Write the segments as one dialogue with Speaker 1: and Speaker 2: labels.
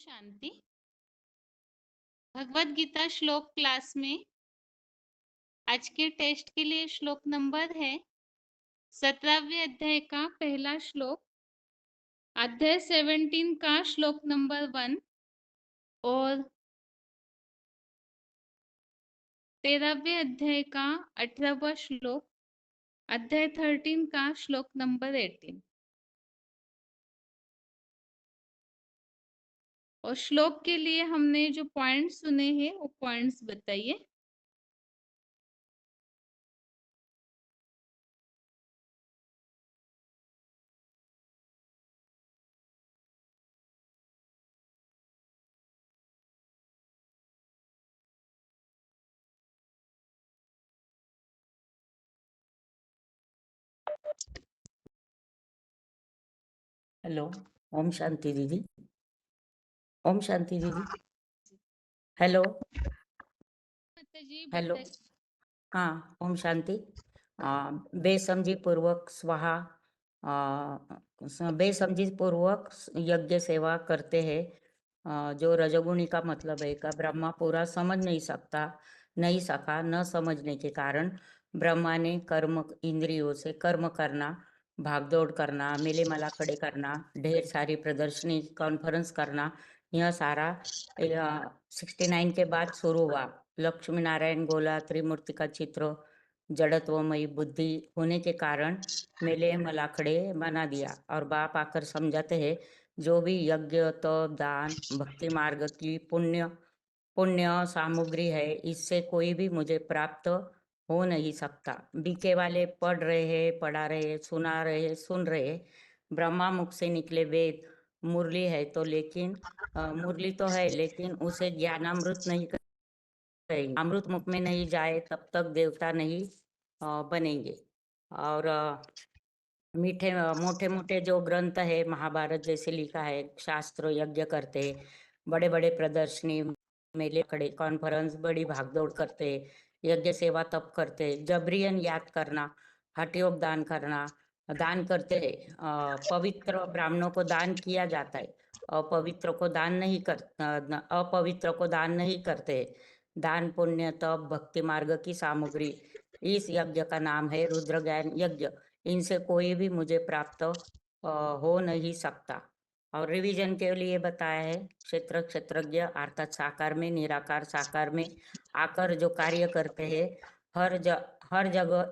Speaker 1: शांति। भगवत गीता श्लोक क्लास में आज के टेस्ट के लिए श्लोक नंबर है 17वें अध्याय का पहला श्लोक, अध्याय 17 का श्लोक नंबर 1 और 13वें अध्याय का 18वां श्लोक, अध्याय 13 का श्लोक नंबर 18। और श्लोक के लिए हमने जो पॉइंट्स सुने हैं वो पॉइंट्स बताइए।
Speaker 2: हेलो, ओम शांति दीदी। ओम शांति दीदी। हेलो
Speaker 1: माताजी
Speaker 2: हेलो।
Speaker 1: बताइए।
Speaker 2: हाँ, ओम शांति। बेसमझी पूर्वक स्वाहा, बेसमझी पूर्वक यज्ञ सेवा करते हैं। जो रजोगुणी का मतलब है का ब्रह्मा पूरा समझ नहीं सका। न समझने के कारण ब्रह्मा ने कर्म, इंद्रियों से कर्म करना, भागदौड़ करना, मेले माला खड़े करना, ढेर सारी प्रदर्शनी, कॉन्फ्रेंस करना, यह सारा 69 के बाद शुरू हुआ। लक्ष्मी नारायण गोला त्रिमूर्ति का चित्र जड़त्वमयी बुद्धि होने के कारण मेले मलाखड़े बना दिया। और बाप आकर समझाते हैं, जो भी यज्ञ, तप, दान, भक्ति मार्ग की पुण्य सामग्री है, इससे कोई भी मुझे प्राप्त हो नहीं सकता। बीके वाले पढ़ रहे हैं, पढ़ा रहे हैं, सुना रहे हैं, सुन रहे हैं। ब्रह्मा मुख से निकले वेद मुरली है तो, लेकिन मुरली तो है, लेकिन उसे ज्ञानामृत नहीं करेंगे। अमृत मुख में नहीं जाए तब तक देवता नहीं बनेंगे। और मीठे मोटे मोटे जो ग्रंथ है, महाभारत जैसे लिखा है, शास्त्र यज्ञ करते, बड़े बड़े प्रदर्शनी, मेले खड़े, कॉन्फ्रेंस, बड़ी भागदौड़ करते, यज्ञ सेवा तप करते, जबरियन याद करना, हठ योग दान करना, दान करते हैं। पवित्र ब्राह्मणों को दान किया जाता है, अपवित्र को दान नहीं करते। दान, पुण्य, तप, भक्ति मार्ग की सामग्री, इस यज्ञ का नाम है रुद्र ज्ञान यज्ञ। इनसे कोई भी मुझे प्राप्त हो नहीं सकता। और रिवीजन के लिए बताया है, क्षेत्र क्षेत्रज्ञ अर्थात साकार में, निराकार साकार में आकर जो कार्य करते हैं, हर जगह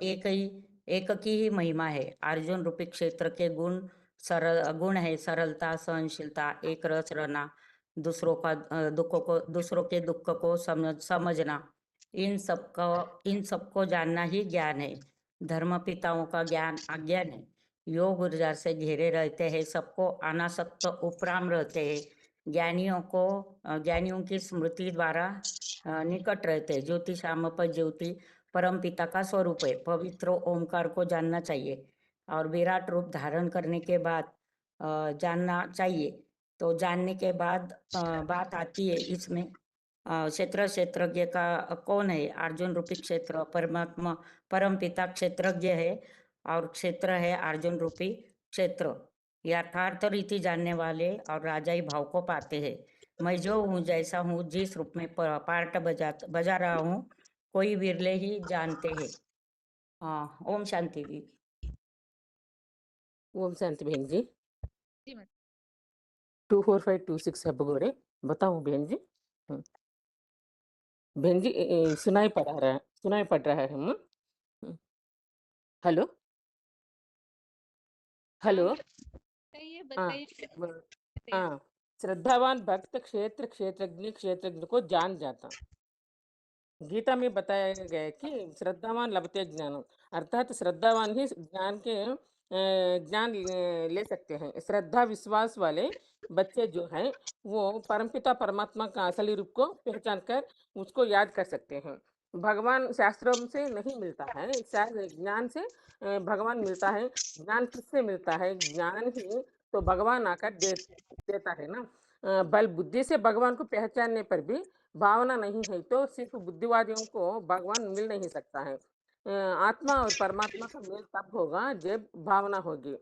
Speaker 2: एक की ही महिमा है। अर्जुन रूपी क्षेत्र के गुण है सरलता, सहनशीलता, एक रस रहना, दूसरों के दुख को समझना। इन सबको जानना ही ज्ञान है। धर्म पिताओं का ज्ञान अज्ञान है। योग ऊर्जा से घेरे रहते हैं, सबको अनासक्त उपराम रहते हैं। ज्ञानियों की स्मृति द्वारा निकट रहते हैं। ज्योति श्याम पर ज्योति परम पिता का स्वरूप है। पवित्र ओमकार को जानना चाहिए और विराट रूप धारण करने के बाद जानना चाहिए। तो जानने के बाद बात आती है इसमें, क्षेत्र क्षेत्रज्ञ का कौन है? अर्जुन रूपी क्षेत्र परमात्मा परम पिता क्षेत्रज्ञ है, और क्षेत्र है अर्जुन रूपी क्षेत्र। यथार्थ रीति जानने वाले और राजाई भाव को पाते हैं। मैं जो हूँ, जैसा हूँ, जिस रूप में पार्ट बजा रहा हूँ, कोई विरले ही जानते हैं। ओम शांति दीदी।
Speaker 3: ओम शांति बहन जी।
Speaker 1: जी माता।
Speaker 3: 24526 हबगोरे बताऊं बहन जी? बहन जी सुनाई पड़ रहा है हम। Hello hello.
Speaker 1: बताइए
Speaker 3: हाँ
Speaker 1: बताइए।
Speaker 3: हाँ। श्रद्धावान भक्त क्षेत्र क्षेत्रज्ञ को जान जाता। गीता में बताया गया है कि श्रद्धावान लभते ज्ञान, अर्थात श्रद्धावान ही ज्ञान ले सकते हैं। श्रद्धा विश्वास वाले बच्चे जो हैं वो परमपिता परमात्मा का असली रूप को पहचान कर उसको याद कर सकते हैं। भगवान शास्त्रों से नहीं मिलता है, ज्ञान से भगवान मिलता है। ज्ञान किससे मिलता है? ज्ञान ही तो भगवान आकर देता है ना। बल बुद्धि से भगवान को पहचानने पर भी भावना नहीं है तो सिर्फ बुद्धिवादियों को भगवान मिल नहीं सकता है। आत्मा और परमात्मा का मेल तब होगा जब भावना होगी।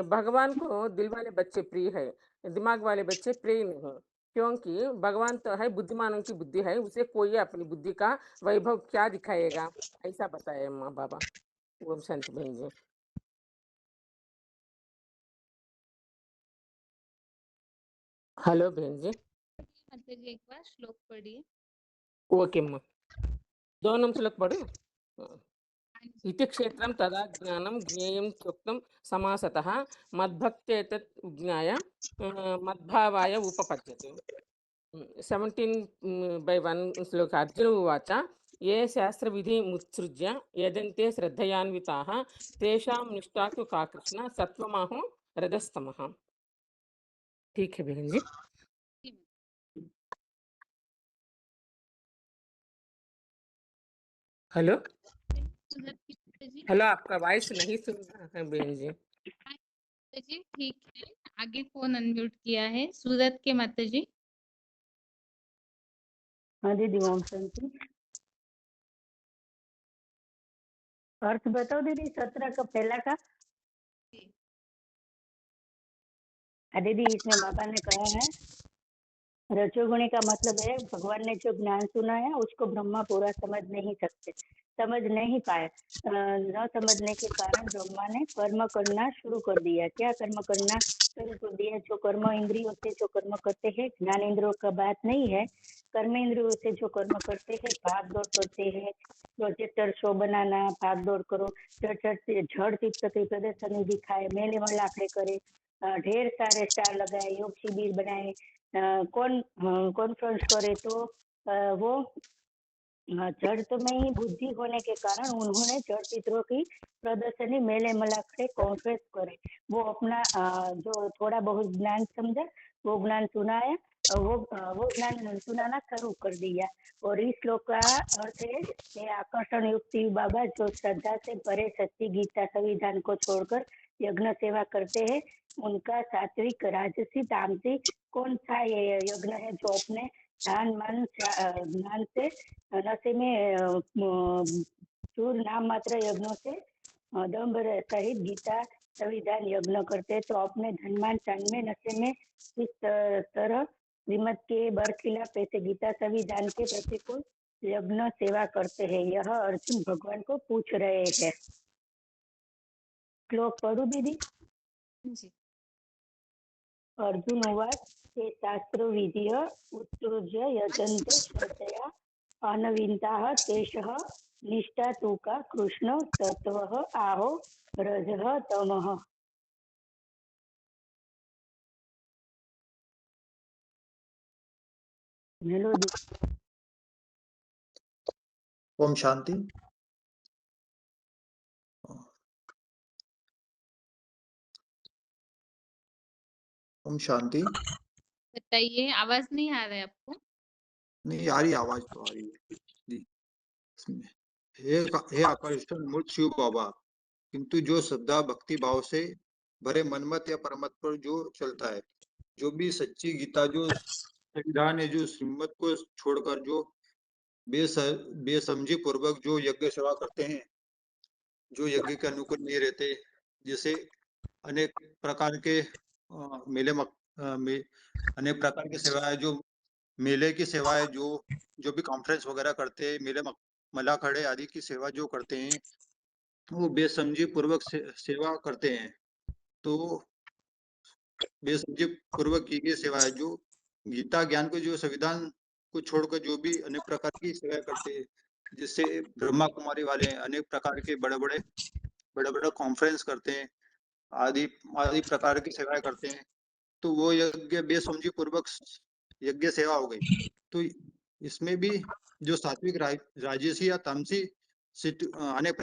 Speaker 3: भगवान को दिल वाले बच्चे प्रिय है, दिमाग वाले बच्चे प्रिय नहीं। क्योंकि भगवान तो है, बुद्धिमानों की बुद्धि है, उसे कोई अपनी बुद्धि का वैभव क्या दिखाएगा, ऐसा बताए माँ बाबा। ओम शांति बहन जी। हेलो बहन जी।
Speaker 1: माता जी एक बार श्लोक पढ़िए।
Speaker 3: ओके अम्मा, 2 निमिषाలకు पढ़ू।
Speaker 1: हाँ जी।
Speaker 3: इति क्षेत्रं तदा ज्ञानं ज्ञेयं चोक्तं समासतः मद्भक्तेतत् ज्ञाय मद्भावाय उपपद्यते। 17/1 श्लोक। अर्जुन उवाच ये शास्त्रविधिमुत्सृज्य यजन्ते श्रद्धयान्विताः तेषां निष्ठा तु का कृष्ण सत्त्वमाहो रजस्तमः। ठीक है बहन जी। हेलो
Speaker 1: सूरत की माता जी।
Speaker 3: हेलो, आपका वॉइस नहीं सुन रहा है बहन जी।
Speaker 1: माता जी ठीक है, आगे फोन अनम्यूट किया है। सूरत के माता जी।
Speaker 4: हाँ दीदी, ओम शांति। अर्थ बताओ दीदी, 17 का पहला का। हाँ दीदी, इसमें बाबा ने कहा है रजोगुणी का मतलब है भगवान ने जो ज्ञान सुनाया उसको ब्रह्मा पूरा समझ नहीं सकते, समझ नहीं पाए। न समझने के कारण ब्रह्मा ने कर्म करना शुरू कर दिया। क्या कर्म करना शुरू कर दिया? जो कर्म इंद्रियों से जो कर्म करते हैं, ज्ञान इंद्रियों का बात नहीं है। कर्म इंद्रियों से जो कर्म करते हैं, भाग दौड़ करते हैं, प्रोजेक्टर शो बनाना, भाग दौड़ करो, जड़ चित्त के प्रदर्शनी दिखाए, मेले मलाखड़े करे, ढेर सारे स्टार लगाए, योग शिविर बनाए, कॉन्फ्रेंस करे, तो वो जड़ में ही बुद्धि होने के कारण उन्होंने जड़ चित्रों की प्रदर्शनी, मेले मलाखड़े, कॉन्फ्रेंस करे। वो अपना जो थोड़ा बहुत ज्ञान समझा वो ज्ञान सुनाया, वो ज्ञान सुनाना शुरू कर दिया। और इस श्लोक का अर्थ है ये आकर्षण युक्ति बाबा जो श्रद्धा से भरे सच्ची गीता संविधान को छोड़कर यज्ञ सेवा करते हैं, उनका सात्विक राजसी तामसी कौन सा ये यज्ञ है जो अपने ध्यान मन ज्ञान से नशे में चूर नाम मात्र यज्ञों से दम्भ सहित गीता संविधान यज्ञ करते, तो अपने धनमान चांद में नशे में इस तरह श्रीमद के बरखिलाफ ऐसे गीता संविधान के प्रतिकूल यज्ञ सेवा करते हैं। यह अर्जुन भगवान को पूछ रहे हैं। श्लोक पढ़ू दीदी?
Speaker 1: जी।
Speaker 4: अर्जुन उवाच ते शास्त्र विधिय उत्सृज्य यजन्ते श्रद्धया अनविन्ताः तेषः निष्ठा तु का कृष्ण सत्वः आहो रजः तमः। मेलोडी।
Speaker 5: ओम शांति। ओम शांति।
Speaker 1: बताइए, आवाज नहीं आ रहा है आपको?
Speaker 5: नहीं आ रही, आवाज तो आ रही है जी। इसमें हे आकर्षण मूर्त शिव बाबा, किंतु जो श्रद्धा भक्ति भाव से भरे मनमत या परमत पर जो चलता है, जो भी सच्ची गीता जो संविधान है, जो श्रीमत को छोड़कर जो बेसमझी पूर्वक जो यज्ञ सेवा करते हैं, जो यज्ञ के अनुकूल नहीं रहते, जैसे अनेक प्रकार के अनेक प्रकार की सेवाएं, जो मेले की सेवाएं, जो भी कॉन्फ्रेंस वगैरह करते हैं, मला खड़े आदि की सेवा जो करते हैं, वो बेसमझी पूर्वक सेवा करते हैं। तो बेसमझी पूर्वक की गई सेवा है जो गीता ज्ञान को जो संविधान को छोड़कर जो भी अनेक प्रकार की सेवाएं करते हैं, जिससे ब्रह्मा कुमारी वाले अनेक प्रकार के बड़े बड़े कॉन्फ्रेंस करते हैं, आदि आदि प्रकार की सेवाएं करते हैं, तो वो यज्ञ बेसमझी पूर्वक यज्ञ सेवा हो गई। तो इसमें भी जो सात्विक राजसी या तामसी अनेक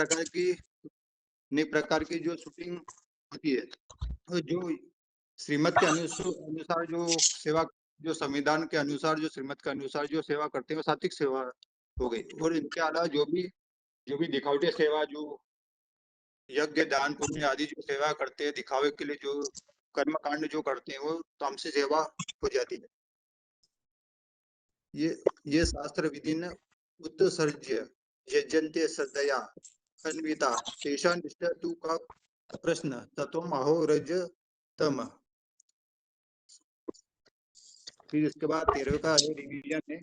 Speaker 5: प्रकार की जो शूटिंग होती है, तो जो श्रीमत के अनुसार जो सेवा, जो संविधान के अनुसार, जो श्रीमत के अनुसार जो सेवा करते हैं, वो सात्विक सेवा हो गई। और इनके अलावा जो भी दिखावटी सेवा, जो यज्ञ दान पुण्य आदि जो सेवा करते हैं दिखावे के लिए, जो कर्म कांड जो करते हैं, वो तामसी सेवा हो जाती है। ये शास्त्र विधि न उत्सर्ज्य यजन्ते श्रद्धया अन्विता तेषां निष्ठा तु का प्रश्न तत्वम अहो रज तम। फिर इसके बाद 13वें का है रिवीजन है।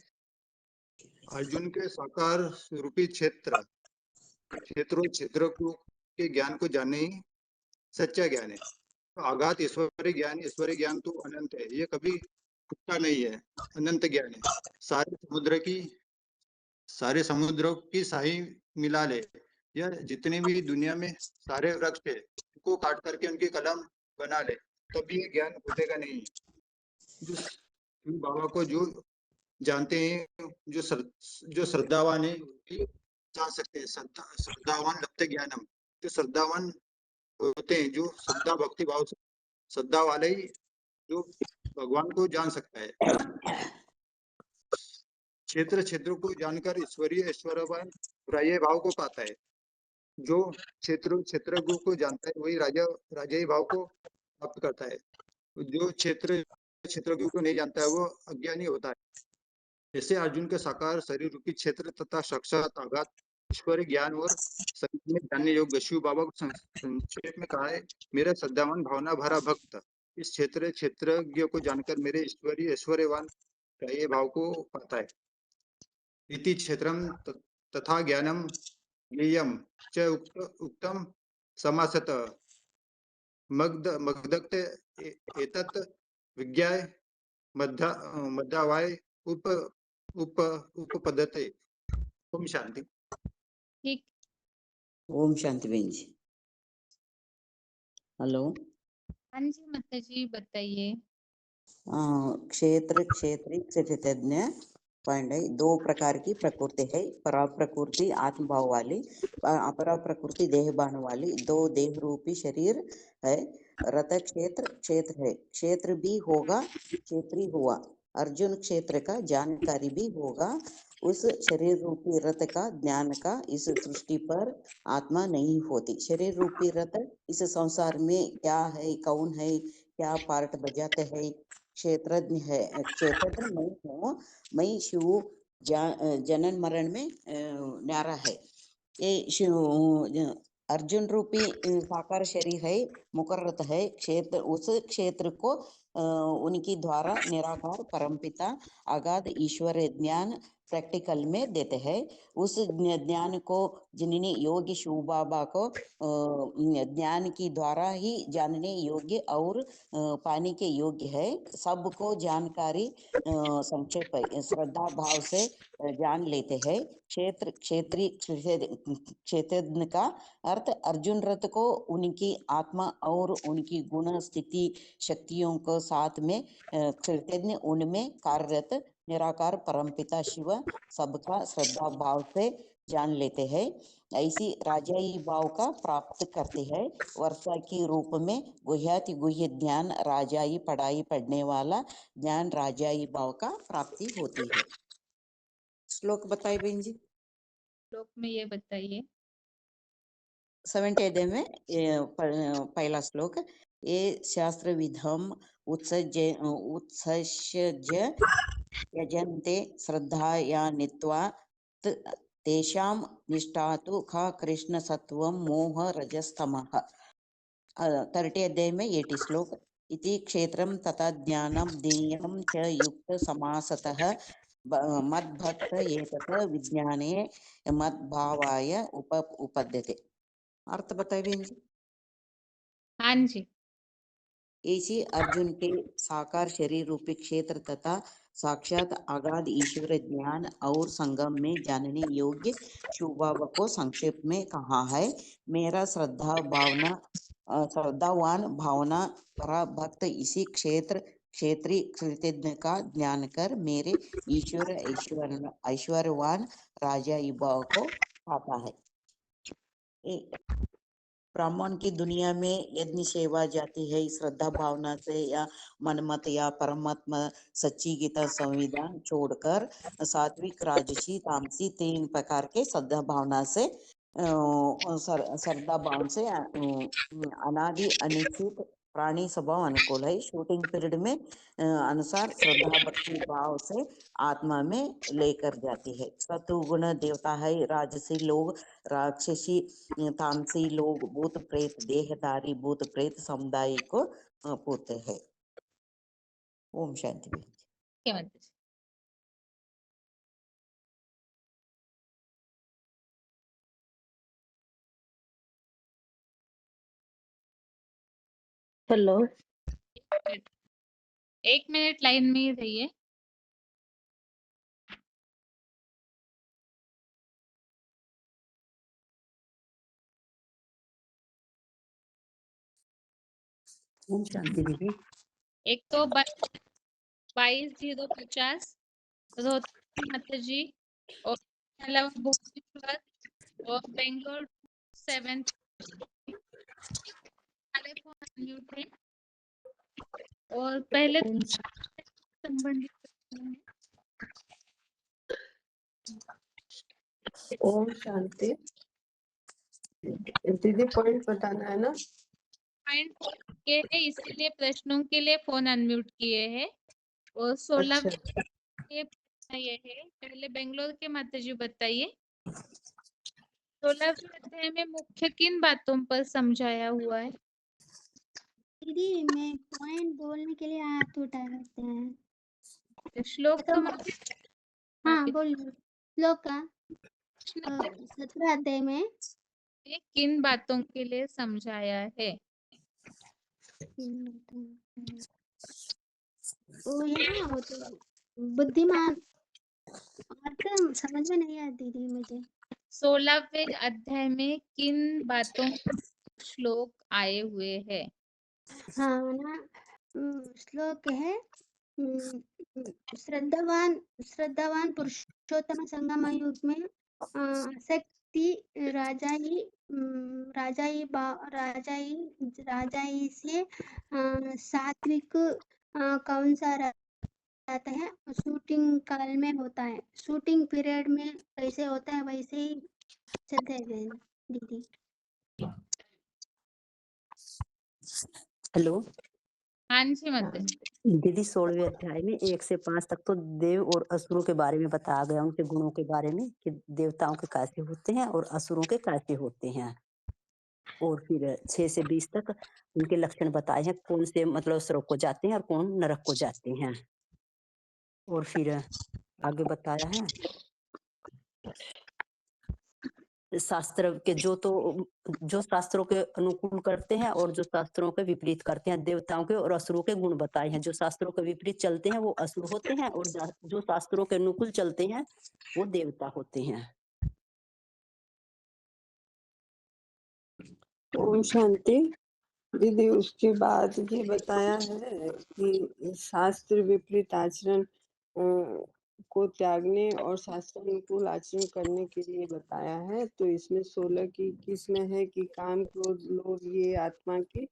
Speaker 5: अर्जुन के साकार रूपी क्षेत्रों के ज्ञान को जानने ही सच्चा ज्ञान है। तो आघात ईश्वरीय ज्ञान तो अनंत है, ये कभी टूटता नहीं है, अनंत ज्ञान है। सारे समुद्रों की शाही मिला ले, यह जितने भी दुनिया में सारे वृक्ष है उनको काट करके उनकी कलम बना ले, तभी ये ज्ञान फूटेगा नहीं। जो बाबा को जो जानते हैं, जो श्रद्धावान है वही जान सकते हैं। श्रद्धावान लभते ज्ञानम, जो श्रद्धावान होते हैं, जो श्रद्धा भक्ति भाव से श्रद्धा वाले ही जो भगवान को जान सकता है। क्षेत्रों को जानकर ऐश्वर्यवान राजय भाव को पाता है। जो क्षेत्रज्ञ को जानता है वही राजय भाव को प्राप्त करता है। जो क्षेत्रज्ञ को नहीं जानता है वो अज्ञानी होता है। जैसे अर्जुन के साकार शरीर रूपी क्षेत्र तथा साक्षात आघात ईश्वरीय ज्ञान और संगीत में जानने योग्य शिव बाबा को संक्षेप में कहा है, मेरा श्रद्धावान भावना भरा भक्त इस क्षेत्रज्ञ को जानकर मेरे ऐश्वर्यवान राजय भाव को पाता है। इति क्षेत्रम तथा ज्ञानम ज्ञेयम च उक्तम समासत मगधक्त एतत् विज्ञाय मध्यावाय उपपदते। ओम शांति।
Speaker 1: ठीक।
Speaker 2: ओम शांति बहन जी। हेलो।
Speaker 1: हाँ जी माता जी बताइए।
Speaker 2: क्षेत्र क्षेत्री क्षेत्रज्ञ पॉइंट है। दो प्रकार की प्रकृति है, परा प्रकृति आत्म भाव वाली, अपरा प्रकृति देह भान वाली। दो देह रूपी शरीर है। रथ क्षेत्र है, क्षेत्र भी होगा क्षेत्री हुआ। अर्जुन क्षेत्र का जानकारी भी होगा। उस शरीर रूपी रथ का ज्ञान का इस सृष्टि पर आत्मा नहीं होती। शरीर रूपी रथ इस संसार में क्या है, कौन है, क्या पार्ट बजाते हैं, क्षेत्रज्ञ है। क्षेत्रज्ञ मैं हूँ, मैं शिव जनन मरण में न्यारा है। ये शिव अर्जुन रूपी साकार शरीर है, मुकर्रत है। क्षेत्र उस क्षेत्र को उनकी द्वारा निराकार परमपिता अगाध ईश्वर ज्ञान प्रैक्टिकल में देते हैं। उस ज्ञान को जिन्हें योग्य शिव बाबा को ज्ञान की द्वारा ही जानने योग्य और पाने के योग्य है। सबको जानकारी संक्षेप श्रद्धा भाव से जान लेते हैं। क्षेत्रज्ञ का अर्थ अर्जुन रथ को उनकी आत्मा और उनकी गुण स्थिति शक्तियों को साथ में क्षेत्रज्ञ उनमें कार्यरत निराकार परमपिता शिव सबका श्रद्धा भाव से जान लेते हैं। ऐसी राजाई भाव का प्राप्त करते हैं। वर्षा की रूप में गुह्याति गुह्य ज्ञान राजाई पढ़ाई पढ़ने वाला ज्ञान राजाई भाव का प्राप्ति होती है। श्लोक बताइए बहन जी।
Speaker 1: श्लोक में ये बताइए।
Speaker 2: 70 अध्याय में पहला श्लोक, ये शास्त्र विधम उत्सज यजन्ते श्रद्धाया नित्वा तेषां निष्ठा तु खा कृष्ण सत्वं मोह रजस्तमः। 30 अध्याय में 80 श्लोक, इति क्षेत्रं तथा ज्ञानं ज्ञेयं च युक्त समासतः मद्भक्त एतत् विज्ञाने मद्भावाय उपपद्यते। अर्थ बताइए बहन जी।
Speaker 1: हाँ जी।
Speaker 2: ऐसी अर्जुन के साकार शरीर रूपी क्षेत्र तथा साक्षात अगाध ईश्वर ज्ञान और संगम में जानने योग्य शिव बाबा को संक्षेप में कहा है। मेरा श्रद्धावान भावना परा भक्त इसी क्षेत्री कृतज्ञ का ज्ञान कर मेरे ऐश्वर्यवान राजा भाव को पाता है। ब्राह्मण की दुनिया में यज्ञ सेवा जाती है श्रद्धा भावना से या मनमत या परमात्मा सच्ची गीता संविधान छोड़कर सात्विक राजसी तामसी 3 प्रकार के श्रद्धा भावना से श्रद्धा भाव से अनादि अनिश्चित प्राणी स्वभाव अनुकूल है। शूटिंग पीरियड में अनुसार श्रद्धा भक्ति भाव से आत्मा में लेकर जाती है। सत्वगुण देवता है, राजसी लोग राक्षसी तामसी लोग भूत प्रेत देहधारी भूत प्रेत समुदाय को पूछते हैं। ओम शांति।
Speaker 1: ठीक है माता जी।
Speaker 6: हेलो।
Speaker 1: 1 मिनट लाइन में ही रहिए।
Speaker 2: ओम शांति दीदी।
Speaker 1: एक तो 22,050 रोहतक माता जी, और इसके अलावा भुवनेश्वर और बेंगलोर 7 सारे फोन अनम्यूट है। और पहले संबंधित प्रश्न है।
Speaker 6: ओम शांति। दीदी पॉइंट बताना है ना?
Speaker 1: पॉइंट के है, इसीलिए प्रश्नों के लिए फोन अनम्यूट किए हैं। और 16
Speaker 6: अच्छा।
Speaker 1: ये है, पहले बेंगलोर के माता जी बताइए। 16वें अध्याय में मुख्य किन बातों पर समझाया हुआ है?
Speaker 7: दीदी मैं पॉइंट बोलने के लिए हाथ उठा सकते हैं।
Speaker 1: श्लोक तो
Speaker 7: हाँ बोलिए। श्लोक का 17 अध्याय में
Speaker 1: किन बातों के लिए समझाया है?
Speaker 7: वो है ना, वो तो बुद्धिमान। अर्थ समझ में नहीं आया दीदी मुझे।
Speaker 1: 16वें अध्याय में किन बातों श्लोक आए हुए हैं?
Speaker 7: हाँ ना, श्लोक है श्रद्धावान पुरुषोत्तम संगम युग में आसक्ति राजाई से सात्विक कौन सा रहता है? शूटिंग काल में होता है। शूटिंग पीरियड में कैसे होता है वैसे ही चलते हैं दीदी।
Speaker 2: हेलो
Speaker 1: हाँ जी माता जी।
Speaker 2: दीदी। 16वें अध्याय में 1 से 5 तक तो देव और असुरों के बारे में बताया गया, उनके गुणों के बारे में कि देवताओं के कैसे होते हैं और असुरों के कैसे होते हैं। और फिर 6 से 20 तक उनके लक्षण बताए हैं, कौन से मतलब स्वर्ग को जाते हैं और कौन नरक को जाते हैं। और फिर आगे बताया है शास्त्र के जो शास्त्रों के अनुकूल करते हैं और जो शास्त्रों के विपरीत करते हैं, देवताओं के और असुरों के गुण बताए हैं। जो शास्त्रों के विपरीत चलते हैं वो असुर होते हैं, और जो शास्त्रों के अनुकूल चलते हैं वो देवता होते हैं।
Speaker 6: ओम शांति। दीदी उसके बाद ये बताया है कि शास्त्र विपरीत आचरण को त्यागने और शास्त्र अनुकूल आचरण करने के लिए बताया है। तो इसमें 16 की किसमें है कि काम, क्रोध, लोभ ये आत्मा के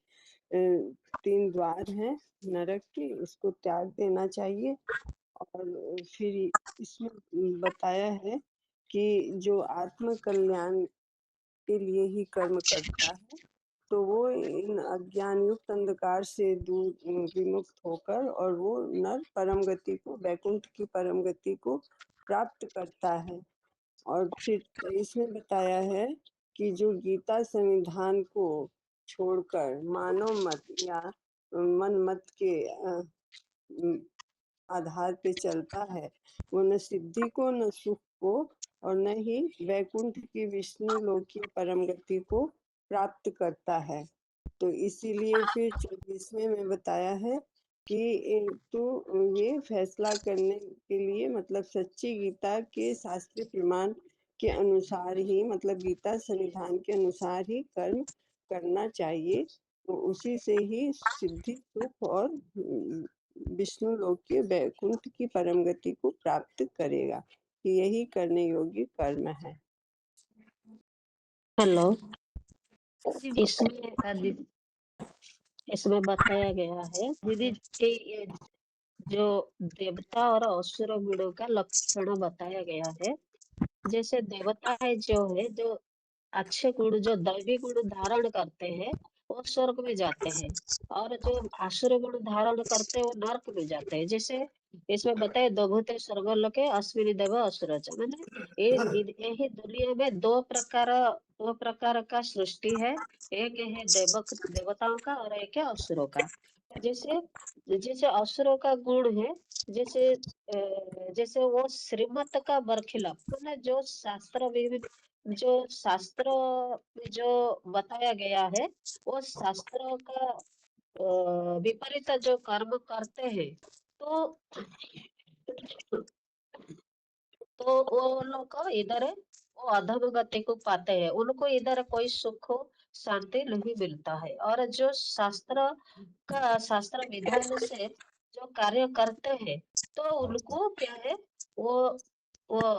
Speaker 6: 3 द्वार हैं नरक के, इसको त्याग देना चाहिए। और फिर इसमें बताया है कि जो आत्म कल्याण के लिए ही कर्म करता है तो वो इन अज्ञान युक्त अंधकार से दूर विमुक्त होकर और वो नर परम गति को, वैकुंठ की परम गति को प्राप्त करता है। और फिर इसमें बताया है कि जो गीता संविधान को छोड़कर मानव मत या मन मत के आधार पे चलता है वो न सिद्धि को, न सुख को, और न ही वैकुंठ की विष्णु लोकीय परम गति को प्राप्त करता है। तो इसीलिए फिर 24वें में बताया है कि तो ये फैसला करने के लिए मतलब सच्ची गीता के शास्त्रीय प्रमाण के अनुसार ही, मतलब गीता संविधान के अनुसार ही कर्म करना चाहिए। तो उसी से ही सिद्धि, सुख और विष्णु लोक के वैकुंठ की परम गति को प्राप्त करेगा। यही करने योग्य कर्म है।
Speaker 7: हेलो।
Speaker 6: इसमें बताया गया है दीदी कि ये जो देवता और असुर गुणों का लक्षण बताया गया है। जैसे देवता है जो अच्छे गुण, जो दैवी गुण धारण करते हैं वो स्वर्ग में जाते हैं, और जो आसुर गुण धारण करते हैं वो नरक में जाते हैं। जैसे इसमें बताए दभूते स्वर्गलोके अश्विनी देव असुर च, मैंने यही दुनिया में दो प्रकार का सृष्टि है। एक है देवताओं का और एक है असुरों का।
Speaker 8: जैसे जैसे असुरों का गुण है, जैसे जैसे वो श्रीमत का बरखिलाफ, मतलब जो शास्त्र में जो बताया गया है, वो शास्त्र का विपरीत जो कर्म करते हैं, तो वो लोग को इधर वो अधोगति को पाते हैं, उनको इधर कोई सुख शांति नहीं मिलता है। और जो शास्त्र विधान से जो कार्य करते हैं, तो उनको क्या है, वो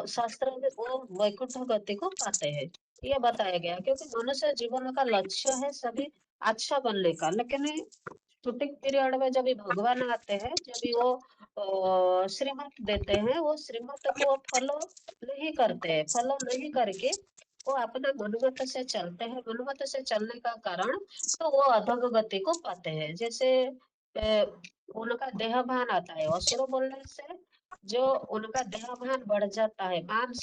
Speaker 8: शास्त्र में वो वैकुंठ गति को पाते हैं, ये बताया गया। क्योंकि मनुष्य जीवन का लक्ष्य है सभी अच्छा बनने का, लेकिन शूटिंग पीरियड में जब भी भगवान आते हैं, जब भी वो श्रीमत देते हैं, वो श्रीमत को फॉलो नहीं करते हैं। फॉलो नहीं करके वो अपना मनोमत से चलते हैं, मनोमत से चलने का कारण तो वो अधोगति को पाते हैं। जैसे उनका देहभान आता है, असुर बोलने से जो उनका देहभान बढ़ जाता है, मान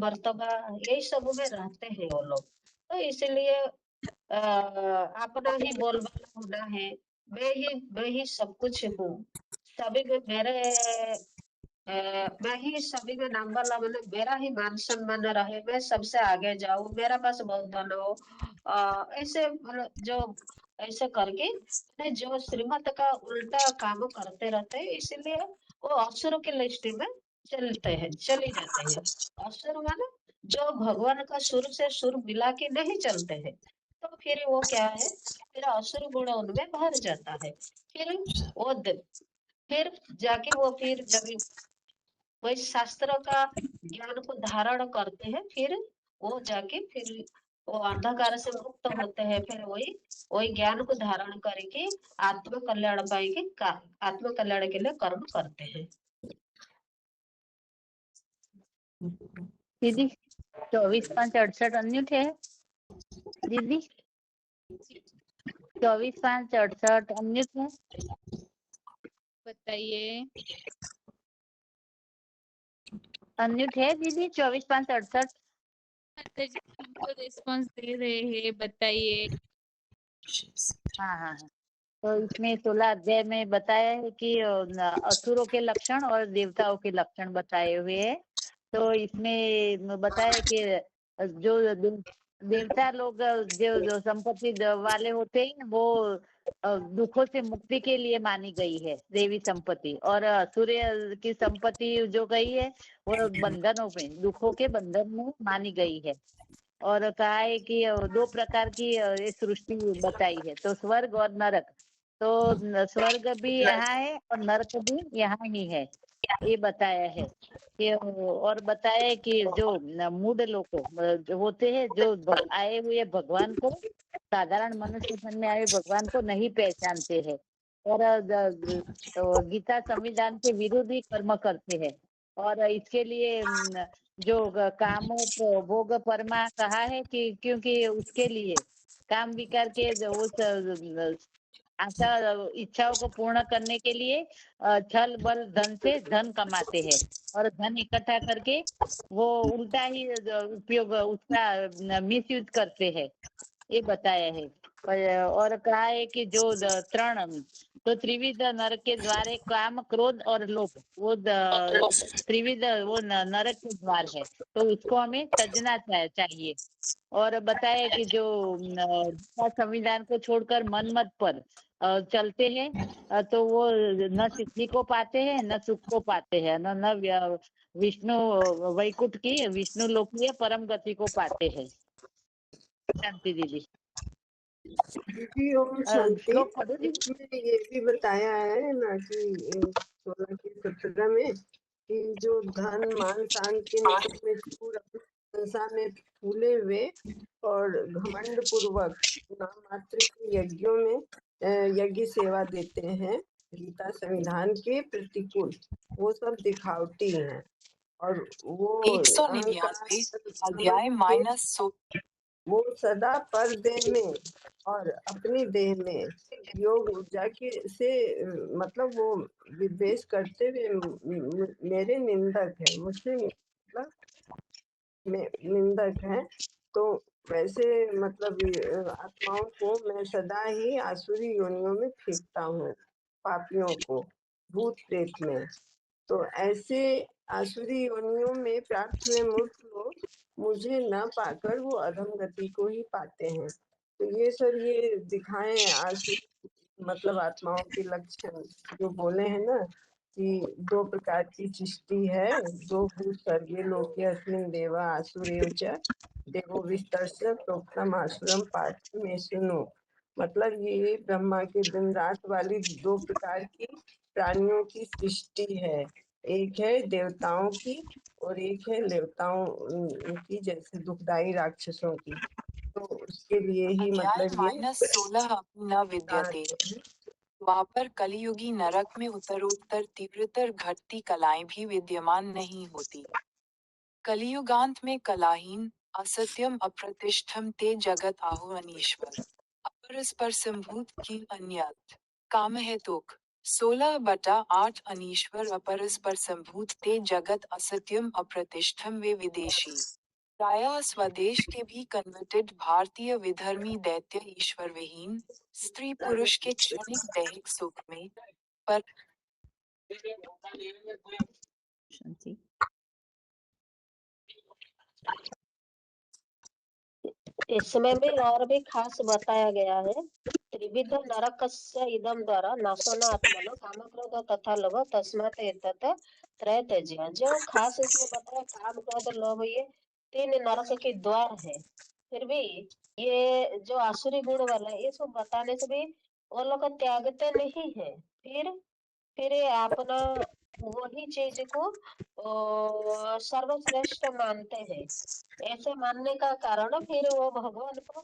Speaker 8: मर्तबा यही सब में रहते हैं वो लोग। तो इसलिए अपना ही बोलबाला होना है, मैं ही सब कुछ हूँ, सभी में मैं ही सभी में नंबर ला, मतलब मेरा ही मान सम्मान रहे, मैं सबसे आगे जाऊं, मेरा पास बहुत धन हो, ऐसे मतलब जो ऐसे करके जो श्रीमत का उल्टा काम करते रहते हैं, इसीलिए वो असुर के लिस्ट में चले जाते हैं। असुर माने जो भगवान का सुर से सुर मिला के नहीं चलते हैं, तो फिर वो क्या है, फिर असुर गुण उनमें भर जाता है। फिर वो फिर जाके वो फिर जब वही शास्त्र का ज्ञान को धारण करते हैं, फिर वो जाके फिर वो अंधकार से मुक्त होते हैं, फिर वही वही ज्ञान को धारण करके आत्म कल्याण पाएंगे, आत्म कल्याण के लिए कर्म करते हैं।
Speaker 9: दीदी 24-5-68 अनम्यूट है दीदी, 24-5-68 अनम्यूट है,
Speaker 1: बताइए।
Speaker 9: अनम्यूट है दीदी 24-5-68।
Speaker 1: माता जी हमको रिस्पॉन्स दे रहे हैं, बताइए।
Speaker 9: हाँ हाँ हाँ। तो इसमें 16 अध्याय में बताया है कि असुरों के लक्षण और देवताओं के लक्षण बताए हुए हैं। तो इसमें बताया कि जो देवता लोग जो संपत्ति वाले होते हैं, वो दुखों से मुक्ति के लिए मानी गई है देवी संपत्ति, और सूर्य की संपत्ति जो गई है वो बंधनों में, दुखों के बंधन में मानी गई है। और कहा है कि 2 प्रकार की ये सृष्टि बताई है, तो स्वर्ग और नरक। तो स्वर्ग भी यहाँ है और नरक भी यहाँ ही है, ये बताया है कि, और बताया है कि जो मूढ़ लोग जो होते हैं, जो आए हुए भगवान को, साधारण मनुष्य मन में आए भगवान को नहीं पहचानते हैं, और गीता संविधान के विरुद्ध ही कर्म करते हैं। और इसके लिए जो काम भोग परमा कहा है कि क्योंकि उसके लिए काम विकार के उस आशा इच्छाओं को पूर्ण करने के लिए छल बल धन से धन कमाते हैं, और धन इकट्ठा करके वो उल्टा ही उपयोग उसका मिसयूज करते हैं, ये बताया है। और कहा है कि जो तो त्रिविध नरक के द्वार काम क्रोध और लोभ, वो त्रिविध वो नरक के द्वार है, तो उसको हमें तजना चाहिए। और बताया कि जो संविधान को छोड़कर मनमत पर चलते हैं, तो वो न सिद्धि को पाते हैं, न सुख को पाते हैं, न विष्णु वैकुंठ की विष्णु लोकीय परम गति को पाते हैं। शांति दीदी।
Speaker 6: दीदी ओम शांति।
Speaker 9: श्लोक पढ़ो दीदी।
Speaker 6: इसमें ये भी बताया है ना कि 16 के 17 में कि जो धन मान शान के निकट में चूर अपने संसार में फूले हुए और घमंड पूर्वक नाम मात्र के यज्ञों में यज्ञ सेवा देते हैं, गीता संविधान के प्रतिकूल, वो सब दिखावटी हैं। और वो अध्याय वो सदा पर देह में और अपनी देह में योग ऊर्जा के से मतलब वो विद्वेष करते हुए मेरे निंदक है, मुझसे मतलब निंदक है। तो वैसे मतलब आत्माओं को मैं सदा ही आसुरी योनियों में फेंकता हूँ, पापियों को, भूत प्रेत में। तो ऐसे आसुरी योनियों में प्राप्त हुए मूर्ख लोग मुझे न पाकर वो अधम गति को ही पाते हैं। तो ये सर ये दिखाएं आसुरी मतलब आत्माओं के लक्षण जो बोले हैं ना कि 2 प्रकार की सृष्टि है, 2 भूत स्वर्गीय लोके अस्मिन् देवा आसुरेव च देवो विस्तरस्य प्रोक्तम आसुरम पाठ में सुनो। मतलब ये ब्रह्मा के दिन रात वाली 2 प्रकार की प्राणियों की सृष्टि है। एक है देवताओं की और एक है लेवताओं की, जैसे दुखदाई राक्षसों की। तो उसके लिए ही
Speaker 10: अध्याय
Speaker 6: मतलब ये
Speaker 10: -16 न विद्यते।
Speaker 6: बताते हैं।
Speaker 10: द्वापर कलियुगी नरक में उत्तरोत्तर तीव्रतर घटती कलाएं भी विद्यमान नहीं होती। कलियुगांत में कलाहीन असत्यम अप्रतिष्ठम ते जगत आहु अनीश्वर अपरस्पर संभूत की अन्यत काम है तुक 16/8 अनीश्वर अपरस्पर संभूत ते जगत असत्यम अप्रतिष्ठम वे विदेशी प्रायः स्वदेश के भी कन्वर्टेड भारतीय विधर्मी दैत्य ईश्वर विहीन स्त्री पुरुष के क्षणिक दैहिक सुख में पर
Speaker 2: शांति।
Speaker 8: इसमें भी और भी खास बताया गया है। त्रिविध नरकस्य इदम द्वारा नाशोना आत्मनो काम क्रोध तथा लोभ तस्मात् एतत् त्रय त्यज्य। जो खास इसमें बताया काम क्रोध लोभ ये 3 नरक के द्वार है। फिर भी ये जो आसुरी गुण वाला है, ये सब बताने से भी वो लोग त्यागते नहीं है। फिर ये अपना वही चीज को सर्वश्रेष्ठ मानते हैं। ऐसे मानने का कारण फिर वो भगवान को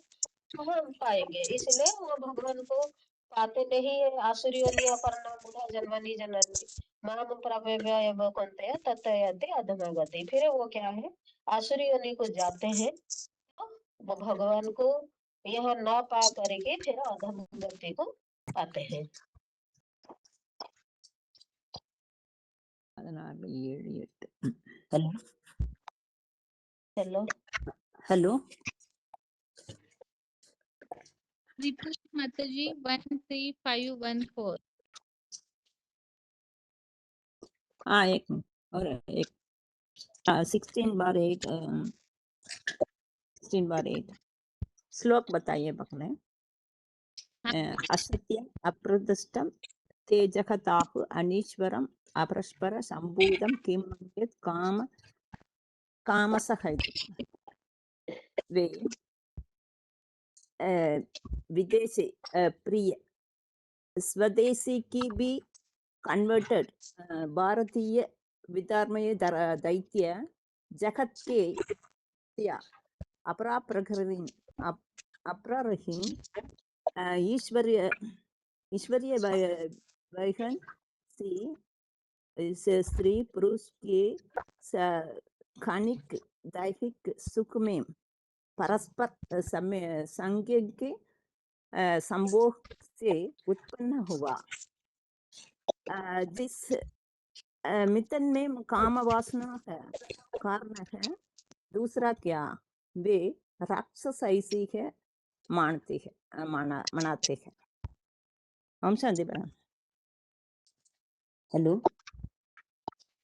Speaker 8: कहाँ पाएंगे, इसलिए वो भगवान को पाते नहीं है। आसुरियोनि अपर्णा मूढ़ा जन्मनि जनन्ति माम प्रपव्य कौन्तेय तत्तयति अधमागति। फिर वो क्या है, आसुरियोनि को जाते हैं, तो वो भगवान को यह न पा करके फिर अधम गति को पाते हैं।
Speaker 2: 16, 7, 8 हेलो
Speaker 8: चलो
Speaker 2: हेलो
Speaker 1: रिपीट माताजी 13514।
Speaker 2: हाँ एक मिनट और एक 16/8 16/8 श्लोक बताइए बकले। असत्यम अप्रदिष्टम तेजकताहु अनीश्वरम अपरस्पर संभूतम किम मन्येत काम कामसहित वे विदेशी प्रिय स्वदेशी की भी कन्वर्टेड भारतीय विधर्मीय दैत्य जगत के अपरारहीन ईश्वरीय वैहन से स्त्री पुरुष के क्षणिक दैहिक सुख में परस्पर संज्ञ के संभोग से उत्पन्न हुआ, जिस मिथन में काम वासना है कारण है। दूसरा क्या, वे राक्षस ऐसी है मानते हैं मनाते हैं। हम शांति बहन। हेलो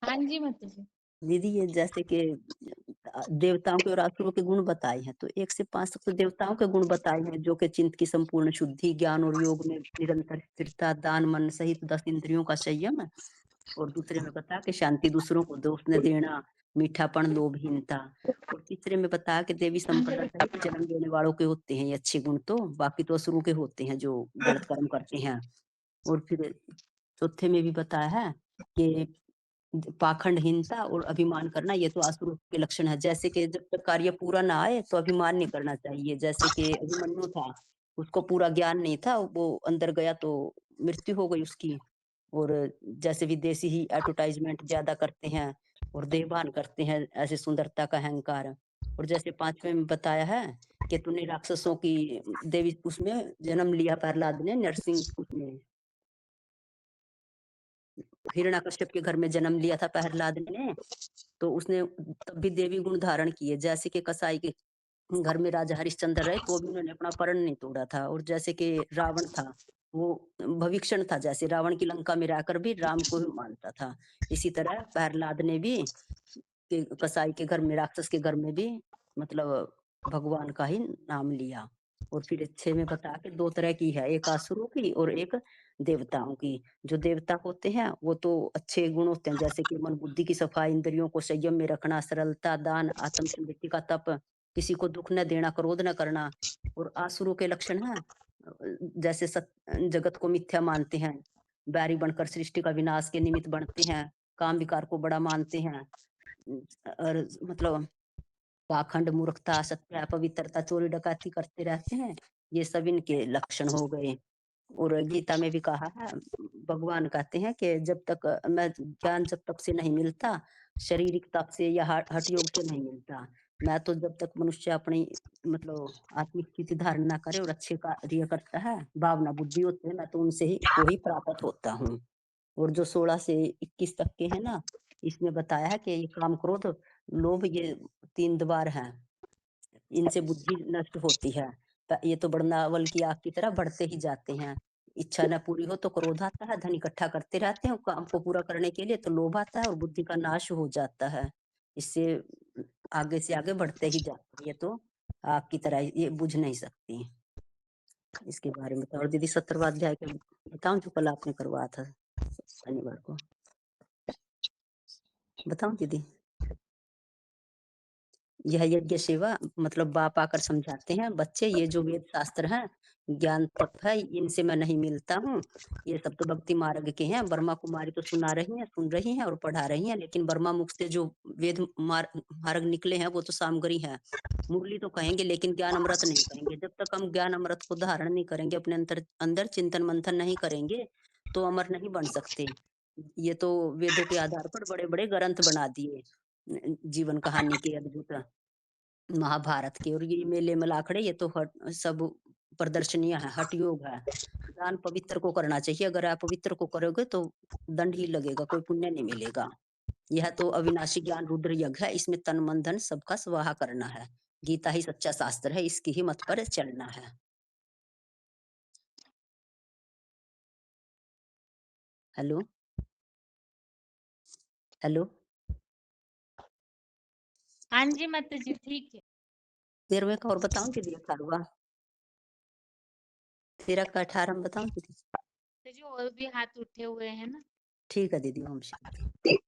Speaker 1: हाँ जी माताजी।
Speaker 2: दीदी, ये जैसे कि देवताओं के और असुरों के गुण बताए हैं, तो 1 से 5 तक तो देवताओं के गुण बताए हैं, जो कि चित्त की संपूर्ण शुद्धि, ज्ञान और योग में निरंतर स्थिरता, दान मन सहित 10 इंद्रियों का संयम है। और दूसरे में बता कि शांति, दूसरों को दोष न देना, मीठापन, लोभहीनता। और तीसरे में बता कि देवी संपदा सहित जन्म देने वालों के होते हैं ये अच्छे गुण, तो बाकी तो असुरों के होते हैं जो गलत कर्म करते हैं। और फिर चौथे में भी बताया है कि पाखंडहीनता और अभिमान करना, ये तो असुरों के लक्षण है। जैसे कि जब तक कार्य पूरा ना आए तो अभिमान नहीं करना चाहिए। जैसे कि अभिमन्यु था, उसको पूरा ज्ञान नहीं था, वो अंदर गया तो मृत्यु हो गई उसकी। और जैसे विदेशी ही एडवर्टाइजमेंट ज्यादा करते हैं और देहभान करते हैं, ऐसे सुंदरता का अहंकार। और जैसे 5वें में बताया है कि तूने राक्षसों की देवी उसमें जन्म लिया, प्रहलाद ने नरसिंह उसमें हिरण्यकश्यप के घर में जन्म लिया था प्रहलाद ने, तो उसने तब भी देवी गुण धारण किए। जैसे कि कसाई के
Speaker 11: घर में राजा हरिश्चंद्र रहे तो भी उन्होंने अपना प्रण नहीं तोड़ा था। और जैसे कि रावण था, वो भविष्यण था, जैसे रावण की लंका में रहकर भी राम को ही मानता था। इसी तरह प्रहलाद ने भी कसाई के घर में, राक्षस के घर में भी मतलब भगवान का ही नाम लिया। और फिर 6 में बता के 2 तरह की है, एक असुरों की और एक देवताओं की। जो देवता होते हैं वो तो अच्छे गुण होते हैं, जैसे कि मन बुद्धि की सफाई, इंद्रियों को संयम में रखना, सरलता, दान, आत्म संयति का तप, किसी को दुख न देना, क्रोध न करना। और आसुरों के लक्षण है जैसे जगत को मिथ्या मानते हैं, बैरी बनकर सृष्टि का विनाश के निमित्त बनते हैं, काम विकार को बड़ा मानते हैं, और मतलब पाखंड, मूर्खता, असत्य, अपवित्रता, चोरी डकैती करते रहते हैं। ये सब इनके लक्षण हो गए। और गीता में भी कहा है, भगवान कहते हैं कि जब तक मैं ज्ञान जब तक से नहीं मिलता, शारीरिक तप से या हठ योग से नहीं मिलता। मैं तो जब तक मनुष्य अपनी मतलब आत्मिक स्थिति धारण ना करे और अच्छे कार्य करता है, भावना बुद्धि होते हैं, मैं तो उनसे ही को ही प्राप्त होता हूँ। और जो 16 से 21 तक के हैं ना, इसमें बताया है कि ये काम, क्रोध, लोभ, ये 3 द्वार हैं, इनसे बुद्धि नष्ट होती है। ये तो बढ़नावल की आग की तरह बढ़ते ही जाते हैं। इच्छा न पूरी हो तो क्रोध आता है, धन इकट्ठा करते रहते हैं काम को पूरा करने के लिए, तो लोभ आता है और बुद्धि का नाश हो जाता है। इससे आगे से आगे बढ़ते ही जाते हैं। ये तो आग की तरह ये बुझ नहीं सकती। इसके बारे में तो और दीदी 17वां अध्याय के बताऊं, जो कल आपने करवाया था शनिवार को, बताऊं दीदी? यह यज्ञ सेवा मतलब बाप आकर समझाते हैं, बच्चे ये जो वेद शास्त्र हैं, ज्ञान तप है, इनसे मैं नहीं मिलता हूँ। ये सब तो भक्ति मार्ग के हैं। ब्रह्मा कुमारी तो सुना रही हैं, सुन रही हैं और पढ़ा रही हैं, लेकिन ब्रह्मा मुख से जो वेद मार्ग निकले हैं वो तो सामग्री है। मुरली तो कहेंगे लेकिन ज्ञान अमृत नहीं कहेंगे। जब तक हम ज्ञान अमृत को धारण नहीं करेंगे, अपने अंदर चिंतन मंथन नहीं करेंगे, तो अमर नहीं बन सकते। ये तो वेदों के आधार पर बड़े बड़े ग्रंथ बना दिए, जीवन कहानी के अद्भुत, महाभारत के। और ये मेले मलाखड़े, ये तो सब प्रदर्शनियां हैं, हठ योग है। दान पवित्र को करना चाहिए, अगर आप पवित्र को करोगे तो दंड ही लगेगा, कोई पुण्य नहीं मिलेगा। यह तो अविनाशी ज्ञान रुद्र यज्ञ है, इसमें तन मन धन सबका स्वाहा करना है। गीता ही सच्चा शास्त्र है, इसकी ही मत पर चलना है। हेलो हेलो,
Speaker 1: हाँ जी माता जी, ठीक है।
Speaker 11: 13वें का और बताऊं कि 18वां? 13 का 18 बताऊं दीदी?
Speaker 1: माता जी और भी हाथ उठे हुए हैं ना।
Speaker 11: ठीक है दीदी, ओम शांति।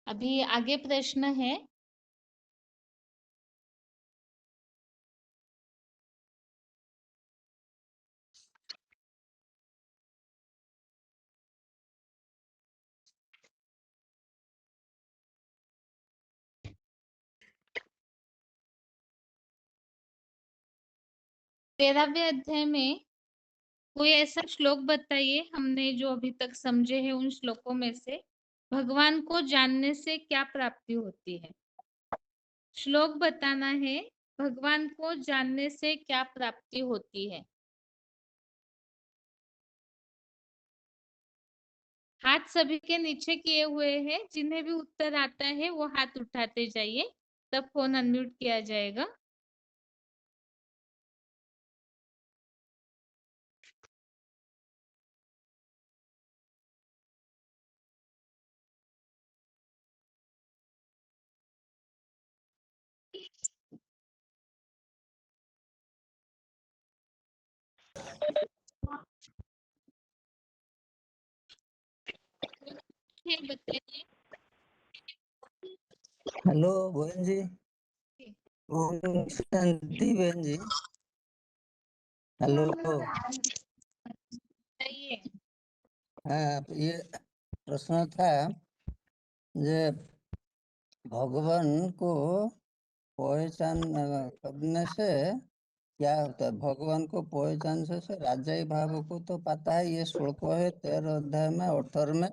Speaker 1: अभी आगे प्रश्न है, तेरहवें अध्याय में कोई ऐसा श्लोक बताइए, हमने जो अभी तक समझे हैं उन श्लोकों में से भगवान को जानने से क्या प्राप्ति होती है। श्लोक बताना है, भगवान को जानने से क्या प्राप्ति होती है। हाथ सभी के नीचे किए हुए हैं, जिन्हें भी उत्तर आता है वो हाथ उठाते जाइए, तब फोन अनम्यूट किया जाएगा। बताइए।
Speaker 12: हेलो बहन जी, ओम शांति बहन जी। हेलो,
Speaker 1: बताइए।
Speaker 12: हाँ, ये प्रश्न था जे भगवान को पहचान करने से क्या होता है? भगवान को पहचान से राजाई भाव को तो पता है, ये श्लोक है 13 अध्याय में 18 में।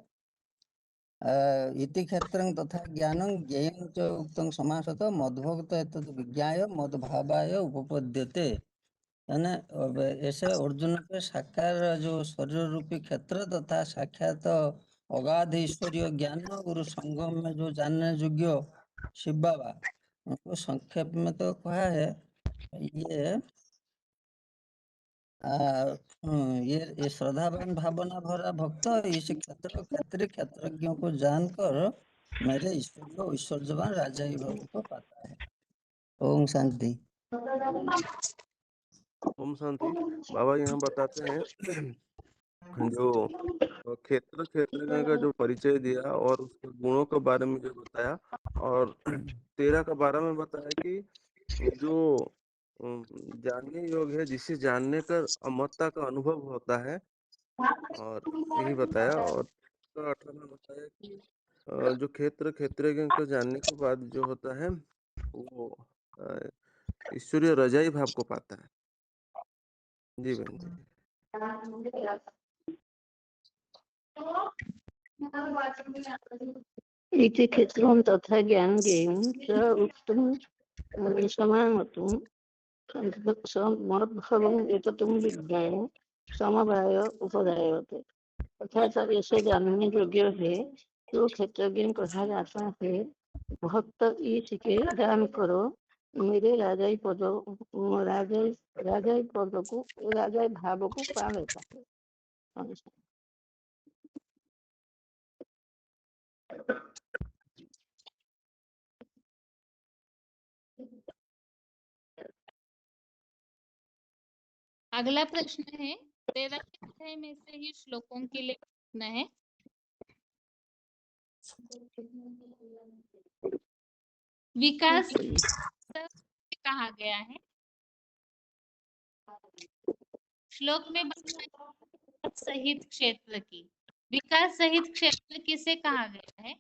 Speaker 12: इति क्षेत्रं तथा ज्ञानं ज्ञेयं च उक्तं समासतः मद्भक्त एतद् विज्ञाय मद्भावाय उपपद्यते। यानी अब ऐसे अर्जुन के साकार जो शरीर रूपी क्षेत्र तथा साक्षात अगाध ईश्वरीय ज्ञान और संगम में जो जानने योग्य शिव बाबा, उनको संक्षेप में तो कहा है ये ये श्रद्धावान भावना भरा भक्त इस क्षेत्र क्षेत्रीय क्षेत्रज्ञों को जानकर मेरे ईश्वर को ऐश्वर्यवान राजा भाव को पाता है। ओम शांति।
Speaker 13: ओम शांति। बाबा यहाँ बताते हैं जो क्षेत्र क्षेत्रज्ञ का जो परिचय दिया और उसके गुणों के बारे में जो बताया, और 13 के बारे में बताया कि जो जानने योग्य है, जिसे जानने का अमरता का अनुभव होता है, और यही बताया। और 18 में बताया कि जो क्षेत्र क्षेत्रज्ञ को जानने के बाद जो होता है वो ईश्वरीय रजाई भाव को पाता है। जी बहन जी।
Speaker 8: इति क्षेत्रं तथा ज्ञान ज्ञेयं च उक्तं समामतुं मद्भवम् एतत्तं विज्ञाय समवाय उपधायते। अर्थात ऐसे जानने योग्य है जो क्षेत्रज्ञ कहा जाता है। भक्त इसके दान करो मेरे राजाई पद को राजाई भाव को पा लेता है।
Speaker 1: अगला प्रश्न है 13 अध्याय में से ही श्लोकों के लिए प्रश्न है। विकास कहा गया है श्लोक में बताया सहित क्षेत्र की। विकास सहित क्षेत्र किसे कहा गया है?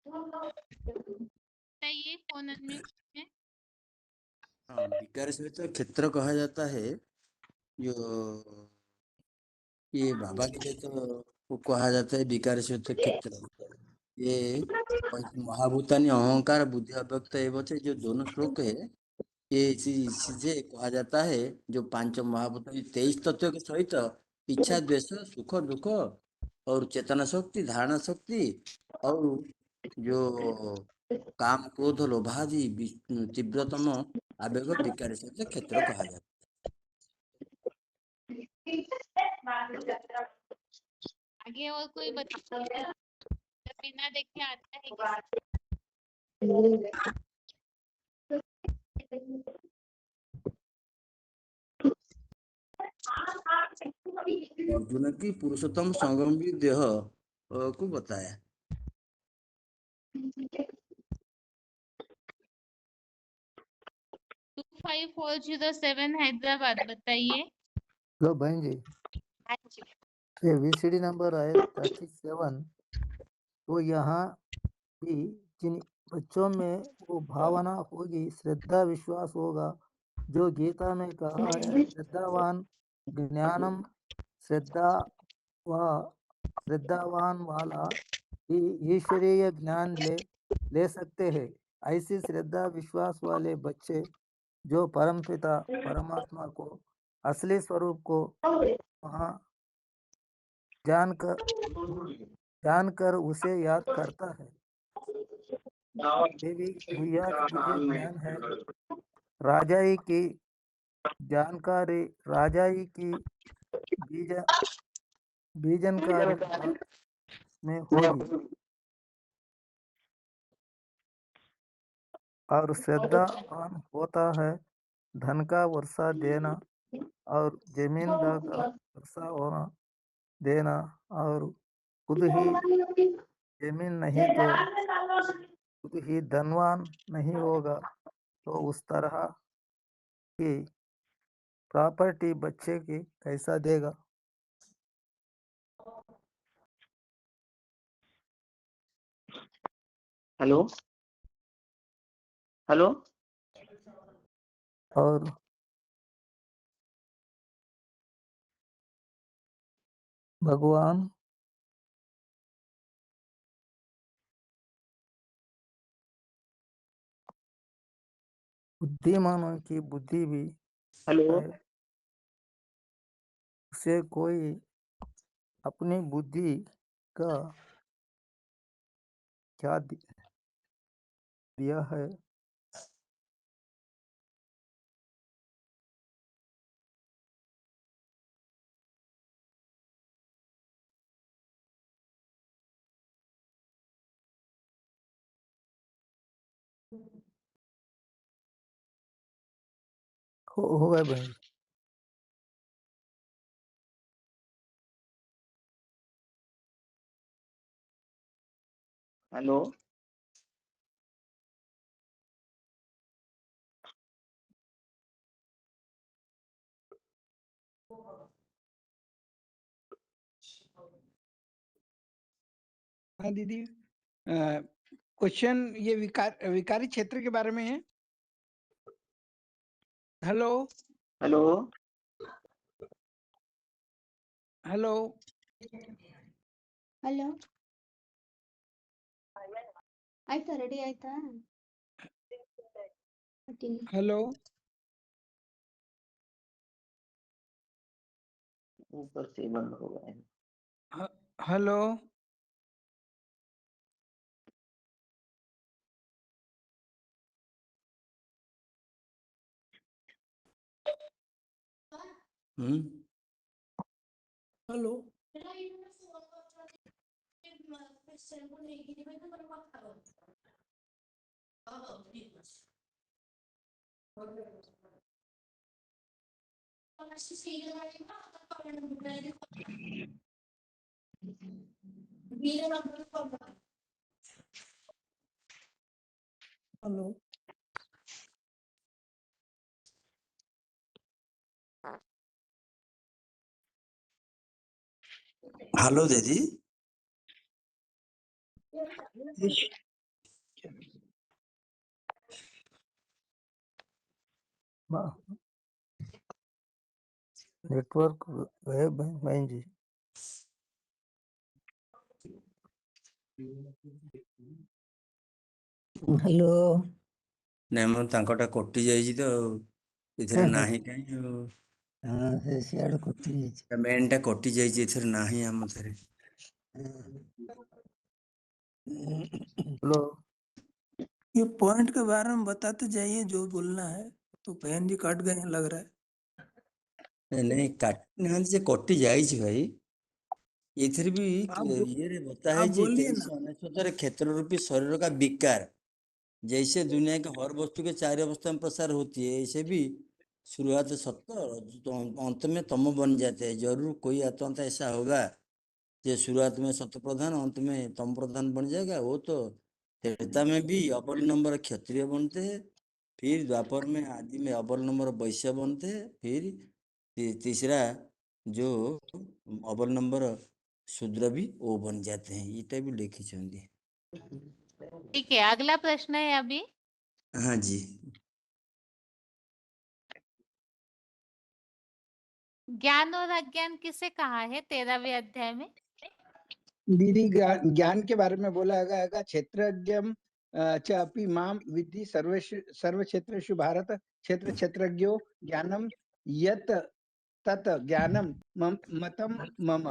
Speaker 1: बताइए, कौन अनम्यूट है?
Speaker 14: हाँ, विकार से तो क्षेत्र कहा जाता है। जो ये बाबा के लिए तो वो कहा जाता है विकार से तो क्षेत्र। ये महाभूतानि अहंकार बुद्धि अव्यक्त एवं जो दोनों श्लोक है, ये इसी से कहा जाता है जो पांच महाभूत 23 तत्व के सहित इच्छा द्वेष सुख दुख और चेतना शक्ति धारणा शक्ति और जो काम क्रोध लोभादि तीव्रतम आवेग विकार से क्षेत्र कहा जाता
Speaker 1: आगे और कोई बताइए, बिना देखे आता है क्या?
Speaker 14: अर्जुन की पुरुषोत्तम संगम भी देह को बताया।
Speaker 1: 25407 हैदराबाद, बताइए।
Speaker 15: हेलो बहन जी,
Speaker 1: हाँ जी।
Speaker 15: ये VCD नंबर है 37। तो यहाँ भी जिन बच्चों में वो भावना होगी, श्रद्धा विश्वास होगा, जो गीता में कहा है श्रद्धावान ज्ञानम श्रद्धावान वाला ही ईश्वरीय ज्ञान ले सकते हैं। ऐसी श्रद्धा विश्वास वाले बच्चे जो परमपिता परमात्मा को असली स्वरूप को वहाँ जानकर उसे याद करता है। देवी भैया मुझे ज्ञान है, राजाई की जानकारी, राजाई की बीजनकारी में होगी, और श्रद्धावान होता है धन का वर्षा देना और जमीन का वर्षा होना देना, और खुद ही जमीन नहीं तो खुद ही धनवान नहीं होगा तो उस तरह की प्रॉपर्टी बच्चे की कैसा देगा?
Speaker 16: हेलो हेलो
Speaker 15: और भगवान बुद्धिमानों की बुद्धि भी
Speaker 16: हेलो
Speaker 15: है। उसे कोई अपनी बुद्धि का क्या दिया है। हो गए भाई।
Speaker 16: हेलो
Speaker 17: हाँ दीदी, क्वेश्चन ये विकारी क्षेत्र के बारे में है। हेलो
Speaker 16: हेलो
Speaker 17: हेलो
Speaker 7: ಹಲೋ ಆಯ್ತಾ ರೆಡಿ ಆಯ್ತಾ continue.
Speaker 17: हेलो
Speaker 16: ऊपर से बंद हो गए हैं।
Speaker 17: हेलो
Speaker 14: हेलो हेलो हेलो दीदी
Speaker 15: नेटवर्क है बहन जी।
Speaker 12: हेलो
Speaker 14: ନାଇଁ ତାଙ୍କଟା କଟି ଯାଇଛି ତ ଏଥିରେ ନାହିଁ କାହିଁ
Speaker 12: हाँ से सियाड़ कुत्ती
Speaker 14: ମେନ୍ ଟା କଟି ଯାଇଛି ଏଥିରେ ନାହିଁ ଆମଥିରେ
Speaker 15: हेलो
Speaker 12: ये पॉइंट के बारे में बताते जाइए जो बोलना है। तो बहन जी कट गए हैं लग रहा है।
Speaker 14: ନାଇଁ କାଟି ନାହାନ୍ତି ଯେ କଟି ଯାଇଛି ଭାଇ ଏଥିରେ ବି ଇଏରେ ବତା
Speaker 12: आप
Speaker 14: ହେଇଛି
Speaker 12: बोलिए ना।
Speaker 14: 2369 क्षेत्र रूपी शरीर का विकार जैसे दुनिया के हर वस्तु के चार अवस्था में प्रसार होती है ऐसे भी शुरुआत सत्य तो अंत में तम बन जाते हैं जरूर कोई आत्मा ऐसा होगा जो शुरुआत में सत्य प्रधान अंत में तम प्रधान बन जाएगा वो तो त्रेता में भी अव्वल नंबर क्षत्रिय बनते हैं फिर द्वापर में आदि में अव्वल नंबर वैश्य बनते हैं फिर तीसरा जो अव्वल नंबर शूद्र भी वो बन जाते हैं ये भी लिखी चाहिए।
Speaker 1: ठीक है, अगला प्रश्न है अभी।
Speaker 14: हाँ जी
Speaker 1: ज्ञान और अज्ञान किसे कहा है 13वें अध्याय में?
Speaker 17: दीदी, ज्ञान के बारे में बोला गया क्षेत्रज्ञम च अपि माम विद्धि सर्व क्षेत्रेषु भारत क्षेत्र क्षेत्रज्ञो ज्ञानम यत तत ज्ञानम मतम मम,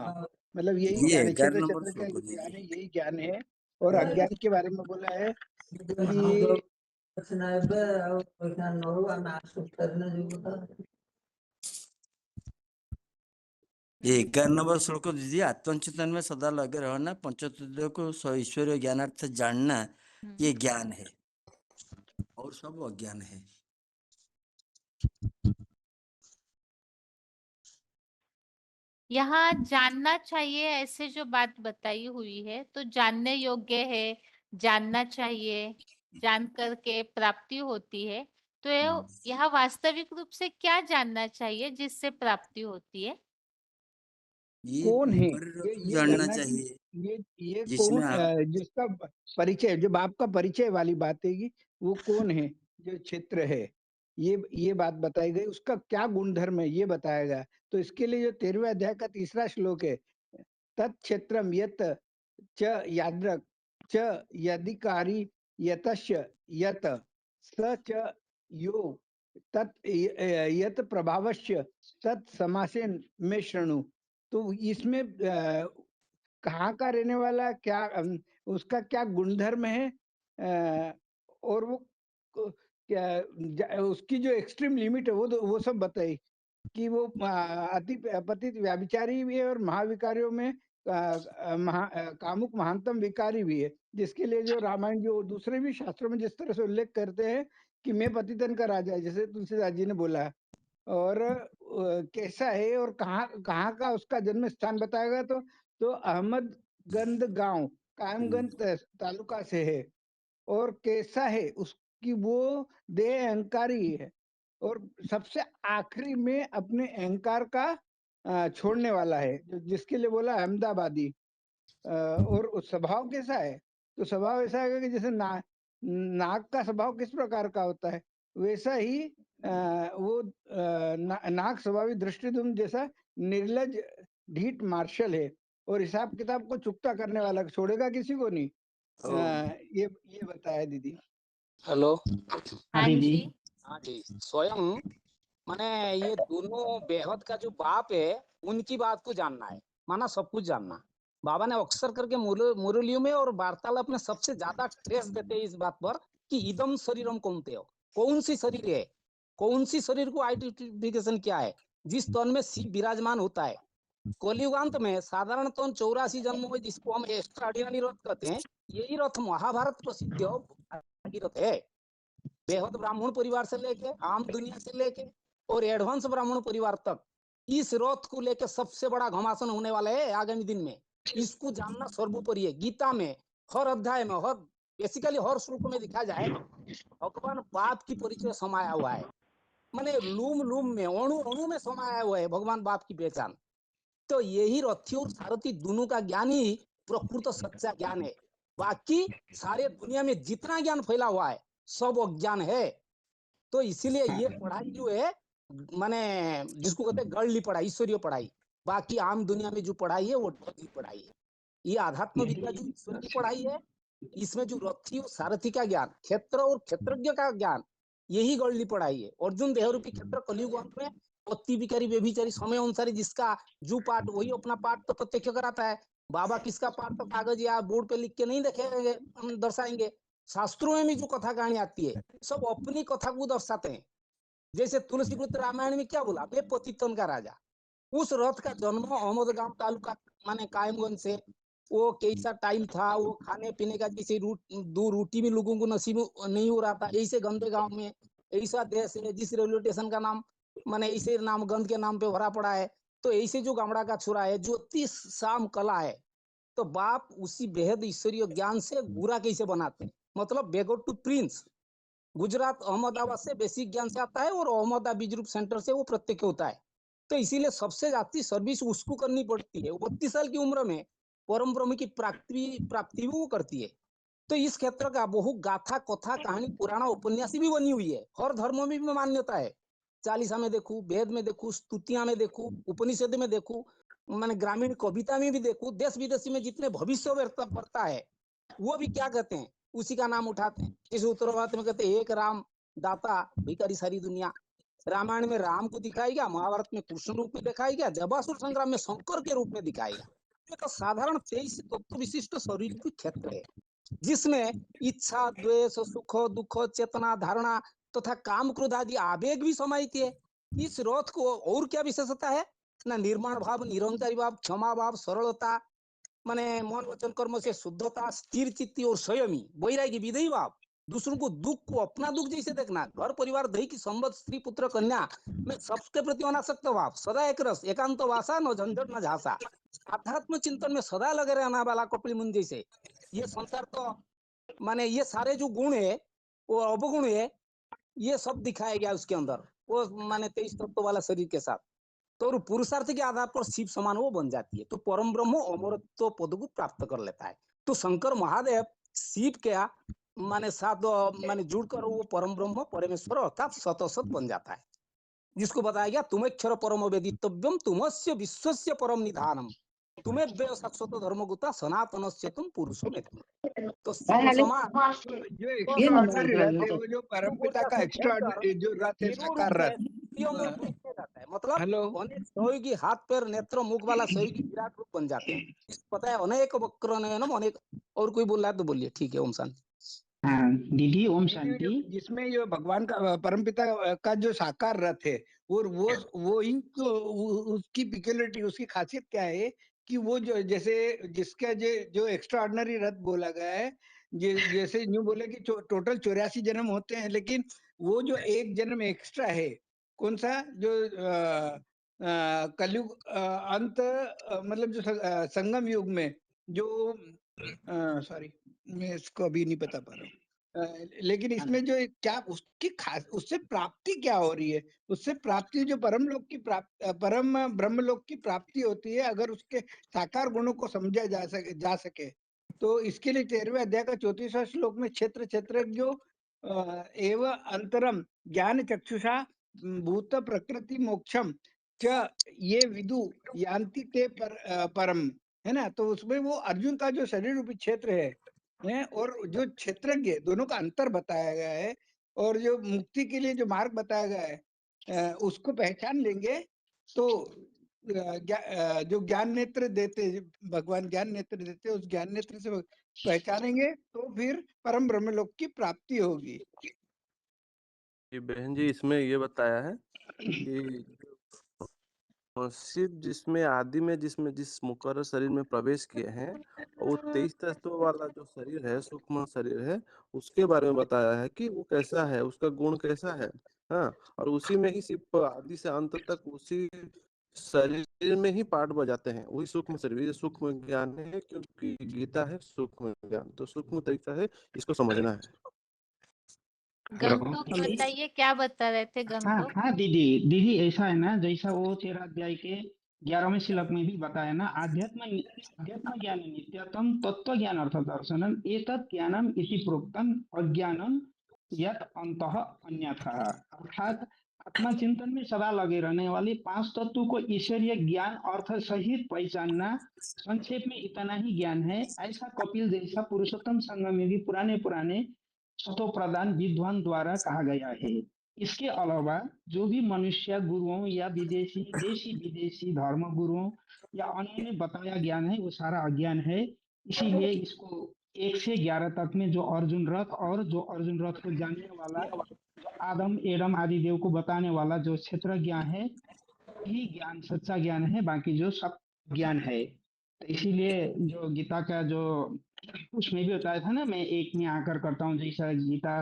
Speaker 17: मतलब यही
Speaker 14: ये
Speaker 17: ज्ञान है,
Speaker 14: 11
Speaker 17: क्षेत्र
Speaker 14: नंबर
Speaker 17: क्षेत्र का
Speaker 14: श्लोक
Speaker 17: ज्ञान
Speaker 14: दीजिए
Speaker 17: है, यही ज्ञान है। और अज्ञान के बारे में बोला है कि
Speaker 14: ये 11 नंबर श्लोक दीजिए आत्मचिंतन में सदा लगे रहना पंचतत्व को ईश्वरीय ज्ञानार्थ जानना ये ज्ञान है और सब अज्ञान है।
Speaker 1: यहाँ जानना चाहिए ऐसे जो बात बताई हुई है तो जानने योग्य है, जानना चाहिए, जान करके प्राप्ति होती है। तो यहाँ वास्तविक रूप से क्या जानना चाहिए जिससे प्राप्ति होती है?
Speaker 14: ये
Speaker 17: कौन है,
Speaker 14: मकर
Speaker 17: ये
Speaker 14: जानना
Speaker 17: जानना कि
Speaker 14: चाहिए
Speaker 17: ये
Speaker 14: जिसमें
Speaker 17: कौन,
Speaker 14: आप
Speaker 17: जिसका परिचय, जो बाप का परिचय वाली बात है, वो कौन है जो क्षेत्र है, ये बात बताई गई। उसका क्या गुणधर्म है ये बताया गया। तो इसके लिए जो 13वें अध्याय का 3रा श्लोक है, तत्क्षेत्रम यत च यादृक् च यदिकारी यतस्य यत स च यो तत् यत प्रभावस्य तत् समासेन में शृणु। तो इसमें कहाँ का रहने वाला, क्या उसका क्या गुणधर्म है, और वो क्या उसकी जो एक्सट्रीम लिमिट है वो सब बताई कि वो अति पतित व्याभिचारी भी है और महाविकारियों में कामुक महानतम विकारी भी है, जिसके लिए जो रामायण जो दूसरे भी शास्त्रों में जिस तरह से उल्लेख करते हैं कि मैं पतितन का राजा है, जैसे तुलसीदास जी ने बोला, और कैसा है और कहाँ कहाँ का उसका जन्म स्थान बताया गया। तो अहमदगंज गांव कायमगंज तालुका से है, और कैसा है उसकी वो देह अहंकारी है, और सबसे आखिरी में अपने अहंकार का छोड़ने वाला है, जिसके लिए बोला अहमदाबादी। और स्वभाव कैसा है, तो स्वभाव ऐसा है कि जैसे नाग का स्वभाव किस प्रकार का होता है, वैसा ही वो नाग स्वभावी दृष्टिदुम जैसा निर्लज ढीठ मार्शल है, और हिसाब किताब को चुकता करने वाला, छोड़ेगा किसी को नहीं। ये बताया दीदी।
Speaker 18: हेलो।
Speaker 1: हाँ जी।
Speaker 18: हाँ जी, स्वयं माने ये दोनों बेहद का जो बाप है उनकी बात को जानना है, माना सब कुछ जानना। बाबा ने अक्सर करके मुरलियों में और वार्तालाप में सबसे ज्यादा स्ट्रेस देते हैं इस बात पर कि इदम शरीरम कौनते हो, कौन सी शरीर है, कौन सी शरीर को आइडेंटिफिकेशन क्या है, जिस तन में शिव विराजमान होता है। कलियुगांत में साधारण तन 84 जन्म हुए, जिसको हम एक्स्ट्राऑर्डिनरी रथ कहते हैं, यही रथ महाभारत प्रसिद्ध रथ है। बेहद ब्राह्मण परिवार से लेके आम दुनिया से लेके और एडवांस ब्राह्मण परिवार तक इस रथ को लेकर सबसे बड़ा घमासान होने वाला है आगामी दिन में। इसको जानना सर्वोपरि है। गीता में हर अध्याय में, हर बेसिकली हर श्लोक में दिखा जाए भगवान बाप की परिचय समाया हुआ है, माने लूम लूम में, अणु अणु में समाया हुआ है भगवान बाप की पहचान। तो यही रथी और सारथी दोनों का ज्ञान ही प्रकृत सच्चा ज्ञान है। बाकी सारे दुनिया में जितना ज्ञान फैला हुआ है सब अज्ञान है। तो इसीलिए ये पढ़ाई जो है माने जिसको कहते हैं गढ़ली पढ़ाई, ईश्वरीय पढ़ाई। बाकी आम दुनिया में जो पढ़ाई है वो ढोंगी पढ़ाई है। ये आध्यात्म विद्या जो ईश्वर की पढ़ाई है, इसमें जो रथी और सारथी का ज्ञान, क्षेत्र और क्षेत्रज्ञ का ज्ञान, यही गढ़ली पढ़ाई है। अर्जुन देहरूपी क्षेत्र कलयुग अंत में पत्ती विकारी व्यभिचारी समय अनुसारी जिसका जो पाठ वही अपना पाठ तो प्रत्यक्ष कराता है। बाबा किसका पाठ तो कागज या बोर्ड पे लिख के नहीं देखेंगे, हम दर्शाएंगे। शास्त्रों में भी जो कथा कहानी आती है सब अपनी कथा को दर्शाते हैं। जैसे तुलसीकृत रामायण में क्या बोला, वे पतितन का राजा। उस रथ का जन्म अहमदगांव तालुका माने कायमगंज से, वो कैसा टाइम था, वो खाने पीने का जैसे दो रोटी भी लोगों को नसीब नहीं हो रहा था, ऐसे गंदे गांव में ऐसा देश है जिस रेलवे स्टेशन का नाम माने ऐसे नाम गंद के नाम पे भरा पड़ा है। तो ऐसे जो गामड़ा का छोरा है, ज्योतिष शाम कला है, तो बाप उसी बेहद ईश्वरीय ज्ञान से बुरा कैसे बनाते हैं, मतलब बेगो टू प्रिंस। गुजरात अहमदाबाद से बेसिक ज्ञान से आता है और अहमदाबाद बीज रूप सेंटर से वो प्रत्यक्ष होता है। तो इसीलिए सबसे ज्यादा सर्विस उसको करनी पड़ती है। 32 साल की उम्र में परम ब्रह्म की प्राप्ति वो करती है। तो इस क्षेत्र का बहु गाथा कथा कहानी पुराना उपन्यासी भी बनी हुई है। हर धर्मों में भी मान्यता है। चालीसा में देखू, वेद में देखू, स्तुतियां में देखू, उपनिषद में देखू, मैंने ग्रामीण कविता में भी देखू, देश विदेशी में जितने भविष्य वर्ता है वो भी क्या कहते हैं, उसी का नाम उठाते हैं। इस उत्तर भारत में कहते हैं एक राम दाता भिखारी सारी दुनिया। रामायण में राम को दिखाएगा, महाभारत में कृष्ण रूप में दिखाएगा, देवासुर संग्राम में शंकर के रूप में दिखाएगा। तो साधारण 23 तत्व विशिष्ट शरीर की क्षेत्र है जिसमें इच्छा, द्वेष, सुख, दुख, चेतना, धारणा तथा काम, क्रोध आदि आवेग भी समाहित है। इस रथ को और क्या विशेषता है ना, निर्माण भाव, निरंकारी भाव, क्षमा भाव, सरलता, माने मन वचन कर्म से शुद्धता, स्थिर चित्ती और संयमी, वैरागी, विधेयी भाव, दूसरों को दुख को अपना दुख जैसे देखना, घर परिवार, दैहिक संबंध, स्त्री पुत्र कन्या में सबके प्रति अनासक्त भाव, सदा एक रस, एकांत वासा, न झंझट न झांसा, आध्यात्म चिंतन में सदा लगे रहना वाला कपिल मुनि जैसे। ये संसार तो माने ये सारे जो गुण है वो अवगुण है, ये सब दिखाया गया उसके अंदर, वो माने 23 तत्व वाला शरीर के साथ। तो पुरुषार्थ के आधार पर शिव समान वो बन जाती है, तो परम ब्रह्म अमरत्व पद को प्राप्त कर लेता है। तो शंकर महादेव शिव के माने साथ माने जुड़कर वो परम ब्रह्म परमेश्वर अर्थात सतसत बन जाता है, जिसको बताया गया तुम्हेक्षर परम वेदितव्यम तुमस्य विश्वस्य परम निधानम तुम्हें देव शाश्वत धर्मगुता सनातनस्य तुम पुरुषो में। तो शिव समान
Speaker 17: जो एक्स्ट्राऑर्डिनरी रथ है वो जो परमपिता का एक्स्ट्राऑर्डिनरी जो रथ है
Speaker 18: तीनों
Speaker 17: साकार
Speaker 18: रूप
Speaker 17: रथ
Speaker 18: में देखा जाता है, मतलब
Speaker 17: हेलो
Speaker 18: अनेक सहयोगी हाथ पैर नेत्र मुख वाला सहयोगी विराट रूप बन जाते हैं। पता है अनेक वक्र नयनम अनेक। और कोई बोल रहा है तो बोलिए, ठीक है। ओम शांति।
Speaker 19: हाँ दीदी ओम शांति।
Speaker 17: जिसमें जो भगवान का परमपिता का जो साकार रथ है और वो ही तो उसकी पिक्युलरिटी उसकी खासियत क्या है कि वो जो जैसे जिसका जो एक्स्ट्रा ऑर्डिनरी रथ बोला गया है, जैसे न्यू बोले कि टोटल 84 जन्म होते हैं, लेकिन वो जो एक जन्म एक्स्ट्रा है कौन सा जो कलयुग अंत मतलब जो संगम युग में जो सॉरी मैं इसको अभी नहीं बता पा रहा हूँ, लेकिन इसमें जो क्या उसकी खास उससे प्राप्ति क्या हो रही है, उससे प्राप्ति जो परम लोक की प्राप्ति परम ब्रह्म लोक की प्राप्ति होती है अगर उसके साकार गुणों को समझा जा सके। तो इसके लिए 13वें अध्याय का 34वां श्लोक में क्षेत्र क्षेत्रज्ञो एव अंतरम ज्ञान चक्षुषा भूत प्रकृति मोक्षम च ये विदु यान्ति ते परम, है ना। तो उसमें वो अर्जुन का जो शरीर रूपी क्षेत्र है और जो क्षेत्रज्ञ दोनों का अंतर बताया गया है और जो मुक्ति के लिए जो मार्ग बताया गया है उसको पहचान लेंगे तो जो ज्ञान नेत्र देते भगवान ज्ञान नेत्र देते उस ज्ञान नेत्र से पहचानेंगे तो फिर परम ब्रह्म लोक की प्राप्ति होगी।
Speaker 13: ये बहन जी इसमें ये बताया है कि शिव जिसमें आदि में जिस मुकर्रर शरीर में प्रवेश किए हैं वो 23 तत्वों वाला जो शरीर है सूक्ष्म शरीर है उसके बारे में बताया है कि वो कैसा है, उसका गुण कैसा है। हाँ, और उसी में ही सिर्फ आदि से अंत तक उसी शरीर में ही पाठ बजाते हैं, वही सूक्ष्म शरीर। ये सूक्ष्म ज्ञान है क्योंकि गीता है सूक्ष्म ज्ञान, तो सूक्ष्म तरीका है इसको समझना है।
Speaker 1: गंतोक बताइए, क्या बता रहे थे
Speaker 19: हाँ
Speaker 1: गंतोक?
Speaker 19: हाँ दीदी ऐसा है ना, जैसा वो 13 अध्याय के 11वें श्लोक में भी बताया ना, अध्यात्म ज्ञान नित्यतम तत्व ज्ञान अर्थ दर्शनम एतत् ज्ञानम इति प्रोक्तम अज्ञानम यत् अंतः अन्यथा। अर्थात आत्मा चिंतन में सदा लगे रहने वाले 5 तत्वों को ईश्वरीय ज्ञान अर्थ सहित पहचानना संक्षेप में इतना ही ज्ञान है। ऐसा कपिल जैसा पुरुषोत्तम संघ में भी पुराने सतो प्रदान विद्वान द्वारा कहा गया है। इसके अलावा जो भी मनुष्य गुरुओं या विदेशी देशी विदेशी धर्म गुरुओं या अन्य ने बताया ज्ञान है वो सारा अज्ञान है। इसीलिए इसको 1 से 11 तक में जो अर्जुन रथ और जो अर्जुन रथ को जानने वाला जो आदम एडम आदि देव को बताने वाला जो क्षेत्र ज्ञान है यही ज्ञान सच्चा ज्ञान है, बाकी जो सब ज्ञान है। तो इसीलिए जो गीता का जो उसमें भी बताया था ना, मैं एक में आकर करता हूँ, जैसा गीता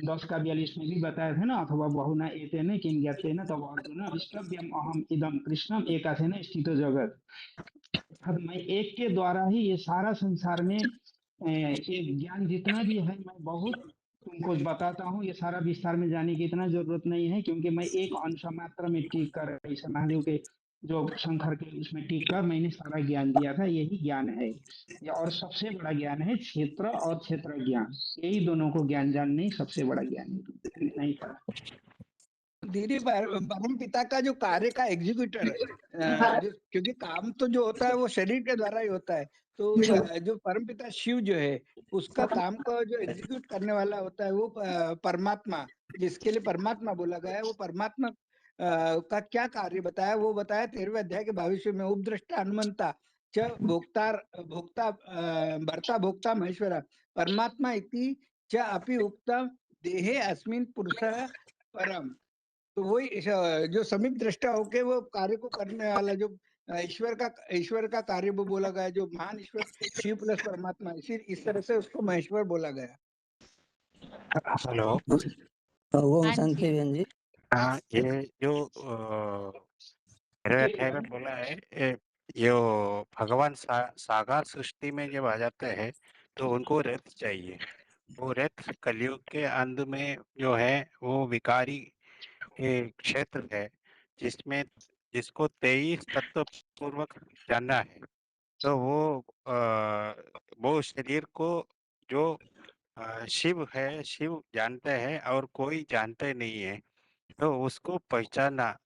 Speaker 19: 10 का 42 में भी बताया था ना, अथवा बहुना एतेन किं ज्ञातेन तव अर्जुन विष्टव्यम अहम इदम कृष्णम एकासेन स्थितो जगत। अब मैं एक के द्वारा ही ये सारा संसार में ये ज्ञान जितना भी है मैं बहुत तुमको बताता हूँ। ये सारा विस्तार में जाने की इतना जरूरत नहीं है क्योंकि मैं एक अंश मात्र में टिक कर ऐसा महादेव के जो शंकर के उसमें टिक कर मैंने सारा ज्ञान दिया था, यही ज्ञान है। और सबसे बड़ा ज्ञान है क्षेत्र और क्षेत्र ज्ञान, यही दोनों को ज्ञान जानने ही सबसे बड़ा ज्ञान है। नहीं था
Speaker 17: दीदी परम पिता का जो कार्य का एग्जीक्यूटर क्योंकि काम तो जो होता है वो शरीर के द्वारा ही होता है, तो जो परम पिता शिव जो है उसका काम को जो एग्जीक्यूट करने वाला होता है वो परमात्मा, जिसके लिए परमात्मा बोला गया है, वो परमात्मा का क्या कार्य बताया वो बताया 13वें अध्याय के 22वें में। उपदृष्टा हनुमंता च भोक्ता भर्ता भोक्ता महेश्वरा परमात्मा इति च अपि उक्ता देहे अस्मिन् पुरुषः परम। तो वही जो समीप दृष्टा होके वो कार्य को करने वाला जो ईश्वर का कार्य वो बोला गया, जो महान ईश्वर शिव प्लस परमात्मा, इस तरह से उसको महेश्वर बोला गया।
Speaker 20: हेलो,
Speaker 12: ओम
Speaker 1: हाँ
Speaker 12: शांति
Speaker 1: जी।
Speaker 12: बहन जी।
Speaker 20: हाँ ये जो मेरे अध्याय में बोला है जो भगवान साकार सृष्टि में जब आ जाते हैं तो उनको रथ चाहिए। वो रथ कलयुग के अंत में जो है वो विकारी क्षेत्र है जिसमें जिसको 23 तत्व पूर्वक जानना है, तो वो शरीर को जो शिव है, शिव जानते हैं और कोई जानते नहीं है, तो उसको पहचानना।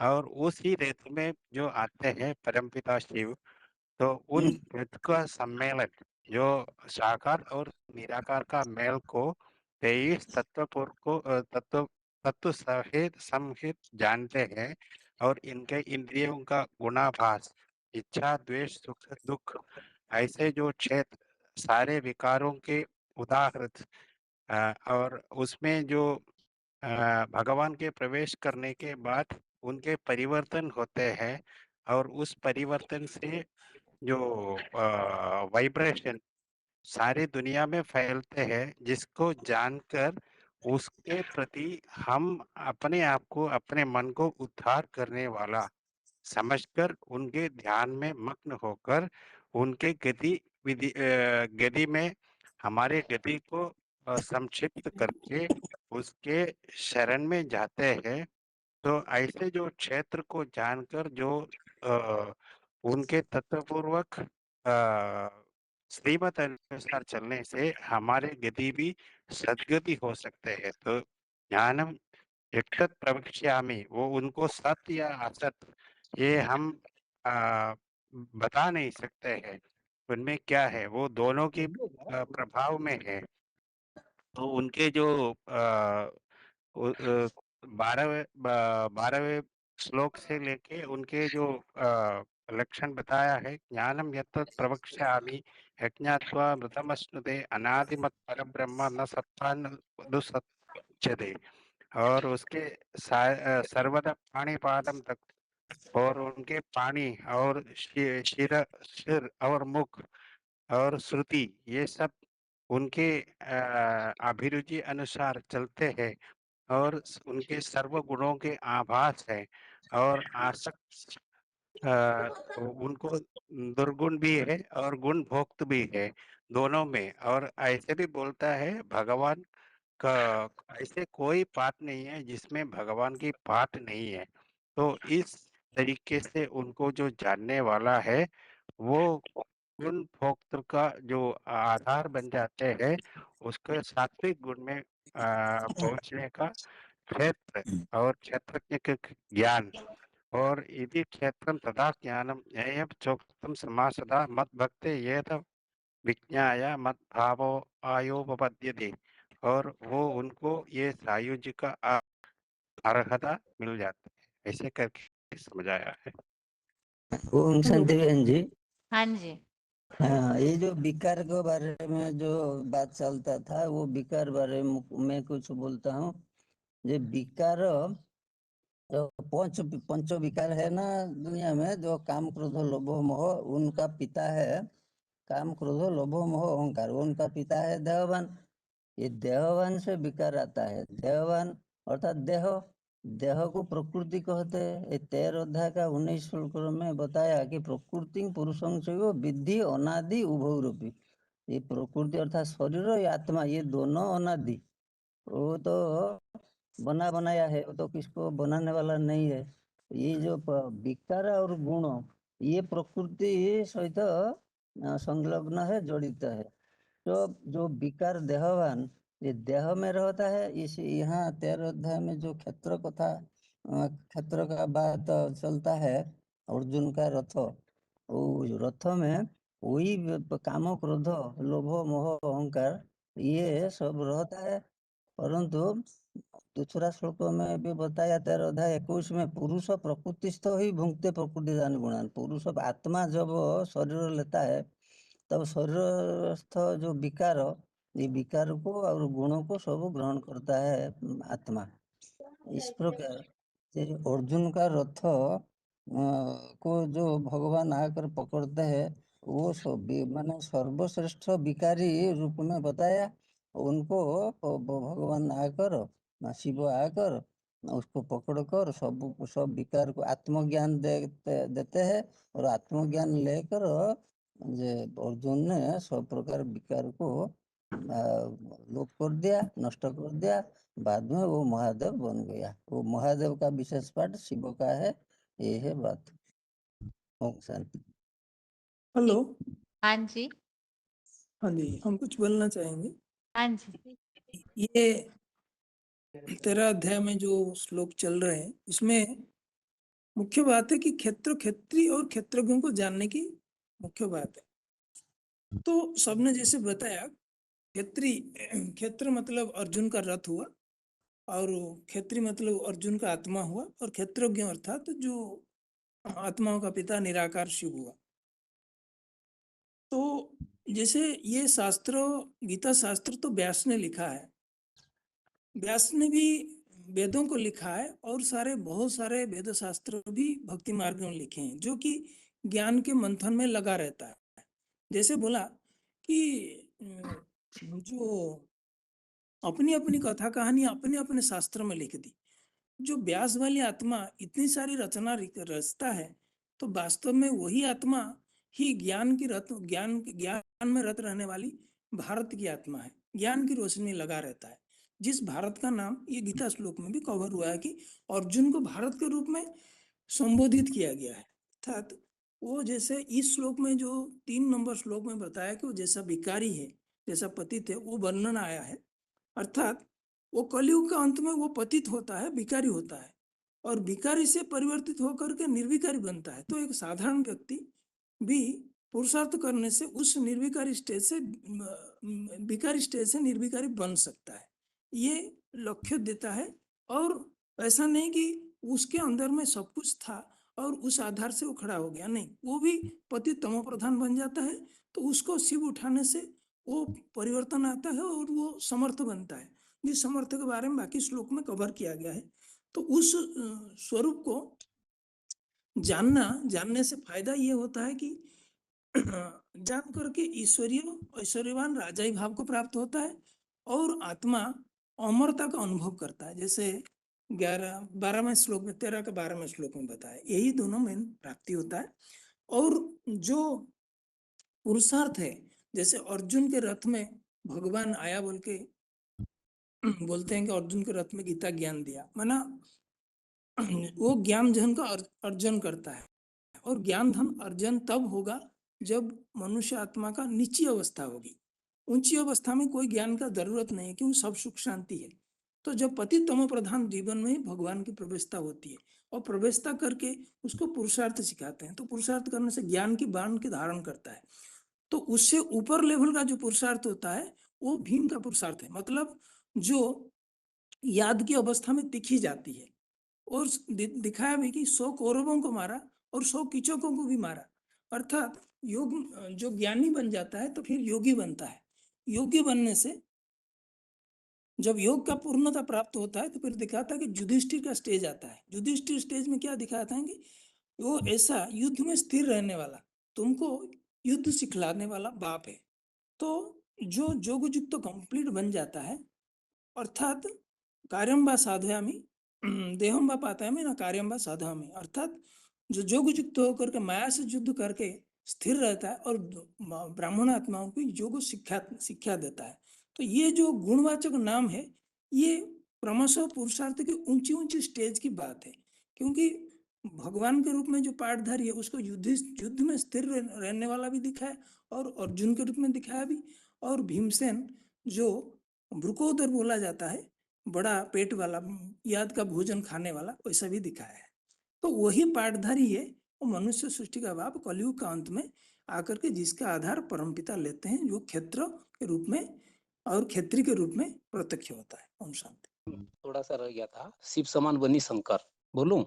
Speaker 20: और उस ही रेत में जो आते हैं परमपिता शिव, तो उन रेत का सम्मेलन जो साकार और निराकार का मेल को 23 तत्व सहित समहित जानते हैं। और इनके इंद्रियों का गुणाभास, इच्छा, द्वेष, सुख, दुख, ऐसे जो क्षेत्र सारे विकारों के उदाहरण, और उसमें जो भगवान के प्रवेश करने के बाद उनके परिवर्तन होते हैं, और उस परिवर्तन से जो वाइब्रेशन सारी दुनिया में फैलते हैं, जिसको जानकर उसके प्रति हम अपने आप को, अपने मन को उद्धार करने वाला समझकर उनके ध्यान में मग्न होकर उनके गति में हमारे गति को संक्षिप्त करके उसके शरण में जाते हैं। तो ऐसे जो क्षेत्र को जानकर जो उनके तत्वपूर्वक श्रीमत अनुसार चलने से हमारे गति भी सद्गति हो सकते हैं। तो ज्ञानम एतत् प्रवक्ष्यामि, वो उनको सत्य या असत ये हम आ, बता नहीं सकते हैं उनमें क्या है, वो दोनों के प्रभाव में है। तो उनके जो 12वें श्लोक से लेके उनके जो लक्षण बताया है, ज्ञानम यत्तत् प्रवक्ष्यामि यज्ञात्वा मृतमश्नुते अनादिमत् परब्रह्म न सत्ता न दुसच्यते। और उसके सर्वदा पाणिपादम तक, और उनके पानी और सिर और मुख और श्रुति, ये सब उनके अभिरुचि अनुसार चलते हैं। और उनके सर्व गुणों के आभास है। और आसक्त उनको दुर्गुण भी है और गुण भोक्त भी है, दोनों में। और ऐसे भी बोलता है भगवान का, ऐसे कोई बात नहीं है जिसमें भगवान की बात नहीं है। तो इस तरीके से उनको जो जानने वाला है, वो गुण भोक्तृ का जो आधार बन जाते हैं, उसके सात्विक गुण में पहुंचने का क्षेत्र और क्षेत्रज्ञ के ज्ञान। और यदि क्षेत्रम तथा ज्ञानम ज्ञेयं चोक्तम समासदा मत भक्ते ये विज्ञाया मत भावो आयोपपद्यते। और वो उनको ये सायुज्य का अर्हता मिल जाती है। ऐसे करके समझाया है।
Speaker 12: ओम शांति बहन जी।
Speaker 1: हाँ जी।
Speaker 12: हाँ, ये जो विकार के बारे में जो बात चलता था, वो विकार बारे में कुछ बोलता हूँ। ये विकार जो पंच विकार है ना दुनिया में, जो काम, क्रोध, लोभ, मोह, उनका पिता है काम, क्रोध, लोभ, मोह, अहंकार, उनका पिता है देहवान। ये देहवान से विकार आता है। देहवान अर्थात देह, देह को प्रकृति कहते हैं। ये 13 अध्याय का 19 श्लोक में बताया कि प्रकृति पुरुषं चैव विद्धि अनादि उभौ रूपी। ये प्रकृति अर्थात शरीर या आत्मा, ये दोनों अनादि। वो तो बना बनाया है, वो तो किसको बनाने वाला नहीं है। ये जो विकार और गुण, ये प्रकृति सहित संलग्न है, जड़ित है। तो जो विकार देहवान, ये देह में रहता है। इस यहाँ 13 अध्याय में जो क्षेत्र कथा, क्षेत्र का बात चलता है, अर्जुन का रथ, वो रथ में वही काम, क्रोध, लोभ, मोह, अहंकार, ये सब रहता है। परंतु दूसरा श्लोक में भी बताया 13 अध्याय 21 में, पुरुष प्रकृतिस्थ ही भुंगते प्रकृति जान गुणान। पुरुष आत्मा जब शरीर लेता है, तब शरीरस्थ जो विकार, ये विकार को और गुणों को सब ग्रहण करता है आत्मा। इस प्रकार से अर्जुन का रथ को जो भगवान आकर पकड़ते हैं, वो सब माने सर्वश्रेष्ठ विकारी रूप में बताया। उनको भगवान आकर, शिव आकर उसको पकड़कर सब विकार को आत्मज्ञान देते हैं। और आत्मज्ञान लेकर अर्जुन ने सब प्रकार विकार को लोप कर दिया, नष्ट कर दिया। बाद में वो महादेव बन गया। वो महादेव का विशेष पाठ शिव का है, ये है बात। ओम शांति।
Speaker 21: हेलो।
Speaker 1: हाँ जी।
Speaker 21: हाँ जी, हम कुछ बोलना चाहेंगे।
Speaker 1: हाँ जी।
Speaker 21: ये 13 अध्याय में जो श्लोक चल रहे हैं उसमें मुख्य बात है कि क्षेत्री और क्षेत्रज्ञों को जानने की मुख्य बात है। तो सबने जैसे बताया, क्षेत्र मतलब अर्जुन का रथ हुआ, और क्षेत्री मतलब अर्जुन का आत्मा हुआ, और क्षेत्रज्ञ अर्थात जो आत्माओं का पिता निराकार शिव हुआ। तो जैसे ये शास्त्र, गीता शास्त्र तो व्यास ने लिखा है, व्यास ने भी वेदों को लिखा है, और बहुत सारे वेद शास्त्र भी भक्ति मार्ग में लिखे हैं, जो कि ज्ञान के मंथन में लगा रहता है। जैसे बोला कि जो अपनी अपनी कथा कहानी अपने अपने शास्त्र में लिख दी। जो व्यास वाली आत्मा इतनी सारी रचना रचता है, तो वास्तव में वही आत्मा ही ज्ञान में रत रहने वाली भारत की आत्मा है, ज्ञान की रोशनी लगा रहता है। जिस भारत का नाम ये गीता श्लोक में भी कवर हुआ है कि अर्जुन को भारत के रूप में संबोधित किया गया है। अर्थात वो जैसे इस श्लोक में जो 3 नंबर श्लोक में बताया कि वो जैसा भिखारी है, जैसा पतित है, वो वर्णन आया है। अर्थात वो कलयुग का अंत में वो पतित होता है, भिखारी होता है, और भिखारी से परिवर्तित होकर के निर्विकारी बनता है। तो एक साधारण व्यक्ति भी पुरुषार्थ करने से उस निर्विकारी स्टेज से भिखारी स्टेज से निर्विकारी बन सकता है, ये लक्ष्य देता है। और ऐसा नहीं कि उसके अंदर में सब कुछ था और उस आधार से वो खड़ा हो गया, नहीं, वो भी पतित तमो प्रधान बन जाता है। तो उसको शिव उठाने से वो परिवर्तन आता है और वो समर्थ बनता है, जिस समर्थ के बारे में बाकी श्लोक में कवर किया गया है। तो उस स्वरूप को जानने से फायदा ये होता है कि जान करके ऐश्वर्यवान राजाई भाव को प्राप्त होता है, और आत्मा अमरता का अनुभव करता है। जैसे 12वें श्लोक में 13 के 12वें श्लोक में बताया, यही दोनों में प्राप्ति होता है। और जो पुरुषार्थ है, जैसे अर्जुन के रथ में भगवान आया बोल के बोलते हैं कि अर्जुन के रथ में गीता ज्ञान दिया, माना वो ज्ञान धन का अर्जन करता है। और ज्ञान धन अर्जन तब होगा जब मनुष्य आत्मा का नीची अवस्था होगी। ऊंची अवस्था में कोई ज्ञान का जरूरत नहीं है, क्योंकि सब सुख शांति है। तो जब पतित तमो प्रधान जीवन में ही भगवान की प्रवेशता होती है, और प्रवेशता करके उसको पुरुषार्थ सिखाते हैं। तो पुरुषार्थ करने से ज्ञान की बाण के धारण करता है। तो उससे ऊपर लेवल का जो पुरुषार्थ होता है वो भीम का पुरुषार्थ है, मतलब जो याद की अवस्था में दिखी जाती है। और दिखाया भी कि 100 कौरवों को मारा और 100 कीचकों को भी मारा। अर्थात योग जो ज्ञानी बन जाता है तो फिर योगी बनता है। योगी बनने से जब योग का पूर्णता प्राप्त होता है तो फिर दिखाता है कि युधिष्ठिर का स्टेज आता है। युधिष्ठिर स्टेज में क्या दिखाता है कि वो ऐसा युद्ध में स्थिर रहने वाला, तुमको युद्ध सिखलाने वाला बाप है। तो जो योग युक्त तो कंप्लीट बन जाता है, अर्थात कार्यम वा साधयामि देहम वा पातायामि न कार्यम वा साधयामि, अर्थात जो योग युक्त होकर के माया से युद्ध करके स्थिर रहता है और ब्राह्मण आत्माओं को योग शिक्षा देता है। तो ये जो गुणवाचक नाम है, ये क्रमशः पुरुषार्थ की ऊंची ऊंची स्टेज की बात है। क्योंकि भगवान के रूप में जो पाठधारी है उसको युद्ध में स्थिर रहने वाला भी दिखाया, और अर्जुन के रूप में दिखाया भी। और भीमसेन जो भ्रुकोदर बोला जाता है, बड़ा पेट वाला, याद का भोजन खाने वाला, वैसा भी दिखाया है। तो वही पाठधारी है, वो मनुष्य सृष्टि का बाप कलयुग का अंत में आकर के जिसका आधार परमपिता लेते हैं, जो क्षेत्र के रूप में और क्षेत्री के रूप में प्रत्यक्ष होता है। ओम शांति।
Speaker 18: थोड़ा सा रह गया था, शिव समान बनी शंकर, बोलूं?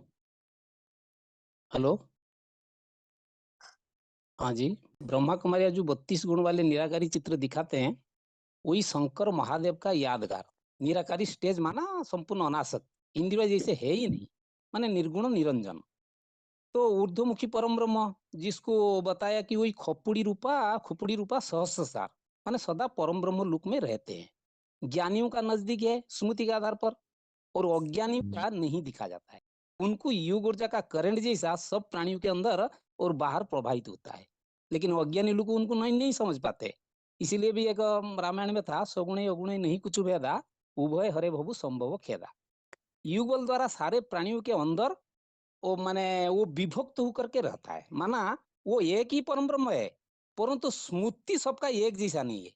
Speaker 18: हेलो, हाँ जी। ब्रह्मा कुमारी जो 32 गुण वाले निराकारी चित्र दिखाते हैं, वही शंकर महादेव का यादगार निराकारी स्टेज माना संपूर्ण अनासक, इंद्रिय जैसे है ही नहीं, माने निर्गुण निरंजन। तो ऊर्ध्वमुखी परम ब्रह्म जिसको बताया कि वही खुपड़ी रूपा सहस्रसार, माने सदा परम ब्रह्म लोक में रहते हैं। ज्ञानियों का नजदीक है स्मृति के आधार पर, और अज्ञानियों का नहीं दिखा जाता है। उनको योग ऊर्जा का करंट जैसा सब प्राणियों के अंदर और बाहर प्रभावित होता है, लेकिन अज्ञानी लोग उनको नहीं समझ पाते। इसीलिए भी एक रामायण में था, सगुणे अगुणे नहीं कुछ भेदा, उभय हरे भवु संभव खेदा। युगल द्वारा सारे प्राणियों के अंदर वो माने वो विभक्त होकर के रहता है, माना वो एक ही परम ब्रह्म है, परंतु स्मृति सबका एक जैसा नहीं है।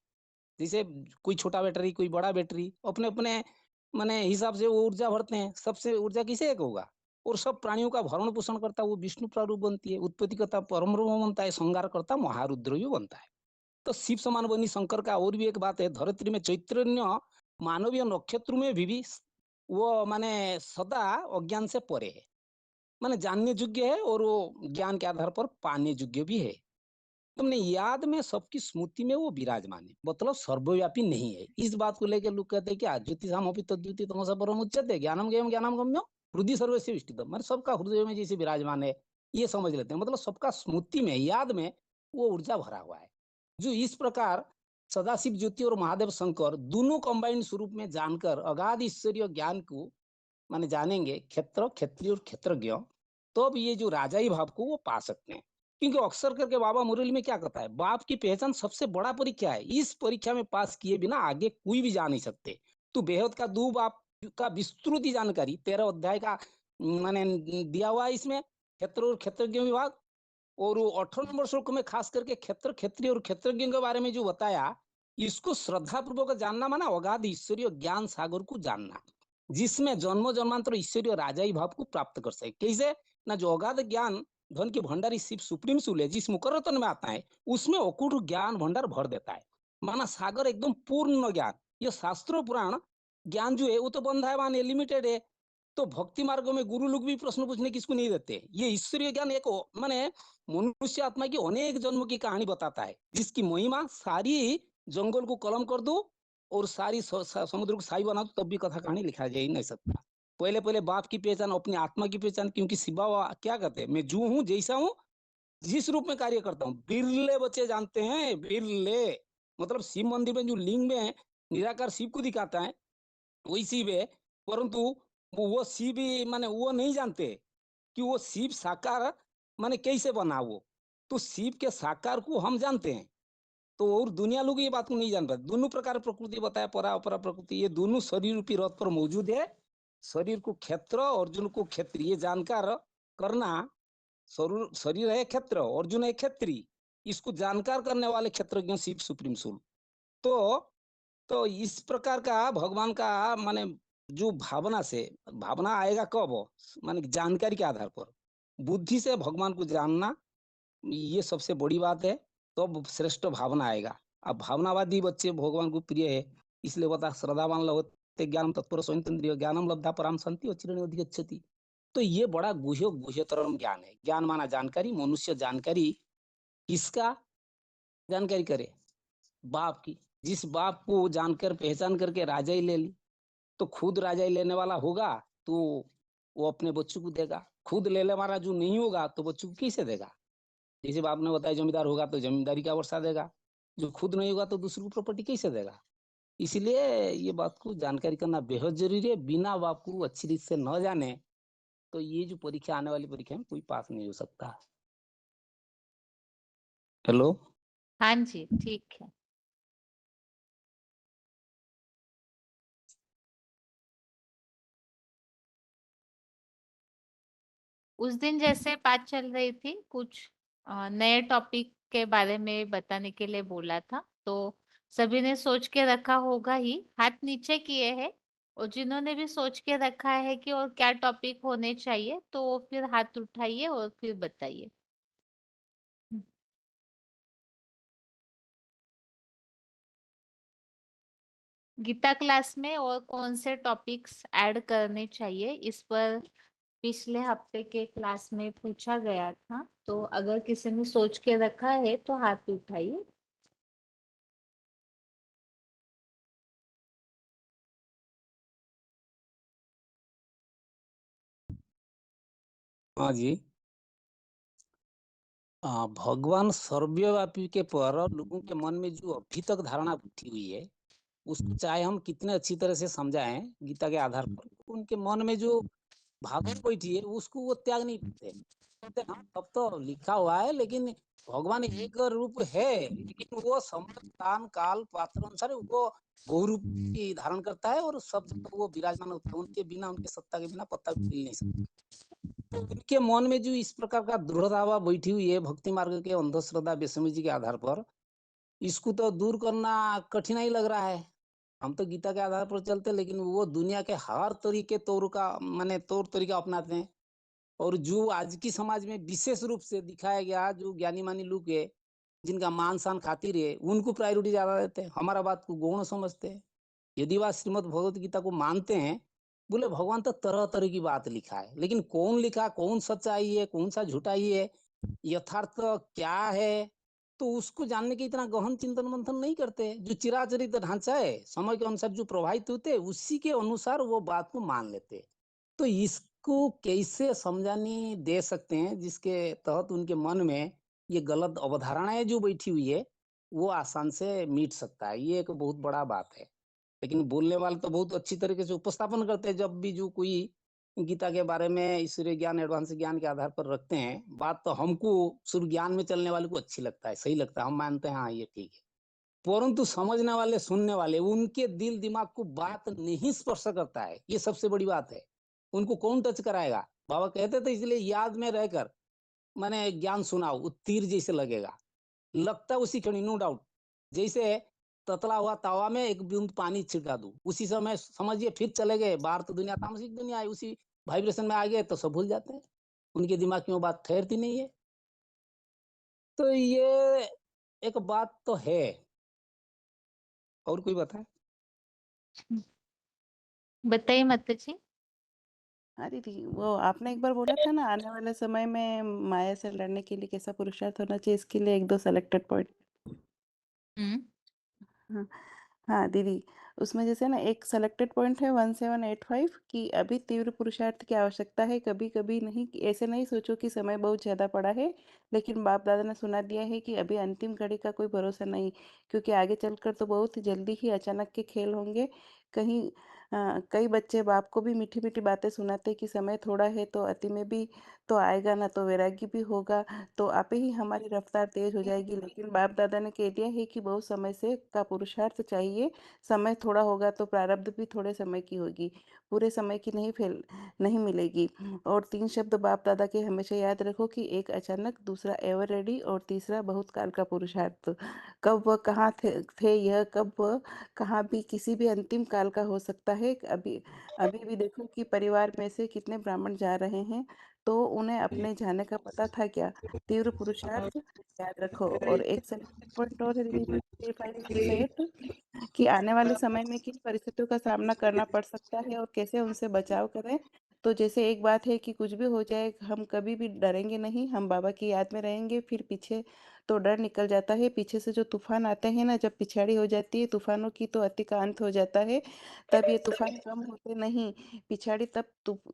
Speaker 18: जैसे कोई छोटा बैटरी, कोई बड़ा बैटरी, अपने अपने माने हिसाब से वो ऊर्जा भरते हैं, सबसे ऊर्जा किसे एक होगा? और सब प्राणियों का भरण पोषण करता वो विष्णु प्रारूप बनती है, उत्पत्ति करता परम ब्रह्म बनता है, संहार करता महारुद्र भी बनता है। तो शिव समान बनी शंकर का और भी एक बात है, धरित्री में चैतन्य मानवीय नक्षत्र में भी वो माने सदा अज्ञान से परे है, माने जानने योग्य है और वो ज्ञान के आधार पर पाने योग्य भी है। तुमने याद में सबकी स्मृति में वो विराजमान है, मतलब सर्वव्यापी नहीं है। इस बात को लेकर लोग कहते हैं कि अज्योतिषाम अपि तद्द्युति तमसा परम उच्यते ज्ञानम ज्ञेयम ज्ञानम गम्यो हृदय सर्वस्य विष्टितम, मतलब सबका हृदय में जैसे विराजमान है, ये समझ लेते हैं, मतलब सबका स्मृति में याद में वो ऊर्जा भरा हुआ है। जो इस प्रकार सदाशिव ज्योति और महादेव शंकर दोनों कंबाइंड स्वरूप में जानकर अगाध ईश्वरीय ज्ञान को माने जानेंगे, क्षेत्र क्षेत्रीय और क्षेत्रज्ञ, तो ये जो राजाई भाव को वो पा सकते हैं। क्योंकि अक्सर करके बाबा मुरली में क्या कहता है, बाप की पहचान सबसे बड़ा परीक्षा है, इस परीक्षा में पास किए बिना आगे कोई भी जा नहीं सकते। तो बेहद का दो बाप का विस्तृत जानकारी 13 अध्याय का माने दिया हुआ है इसमें, क्षेत्र और क्षेत्रज्ञ विभाग, और 18 नंबर श्लोक में खास करके क्षेत्र क्षेत्रीय और क्षेत्रज्ञ के बारे में जो बताया, इसको श्रद्धा पूर्वक जानना माना अगाध ईश्वरीय ज्ञान सागर को जानना, जिसमें जन्म जन्मांतर ईश्वरीय राजाई भाव को प्राप्त कर सके। कैसे ना, जो अगाध ज्ञान धन की भंडारी शिव सुप्रीम सूल है, जिस मुकर्रतन में आता है उसमें अकूट ज्ञान भंडार भर देता है, माना सागर एकदम पूर्ण ज्ञान। ये शास्त्रों पुराण ज्ञान जो है वो तो बंधा है, माने लिमिटेड है। तो भक्ति मार्ग में गुरु लोग भी प्रश्न पूछने किसको नहीं देते। ये ईश्वरीय ज्ञान एक माने मनुष्य आत्मा की अनेक जन्म की कहानी बताता है, जिसकी महिमा सारी जंगल को कलम कर दो और सारी समुद्र को साई बना दो, तब भी कथा कहानी लिखा जा ही नहीं सकता। पहले पहले बाप की पहचान, अपनी आत्मा की पहचान, क्योंकि शिव बाबा क्या कहते हैं, मैं जो हूँ जैसा हूँ जिस रूप में कार्य करता हूँ, बिरले बच्चे जानते हैं, बिरले, मतलब शिव मंदिर में जो लिंग में निराकार शिव को दिखाता है वही शिव है, परंतु वो शिव माने वो नहीं जानते कि वो शिव साकार माने कैसे बना वो। तो शिव के साकार को हम जानते हैं, तो और दुनिया लोग ये बात को नहीं जान पाते। दोनों प्रकार प्रकृति बताया, परा अपरा प्रकृति, ये दोनों शरीर रूपी रथ पर मौजूद है। शरीर को क्षेत्र, अर्जुन को क्षेत्री, ये जानकार करना, शरीर है क्षेत्र, अर्जुन है क्षेत्री, इसको जानकार करने वाले क्षेत्रज्ञ शिव सुप्रीम सोल। तो इस प्रकार का भगवान का माने जो भावना से, भावना आएगा कब, माने जानकारी के आधार पर, बुद्धि से भगवान को जानना, ये सबसे बड़ी बात है। तो श्रेष्ठ भावना आएगा। अब भावनावादी बच्चे भगवान को प्रिय है, इसलिए बता श्रद्धावान लभते ज्ञानम तत्पर स्वयंतेन्द्रिय ज्ञानम लब्धा पराम संति अचिरेण अधिगच्छति। तो ये बड़ा गुह्यतरम ज्ञान है। ज्ञान माना जानकारी, मनुष्य जानकारी किसका जानकारी करे, बाप की। जिस बाप को जानकर पहचान करके राजा ही ले ली, तो खुद राजा ही लेने वाला होगा तो वो अपने बच्चों को देगा, खुद लेने वाला जो नहीं होगा तो बच्चों को कैसे देगा। जैसे बाप ने बताया जमींदार होगा तो जमींदारी का वर्षा देगा, जो खुद नहीं होगा तो दूसरे को प्रॉपर्टी कैसे देगा। इसलिए ये बात को जानकारी करना बेहद जरूरी है। बिना बाप को अच्छी रीत से न जाने तो ये जो परीक्षा आने वाली परीक्षा में कोई पास नहीं हो सकता। हेलो,
Speaker 1: हाँ जी, ठीक है। उस दिन जैसे बात चल रही थी, कुछ नए टॉपिक के बारे में बताने के लिए बोला था, तो सभी ने सोच के रखा होगा ही, हाथ नीचे किए हैं, और जिन्होंने भी सोच के रखा है कि और क्या टॉपिक होने चाहिए तो फिर हाथ उठाइए और फिर बताइए। गीता क्लास में और कौन से टॉपिक्स ऐड करने चाहिए, इस पर पिछले हफ्ते के क्लास में पूछा गया था, तो अगर किसी ने सोच के रखा है तो हाथ उठाइए।
Speaker 18: हाँ जी। भगवान सर्वव्यापी के पर लोगों के मन में जो अभी तक धारणा बैठी हुई है, उसको चाहे हम कितने अच्छी तरह से समझाएं गीता के आधार पर, उनके मन में जो भावना बैठी है उसको वो त्याग नहीं पाते। कहते हैं, तब तो लिखा हुआ है, लेकिन भगवान एक रूप है, लेकिन वो समय स्थान काल पात्र अनुसार वो बहुरूप की धारण करता है और सब जगह वो विराजमान होता है। उनके बिना, उनके सत्ता के बिना पत्ता भी हिल नहीं सकता। उनके मन में जो इस प्रकार का दृढ़ धावा बैठी हुई है भक्ति मार्ग के अंधश्रद्धा बेसमझी जी के आधार पर, इसको तो दूर करना कठिन ही लग रहा है। हम तो गीता के आधार पर चलते, लेकिन वो दुनिया के हर तरीके तौर तरीका अपनाते हैं। और जो आज की समाज में विशेष रूप से दिखाया गया, जो ज्ञानी मानी लोग है, जिनका मान शान खातिर है, उनको प्रायोरिटी ज्यादा देते हैं, हमारा बात को गौण समझते हैं। यदि वह श्रीमद् भगवत गीता को मानते हैं, बोले भगवान तो तरह तरह की बात लिखा है, लेकिन कौन लिखा, कौन सच्चाई है, कौन सा झूठाई है, यथार्थ क्या है, तो उसको जानने के इतना गहन चिंतन मंथन नहीं करते। जो चिराचरित ढांचा है, समय के अनुसार जो प्रभावित होते, उसी के अनुसार वो बात को मान लेते। तो इसको कैसे समझाने दे सकते हैं जिसके तहत उनके मन में ये गलत अवधारणाएं जो बैठी हुई है वो आसान से मिट सकता है। ये एक बहुत बड़ा बात है। लेकिन बोलने वाले तो बहुत अच्छी तरीके से उपस्थापन करते हैं। जब भी जो कोई गीता के बारे में ईश्वरीय ज्ञान, एडवांस ज्ञान के आधार पर रखते हैं बात, तो हमको सिर्फ ज्ञान में चलने वाले को अच्छी लगता है, सही लगता है, हम मानते हैं हाँ ये ठीक है। परंतु समझने वाले, सुनने वाले, उनके दिल दिमाग को बात नहीं स्पर्श करता है, ये सबसे बड़ी बात है। उनको कौन टच कराएगा? बाबा कहते थे इसलिए याद में रहकर मैंने ज्ञान सुनाओ, वो तीर जैसे लगेगा, लगता उसी क्षण, नो डाउट। जैसे ततला हुआ तावा में एक बूंद पानी छिड़का दूं, उसी समय समझिए फिर चले गए बाहर, तो दुनिया तामसिक दुनिया है, उसी वाइब्रेशन में आ गए तो सब भूल जाते हैं, उनके दिमाग में वो बात ठहरती नहीं है। तो ये एक बात तो है। और कोई बताए?
Speaker 1: बताइए माता जी।
Speaker 3: हाँ दीदी, वो आपने एक बार बोला था ना, आने वाले समय में माया से लड़ने के लिए कैसा पुरुषार्थ होना चाहिए, इसके लिए एक दो सेलेक्टेड पॉइंट।
Speaker 1: हम्म।
Speaker 3: हाँ हाँ दीदी, उसमें जैसे ना एक सेलेक्टेड पॉइंट है 1785 कि अभी तीव्र पुरुषार्थ की आवश्यकता है, कभी कभी नहीं, कि ऐसे नहीं सोचो कि समय बहुत ज़्यादा पड़ा है, लेकिन बाप दादा ने सुना दिया है कि अभी अंतिम घड़ी का कोई भरोसा नहीं, क्योंकि आगे चलकर तो बहुत जल्दी ही अचानक के खेल होंगे। कहीं कई बच्चे बाप को भी मीठी मीठी बातें सुनाते कि समय थोड़ा है, तो अति में भी तो आएगा ना, तो वैराग्य भी होगा, तो आपे ही हमारी रफ्तार तेज हो जाएगी। लेकिन बाप दादा ने कह दिया है कि बहुत समय से का पुरुषार्थ चाहिए, समय थोड़ा होगा तो प्रारब्ध भी थोड़े समय की होगी, पूरे समय की नहीं मिलेगी। और 3 शब्द बाप दादा के हमेशा याद रखो कि एक अचानक, दूसरा एवर रेडी, और तीसरा बहुत काल का पुरुषार्थ। कब वह कहाँ थे यह कब वह कहाँ भी किसी भी अंतिम काल का हो सकता है। अभी अभी भी देखो कि परिवार में से कितने ब्राह्मण जा रहे हैं, तो उन्हें अपने जाने का पता था क्या? तीव्र पुरुषार्थ याद रखो। और एक सेलेक्टेड पॉइंट और है दीदी, 3568 कि आने वाले समय में किन परिस्थितियों का सामना करना पड़ सकता है और कैसे उनसे बचाव करें। तो जैसे एक बात है कि कुछ भी हो जाए, हम कभी भी डरेंगे नहीं, हम बाबा की याद में रहेंगे। फिर पीछे तो डर निकल जाता है, पीछे से जो तूफान आते हैं ना, जब पिछाड़ी हो जाती है तूफानों की, तो अति का अंत हो जाता है। तब ये तूफान कम होते नहीं, पिछाड़ी तब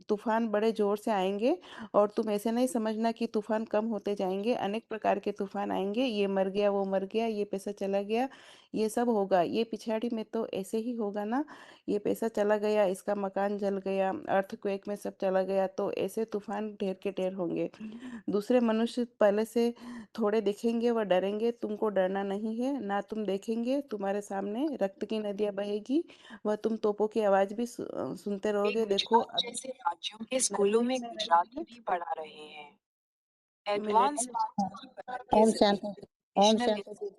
Speaker 3: तूफान बड़े जोर से आएंगे। और तुम ऐसे नहीं समझना कि तूफान कम होते जाएंगे, अनेक प्रकार के तूफान आएंगे, ये मर गया, वो मर गया, ये पैसा चला गया, ये सब होगा। ये पिछाड़ी में तो ऐसे ही होगा ना, ये पैसा चला गया, इसका मकान जल गया, अर्थक्वेक में सब चला गया, तो ऐसे तूफान ढेर के ढेर होंगे। दूसरे मनुष्य पहले से थोड़े दिखेंगे, वह डरेंगे, तुमको डरना नहीं है ना। तुम देखेंगे तुम्हारे सामने रक्त की नदियां बहेगी, वह तुम तोपों की आवाज भी सुनते
Speaker 10: वे
Speaker 3: रहोगे। देखो
Speaker 10: गुजरात जैसे राज्यों के स्कूलों में गुजराती भी पढ़ा रहे हैं। एडवांस माध्यमिक स्तर के
Speaker 11: ओम
Speaker 10: जरिए
Speaker 11: शांति। ओम
Speaker 10: नेशनल
Speaker 11: शांति।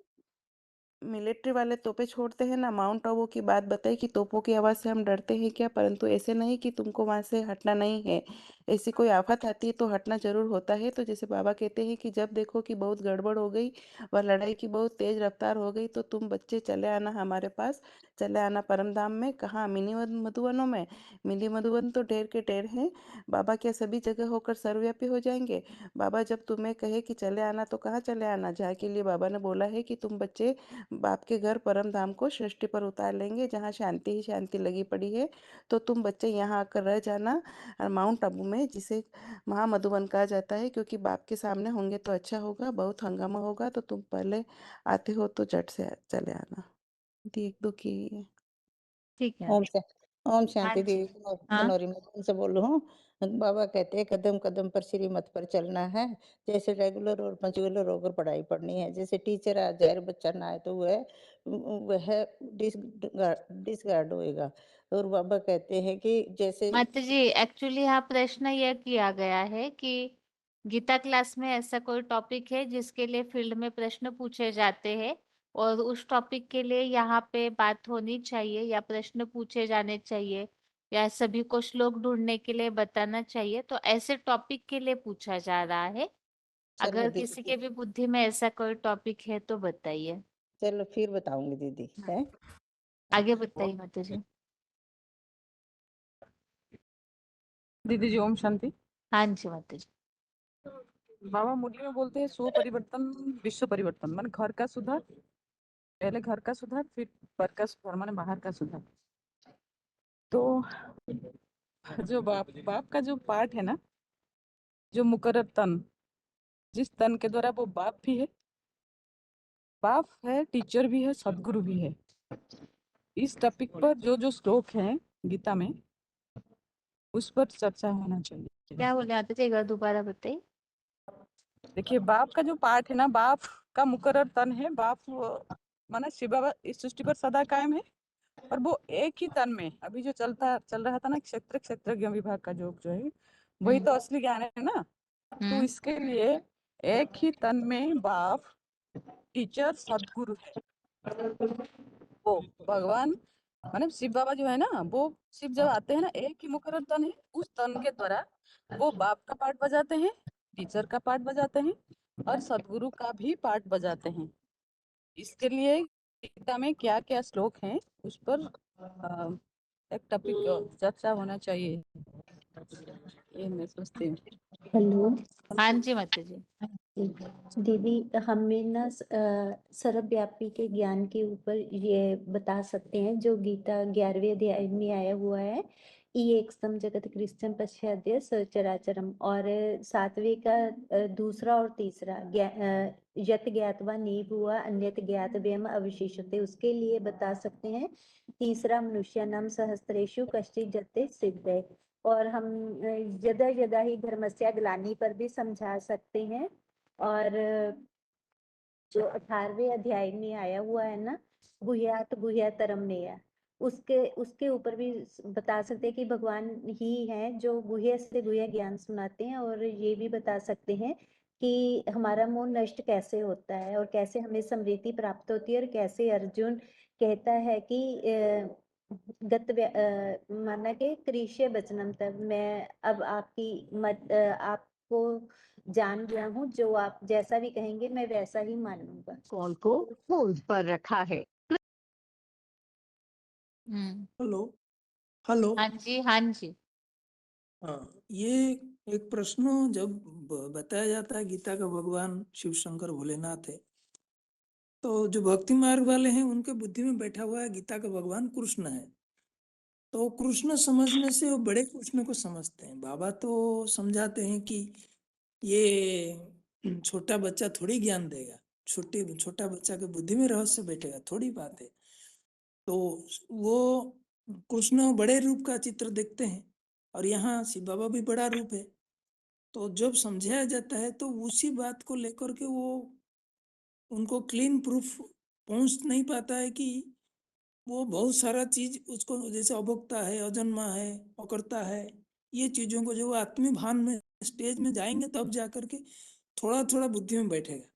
Speaker 3: मिलिट्री वाले तोपे छोड़ते हैं ना, माउंट आबू की बात बताई कि तोपों की आवाज़ से हम डरते हैं क्या, परंतु ऐसे नहीं कि तुमको वहां से हटना नहीं है। ऐसी कोई आफत आती है तो हटना जरूर होता है। तो जैसे बाबा कहते हैं कि जब देखो कि बहुत गड़बड़ हो गई, वह लड़ाई की बहुत तेज रफ्तार हो गई, तो तुम बच्चे चले आना हमारे पास, चले आना परम धाम में। कहाँ? मिनी मधुवनों में। मिनी मधुवन तो ढेर के ढेर हैं। बाबा क्या सभी जगह होकर सर्वव्यापी हो जाएंगे? बाबा जब तुम्हें कहे कि चले आना, तो कहाँ चले आना? जहाँ के लिए बाबा ने बोला है कि तुम बच्चे बाप के घर परम धाम को सृष्टि पर उतार लेंगे, जहाँ शांति ही शांति लगी पड़ी है। तो तुम बच्चे यहाँ आकर रह जाना, और माउंट आबू में, जिसे महामधुवन कहा जाता है, क्योंकि बाप के सामने होंगे तो अच्छा होगा, बहुत हंगामा होगा, तो तुम पहले आते हो तो झट से चले आना। एक दो की
Speaker 1: ठीक है।
Speaker 11: ओम ओम
Speaker 1: हाँ
Speaker 11: शांति
Speaker 1: जी।
Speaker 11: देवी।
Speaker 1: हाँ।
Speaker 11: बनोरी में तुमसे बोल रहा हूँ। बाबा कहते हैं कदम कदम पर श्रीमत पर चलना है। जैसे रेगुलर और पंचुअलर होकर पढ़ाई पढ़नी है। जैसे टीचर आ जाए, बच्चा ना आए तो वह डिसगार्ड होएगा।
Speaker 4: और बाबा कहते हैं कि जैसे
Speaker 1: माता जी एक्चुअली यहाँ प्रश्न यह किया गया है कि गीता क्लास में ऐसा कोई टॉपिक है जिसके लिए फील्ड में प्रश्न पूछे जाते हैं और उस टॉपिक के लिए यहाँ पे बात होनी चाहिए या प्रश्न पूछे जाने चाहिए या सभी को श्लोक ढूंढने के लिए बताना चाहिए, तो ऐसे टॉपिक के लिए पूछा जा रहा है।
Speaker 4: चलो
Speaker 1: अगर किसी के भी बुद्धि में ऐसा कोई टॉपिक है तो बताइए।
Speaker 4: चलो फिर बताऊंगी दीदी है।
Speaker 1: आगे बताइए माता जी।
Speaker 22: दीदी जी ओम शांति।
Speaker 1: हाँ जी माता जी।
Speaker 22: बाबा मुरली में बोलते हैं सुपरिवर्तन विश्व परिवर्तन, माने घर का सुधार, पहले घर का सुधार फिर पर का सुधार, माने बाहर का सुधार। तो जो बाप का जो पार्ट है ना, जो मुकर्रर तन, जिस तन के द्वारा वो बाप भी है, बाप है, टीचर भी है, सदगुरु भी है। इस टॉपिक पर जो जो श्लोक हैं गीता में उस पर चर्चा होना चाहिए।
Speaker 1: क्या बोले आते थे, एक बार दोबारा बताइए।
Speaker 22: देखिए बाप का जो पार्ट है ना, बाप का मुकर्रर तन है, बाप माना शिव बाबा इस सृष्टि पर सदा कायम है और वो एक ही तन में अभी जो चल रहा था ना क्षेत्रज्ञ विभाग का जो है वही तो असली ज्ञान है ना। तो इसके लिए एक ही तन में बाप टीचर सदगुरु है, वो भगवान मतलब शिव बाबा जो है ना, वो शिव जब आते हैं ना, एक ही मुकर्रर तन है, उस तन के द्वारा वो बाप का पार्ट बजाते हैं, टीचर का पार्ट बजाते हैं और सदगुरु का भी पार्ट बजाते हैं। इसके लिए गीता में क्या क्या श्लोक हैं उस पर एक टॉपिक चर्चा होना चाहिए, ये मैं सोचती हूँ।
Speaker 23: हेलो।
Speaker 1: हाँ जी माता जी।
Speaker 23: दीदी हमें ना सर्वव्यापी के ज्ञान के ऊपर ये बता सकते हैं जो गीता 11वें अध्याय में आया हुआ है, ये एकस्तम जगत कृष्ण पश्चाद्य सचराचरम, और 7वें का दूसरा और तीसरा यत ज्ञातवा नीव हुआ अन्यत ज्ञात व्यम अवशिष्यते, उसके लिए बता सकते हैं तीसरा मनुष्य नाम सहस्त्रेषु कश्चित् जते सिद्धे, और हम यदा यदा ही धर्मस्य ग्लानि पर भी समझा सकते हैं। और जो 18वें अध्याय में आया हुआ है ना, गुह्यात गुह्यतरम नेया, उसके ऊपर भी बता सकते हैं कि भगवान ही हैं जो गुह्य से गुह्य ज्ञान सुनाते हैं, और ये भी बता सकते हैं कि हमारा मोह नष्ट कैसे होता है और कैसे हमें समृद्धि प्राप्त होती है, और कैसे अर्जुन कहता है कि माना के कृष्य वचनम तब मैं अब आपकी आपको जान गया हूँ, जो आप जैसा भी कहेंगे मैं वैसा ही मानूंगा।
Speaker 9: कॉल को होल्ड पर रखा है।
Speaker 21: Hello hello.
Speaker 1: हाँ जी हाँ जी।
Speaker 21: हाँ, ये एक प्रश्न जब बताया जाता है गीता का भगवान शिव शंकर भोलेनाथ है, तो जो भक्ति मार्ग वाले हैं उनके बुद्धि में बैठा हुआ है गीता का भगवान कृष्ण है। तो कृष्ण समझने से वो बड़े कृष्ण को समझते हैं। बाबा तो समझाते हैं कि ये छोटा बच्चा थोड़ी ज्ञान देगा, छोटा बच्चा के बुद्धि में रहस्य बैठेगा, थोड़ी बात है। तो वो कृष्ण बड़े रूप का चित्र देखते हैं और यहाँ शिव बाबा भी बड़ा रूप है। तो जब समझाया जाता है तो उसी बात को लेकर के वो उनको क्लीन प्रूफ पहुंच नहीं पाता है कि वो बहुत सारा चीज उसको जैसे अभोक्ता है, अजन्मा है, अकर्ता है, ये चीजों को जो आत्मी भान में स्टेज में जाएंगे तब जाकर के थोड़ा थोड़ा बुद्धि में बैठेगा।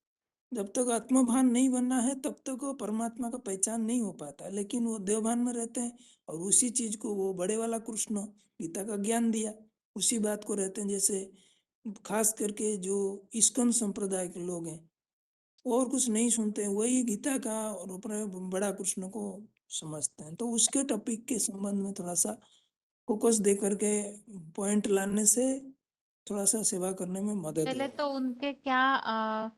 Speaker 21: जब तक आत्मभान नहीं बनना है तब तक वो परमात्मा का पहचान नहीं हो पाता, लेकिन वो देवभान में रहते हैं और उसी चीज को वो बड़े वाला कृष्ण गीता का ज्ञान दिया, उसी बात को रहते हैं। जैसे खास करके जो इस्कॉन संप्रदाय के लोग हैं और कुछ नहीं सुनते हैं, वही गीता का और ऊपर बड़ा कृष्ण को समझते हैं। तो उसके टॉपिक के संबंध में थोड़ा सा फोकस दे करके पॉइंट लाने से थोड़ा सा सेवा करने में मदद
Speaker 1: पहले
Speaker 21: होगा।
Speaker 1: तो उनके क्या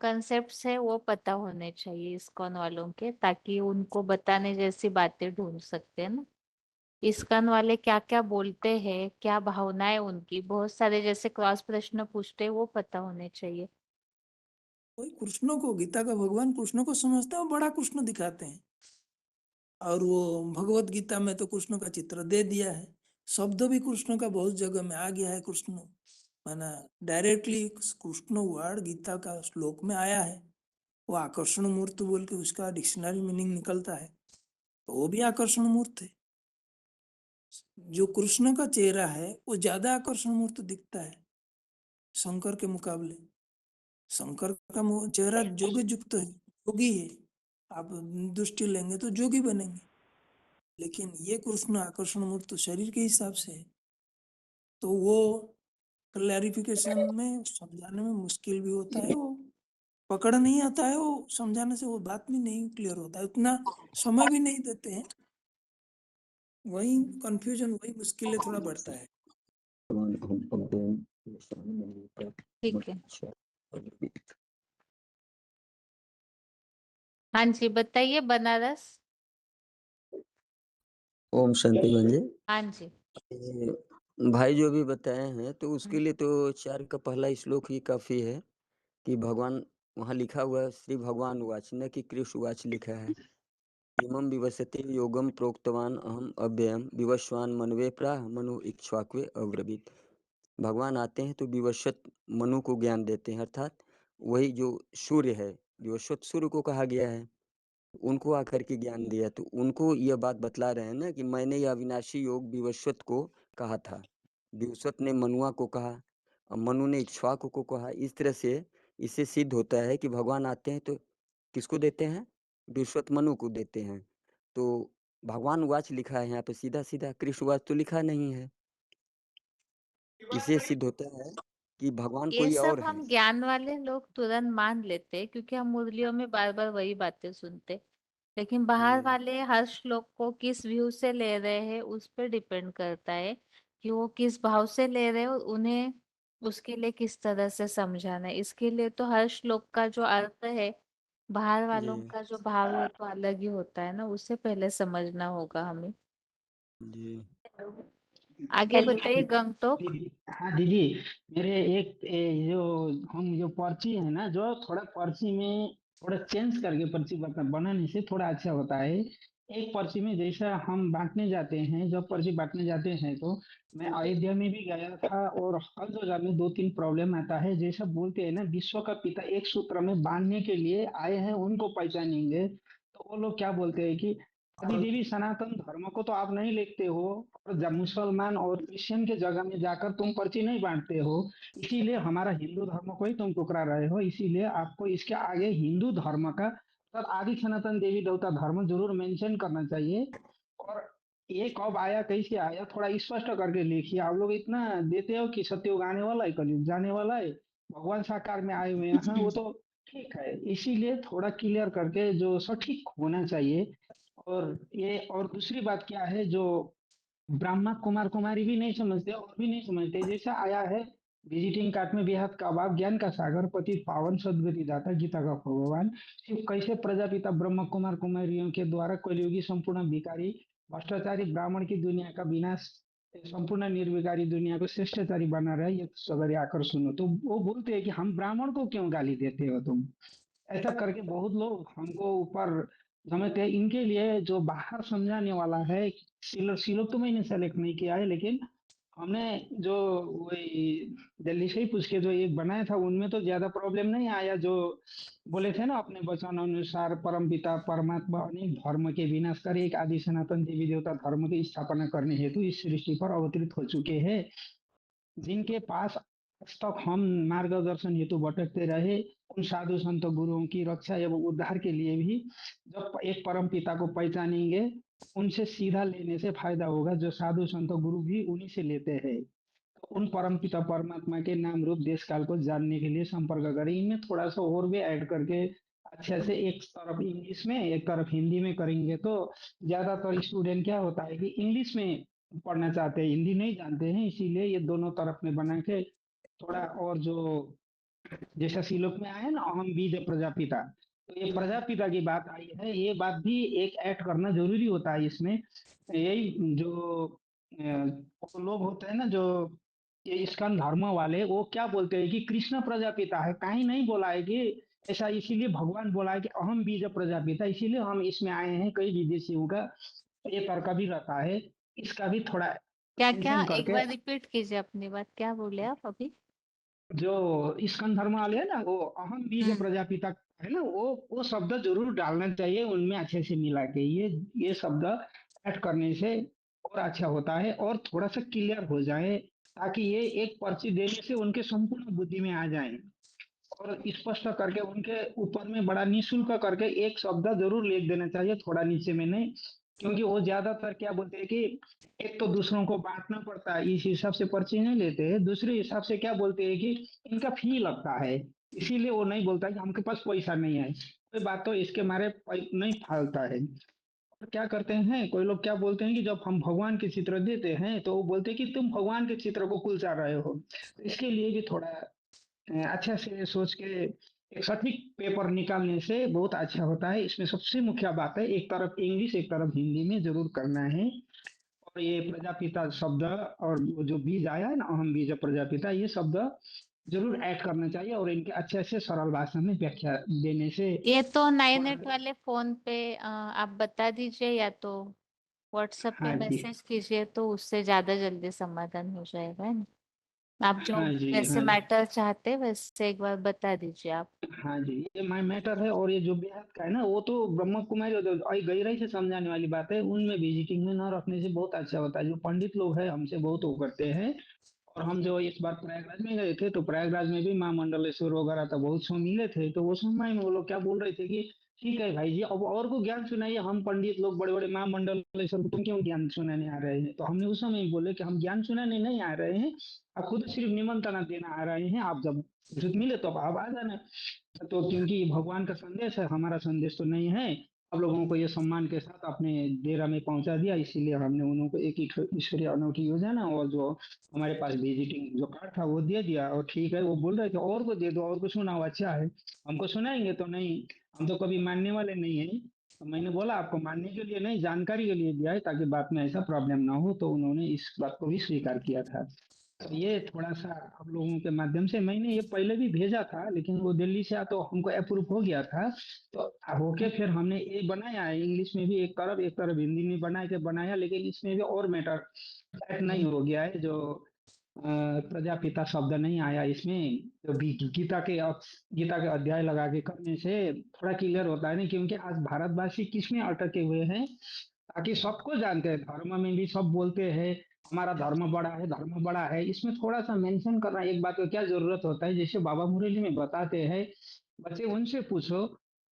Speaker 1: कंसेप्ट्स है वो पता होने चाहिए इस्कॉन वालों के, ताकि उनको बताने जैसी बातें ढूंढ सकते हैं ना। इस्कॉन वाले क्या क्या बोलते हैं, क्या भावनाएं उनकी, बहुत सारे जैसे क्रॉस प्रश्न पूछते हैं, वो पता होने चाहिए।
Speaker 21: वही कृष्ण को, गीता का भगवान कृष्ण को समझते हैं और बड़ा कृष्ण दिखाते हैं। और वो भगवत गीता में तो कृष्ण का चित्र दे दिया है, शब्द भी कृष्ण का बहुत जगह में आ गया है। कृष्ण माना डायरेक्टली कृष्ण वर्ड गीता का श्लोक में आया है। वो आकर्षण मूर्त बोल के उसका डिक्शनरी मीनिंग निकलता है, तो वो भी आकर्षण मूर्त है। जो कृष्ण का चेहरा है वो ज्यादा आकर्षण मूर्त दिखता है शंकर के मुकाबले। शंकर का चेहरा जोगी युक्त है, जोगी है। आप दृष्टि लेंगे तो जोगी बनेंगे, लेकिन ये कृष्ण आकर्षण मूर्त शरीर के हिसाब से है, तो वो क्लैरिफिकेशन में समझाने में मुश्किल भी होता है, वो पकड़ नहीं आता है, वो समझाने से वो बात भी नहीं क्लियर होता है, उतना समय भी नहीं देते हैं, वही कंफ्यूजन, वही मुश्किलें थोड़ा बढ़ता है।
Speaker 1: ठीक है। हाँ जी, बताइए बनारस।
Speaker 2: ओम शांति बहन जी।
Speaker 1: हाँ जी।
Speaker 2: ये भाई जो भी बताए हैं तो उसके लिए तो 4 का पहला श्लोक ही काफी है कि भगवान वहाँ लिखा हुआ है श्री भगवान उवाच, न कि कृष्ण उवाच लिखा है। इमं विवसते योगम प्रोक्तवान अहम अव्ययम विवस्वान मनवे प्राह मनु इक्ष्वाक्वे अब्रवीत। भगवान आते हैं तो विवस्वत मनु को ज्ञान देते हैं, अर्थात वही जो सूर्य है, विवस्वत सूर्य को कहा गया है, उनको आकर के ज्ञान दिया, तो उनको यह बात बतला रहे हैं ना कि मैंने यह अविनाशी योग विवस्वत को कहा था, विवस्वत ने मनुआ को कहा और मनु ने इक्ष्वाकु को कहा। इस तरह से इससे सिद्ध होता है कि भगवान आते हैं तो किसको देते हैं, विवस्वत मनु को देते हैं। तो भगवान वाच लिखा है यहाँ पे, सीधा सीधा कृष्ण वाच तो लिखा नहीं है। इससे सिद्ध होता है कि भगवान
Speaker 1: ये
Speaker 2: कोई
Speaker 1: सब
Speaker 2: और है।
Speaker 1: हम ज्ञान वाले लोग तुरंत मान लेते हैं क्योंकि हम मुरलियों में बार बार वही बातें सुनते, लेकिन बाहर वाले हर श्लोक को किस व्यू से ले रहे हैं उस पर डिपेंड करता है कि वो किस भाव से ले रहे हैं और उन्हें उसके लिए किस तरह से समझाना है। इसके लिए तो हर श्लोक का जो अर्थ है बाहर वालों
Speaker 2: जी
Speaker 1: का जो भाव है तो अलग ही होता है ना, उससे पहले समझना होगा हमें।
Speaker 2: जी
Speaker 1: आगे बताइए गंगटोक।
Speaker 19: हाँ दीदी, मेरे एक जो हम जो पर्ची है ना, जो थोड़ा पर्ची में थोड़ा चेंज करके पर्ची बनाने से थोड़ा अच्छा होता है। एक पर्ची में जैसा हम बांटने जाते हैं, जब पर्ची बांटने जाते हैं तो मैं अयोध्या में भी गया था और हर जगह में 2-3 प्रॉब्लम आता है। जैसा बोलते हैं ना, विश्व का पिता एक सूत्र में बांधने के लिए आए हैं, उनको पहचानेंगे, तो वो लोग क्या बोलते हैं कि आदि देवी सनातन धर्म को तो आप नहीं लिखते हो और जब मुसलमान और क्रिश्चियन के जगह में जाकर तुम पर्ची नहीं बांटते हो, इसीलिए हमारा हिंदू धर्म को ही तुम टुकरा रहे हो, इसीलिए आपको इसके आगे हिंदू धर्म का तब आदि सनातन देवी देवता धर्म जरूर मेंशन करना चाहिए। और ये कब आया कैसे आया थोड़ा स्पष्ट करके लिखिए। आप लोग इतना देते हो कि सत्युग आने वाला है, कलयुग जाने वाला है, भगवान साकार में आए हुए हैं, हाँ वो तो ठीक है, इसीलिए थोड़ा क्लियर करके जो सटीक होना चाहिए। और ये और दूसरी बात क्या है, जो ब्राह्मण कुमार कुमारी भी नहीं समझते और भी नहीं समझते, जैसा आया है विजिटिंग कार्ड में बेहद का बाप ज्ञान का सागर पति पावन सदगति दाता गीता का भगवान शिव कैसे प्रजापिता ब्रह्म कुमार कुमारियों के द्वारा कलयुगी संपूर्ण भिखारी भ्रष्टाचारी ब्राह्मण की दुनिया का विनाश, संपूर्ण निर्विकारी दुनिया को श्रेष्ठचारी बना रहा है, ये सगरे आकर सुनो। तो वो बोलते हैं कि हम ब्राह्मण को क्यों गाली देते हो तुम, ऐसा करके बहुत लोग हमको ऊपर समझते हैं। इनके लिए जो बाहर समझाने वाला है, सिलो तो मैंने सेलेक्ट नहीं किया है, लेकिन हमने जो वही दिल्ली से ही पूछ के जो एक बनाया था उनमें तो ज्यादा प्रॉब्लम नहीं आया। जो बोले थे ना अपने वचन अनुसार परम पिता परमात्मा अनेक धर्म के विनाश कर एक आदि सनातन देवी देवता धर्म की स्थापना करने हेतु इस सृष्टि पर अवतरित हो चुके हैं, जिनके पास आज तक हम मार्गदर्शन हेतु भटकते रहे, उन साधु संत गुरुओं की रक्षा एवं उद्धार के लिए भी जब एक परम पिता को पहचानेंगे, उनसे सीधा लेने से फायदा होगा। जो साधु संत गुरु भी उन्हीं से लेते हैं, तो उन परम पिता परमात्मा के नाम रूप देश काल को जानने के लिए संपर्क करें। इनमें थोड़ा सा और भी ऐड करके अच्छे से एक तरफ इंग्लिश में एक तरफ हिंदी में करेंगे तो ज्यादातर स्टूडेंट क्या होता है कि इंग्लिश में पढ़ना चाहते हैं, हिंदी नहीं जानते हैं, इसीलिए ये दोनों तरफ में बना के थोड़ा। और जो जैसा श्लोक में आया ना अहम बीज प्रजापिता, तो ये प्रजापिता की बात आई है, ये बात भी एक ऐड करना जरूरी होता है इसमें। यही जो वो लोग होते हैं ना जो ये इस्कन धर्म वाले, वो क्या बोलते हैं कि कृष्ण प्रजापिता है, कहीं नहीं बोला है कि ऐसा, इसीलिए भगवान बोला है कि अहम बीज प्रजापिता, इसीलिए हम इसमें आए हैं। कई विदेशियों का ये तर्क भी रहता है, इसका भी थोड़ा
Speaker 1: क्या क्या
Speaker 19: मेंशन
Speaker 1: एक
Speaker 19: करके।
Speaker 1: बार रिपीट कीजिए अपनी बात, क्या बोले आप अभी।
Speaker 19: जो इस्कन धर्म वाले है ना, वो अहम बीज प्रजापिता है ना, वो शब्द जरूर डालना चाहिए उनमें अच्छे से मिला के, ये शब्द ऐड करने से और अच्छा होता है और थोड़ा सा क्लियर हो जाए, ताकि ये एक पर्ची देने से उनके संपूर्ण बुद्धि में आ जाए और स्पष्ट करके उनके ऊपर में बड़ा निःशुल्क करके एक शब्द जरूर लिख देना चाहिए, थोड़ा नीचे में नहीं। क्योंकि वो ज्यादातर क्या बोलते हैं कि एक तो दूसरों को बांटना पड़ता है, इस हिसाब से पर्ची नहीं लेते हैं। दूसरे हिसाब से क्या बोलते हैं कि इनका फी लगता है, इसीलिए वो नहीं बोलता कि हमके पास पैसा नहीं है। कोई बात तो इसके मारे नहीं फालता है। और क्या करते हैं, कोई लोग क्या बोलते हैं कि जब हम भगवान के चित्र देते हैं तो वो बोलते हैं कि तुम भगवान के चित्र को कुलचा रहे हो। तो इसके लिए भी थोड़ा अच्छा से सोच के एक सटीक पेपर निकालने से बहुत अच्छा होता है। इसमें सबसे मुख्य बात है, एक तरफ इंग्लिश एक तरफ हिंदी में जरूर करना है। और ये प्रजापिता शब्द और वो जो बीज आया है ना, अहम बीज प्रजापिता, ये शब्द जरूर ऐड करना चाहिए और इनके अच्छे से सरल भाषा में व्याख्या देने से
Speaker 1: ये तो 9 वाले फोन पे आप बता दीजिए, या तो व्हाट्सएप पे
Speaker 19: हाँ जी,
Speaker 1: मैसेज कीजिए, तो उससे ज्यादा जल्दी समाधान हो जाएगा, है ना। आप जो
Speaker 19: हाँ जी,
Speaker 1: जैसे
Speaker 19: हाँ जी,
Speaker 1: मैटर चाहते हैं वैसे एक बार बता दीजिए आप।
Speaker 19: हाँ जी, ये माय मैटर है। और ये जो बेहद का है ना, वो तो ब्रह्म कुमारी और गहराई से समझाने वाली बात है, उनमें विजिटिंग में न रखने से बहुत अच्छा होता है। जो पंडित लोग हैं हमसे बहुत वो करते हैं। और हम जो इस बार प्रयागराज में गए थे, तो प्रयागराज में भी माँ मंडलेश्वर वगैरह तो बहुत सो मिले थे। तो वो समय में वो लोग क्या बोल रहे थे कि ठीक है भाई जी, अब और को ज्ञान सुनाइए, हम पंडित लोग बड़े बड़े माँ मंडलेश्वर को तुम क्यों ज्ञान सुनाने आ रहे हैं। तो हमने उस समय बोले कि हम ज्ञान सुनाने नहीं आ रहे हैं, आप खुद सिर्फ निमंत्रणा देना आ रहे हैं, आप जब फुर्सत मिले तो आप आ जाना। तो क्योंकि ये भगवान का संदेश है, हमारा संदेश तो नहीं है। आप लोगों को ये सम्मान के साथ अपने डेरा में पहुंचा दिया, इसीलिए हमने उन्हों को एक ईश्वरीय अनोखी योजना और जो हमारे पास विजिटिंग जो कार्ड था वो दे दिया। और ठीक है, वो बोल रहे थे और को दे दो, और को सुनाओ, अच्छा है। हमको सुनाएंगे तो नहीं, हम तो कभी मानने वाले नहीं है। तो मैंने बोला आपको मानने के लिए नहीं, जानकारी के लिए दिया है, ताकि बाद में ऐसा प्रॉब्लम ना हो। तो उन्होंने इस बात को भी स्वीकार किया था। तो ये थोड़ा सा आप लोगों के माध्यम से, मैंने ये पहले भी भेजा था लेकिन वो दिल्ली से तो हमको अप्रूव हो गया था। तो होके फिर हमने ये बनाया है, इंग्लिश में भी एक तरफ हिंदी में बनाया, लेकिन इसमें भी और मैटर ऐड नहीं हो गया है। जो प्रजापिता शब्द नहीं आया इसमें, तो गीता के अध्याय लगा के करने से थोड़ा क्लियर होता है। नहीं, क्योंकि आज भारतवासी किसमें अटके हुए हैं, ताकि सबको जानते हैं, धर्म में भी सब बोलते हैं हमारा धर्म बड़ा है, धर्म बड़ा है। इसमें थोड़ा सा मेंशन करना एक बात को क्या जरूरत होता है, जैसे बाबा मुरली में बताते हैं, बच्चे उनसे पूछो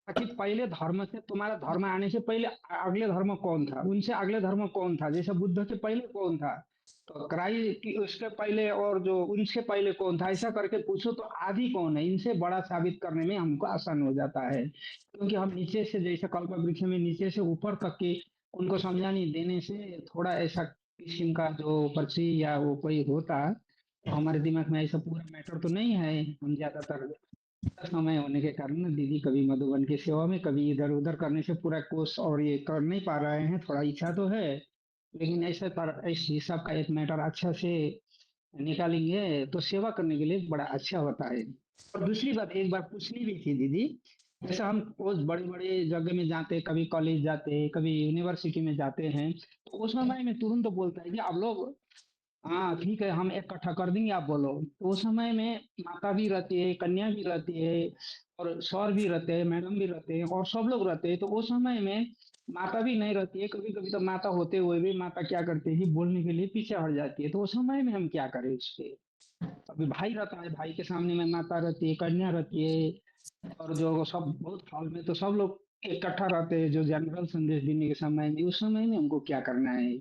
Speaker 19: ताकि पहले धर्म से, तुम्हारा धर्म आने से पहले अगले धर्म कौन था, उनसे अगले धर्म कौन था, जैसे बुद्ध के पहले कौन था, तो क्राइस्ट उसके पहले, और जो उनसे पहले कौन था, ऐसा करके पूछो तो आदि कौन है। इनसे बड़ा साबित करने में हमको आसान हो जाता है। क्योंकि हम नीचे से, जैसे कल्प वृक्ष में नीचे से ऊपर तक के उनको समझाने देने से थोड़ा ऐसा किस्म का जो पर्ची या वो कोई होता, तो हमारे दिमाग में ऐसा पूरा मैटर तो नहीं है। हम ज्यादातर समय होने के कारण ना दीदी, कभी मधुबन की सेवा में, कभी इधर उधर करने से पूरा कोर्स और ये कर नहीं पा रहे हैं। थोड़ा इच्छा तो है, लेकिन ऐसे पर इस हिसाब का एक मैटर अच्छा से निकालेंगे तो सेवा करने के लिए बड़ा अच्छा होता है। और दूसरी बात एक बार पूछनी भी थी दीदी, जैसे हम रोज बड़े बड़े जगह में जाते हैं, कभी कॉलेज जाते हैं, कभी यूनिवर्सिटी में जाते हैं, तो उस समय में तुरंत बोलता है कि आप लोग, हाँ ठीक है हम इकट्ठा कर देंगे, आप बोलो। तो उस समय में माता भी रहती है, कन्या भी रहती है, और सर भी रहते हैं, मैडम भी रहते हैं, और सब लोग रहते हैं। तो उस समय में माता भी नहीं रहती है, कभी कभी तो माता होते हुए भी माता क्या करती है, बोलने के लिए पीछे हट जाती है। तो उस समय में हम क्या करें उसके। अभी भाई रहता है, भाई के सामने में माता रहती है, कन्या रहती है, और जो सब बहुत हाल में तो सब लोग इकट्ठा रहते हैं जो जनरल संदेश देने के समय में, उस समय में हमको क्या करना है।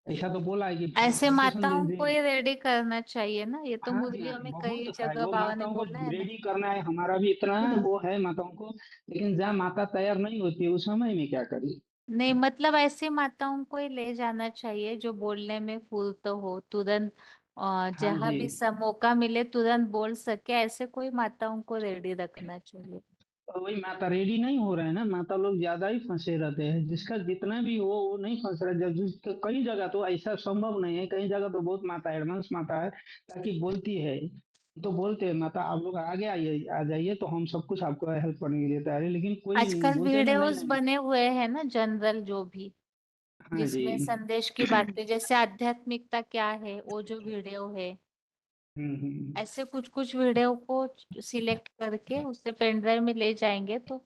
Speaker 19: ऐसा तो बोला है कि
Speaker 1: ऐसे
Speaker 19: सबको संदेश
Speaker 1: माताओं को
Speaker 19: दें।
Speaker 1: ही रेडी करना चाहिए ना, ये तो
Speaker 19: हाँ जी, हाँ
Speaker 1: मुरलियों
Speaker 19: जी,
Speaker 1: में कई
Speaker 19: बहुत है,
Speaker 1: जगह
Speaker 19: वो
Speaker 1: बाबा ने
Speaker 19: माताओं को
Speaker 1: बोला है ना।
Speaker 19: रेडी करना है, हमारा भी इतना वो है माताओं को। लेकिन जहाँ माता तैयार नहीं होती है उस समय में क्या करें।
Speaker 1: नहीं, मतलब ऐसी माताओं को ही ले जाना चाहिए जो बोलने में फूल तो हो, तुरंत
Speaker 19: हाँ
Speaker 1: जहां
Speaker 19: जी,
Speaker 1: भी सब मौका मिले तुरंत बोल सके, ऐसे कोई माताओं को रेडी रखना चाहिए।
Speaker 19: तो वही माता रेडी नहीं हो रहे हैं ना, माता लोग ज्यादा ही फंसे रहते हैं। जिसका जितना भी हो वो नहीं फंस रहा। कई जगह तो ऐसा संभव नहीं है, कई जगह तो बहुत माता एडवांस माता है, ताकि बोलती है तो बोलते हैं माता आप लोग आगे आइए, आ जाइए, तो हम सब कुछ आपको हेल्प करने के लिए तैयार है। लेकिन कोई
Speaker 1: आजकल
Speaker 19: बोलते हैं ना, नहीं
Speaker 1: वीडियोस
Speaker 19: नहीं।
Speaker 1: बने हुए हैं ना जनरल, जो भी
Speaker 19: हाँ जी,
Speaker 1: जिसमें संदेश की बातें, जैसे आध्यात्मिकता क्या है, वो जो वीडियो है,
Speaker 19: हम्म।
Speaker 1: ऐसे कुछ कुछ वीडियो को सिलेक्ट करके उससे पेन ड्राइव में ले जाएंगे तो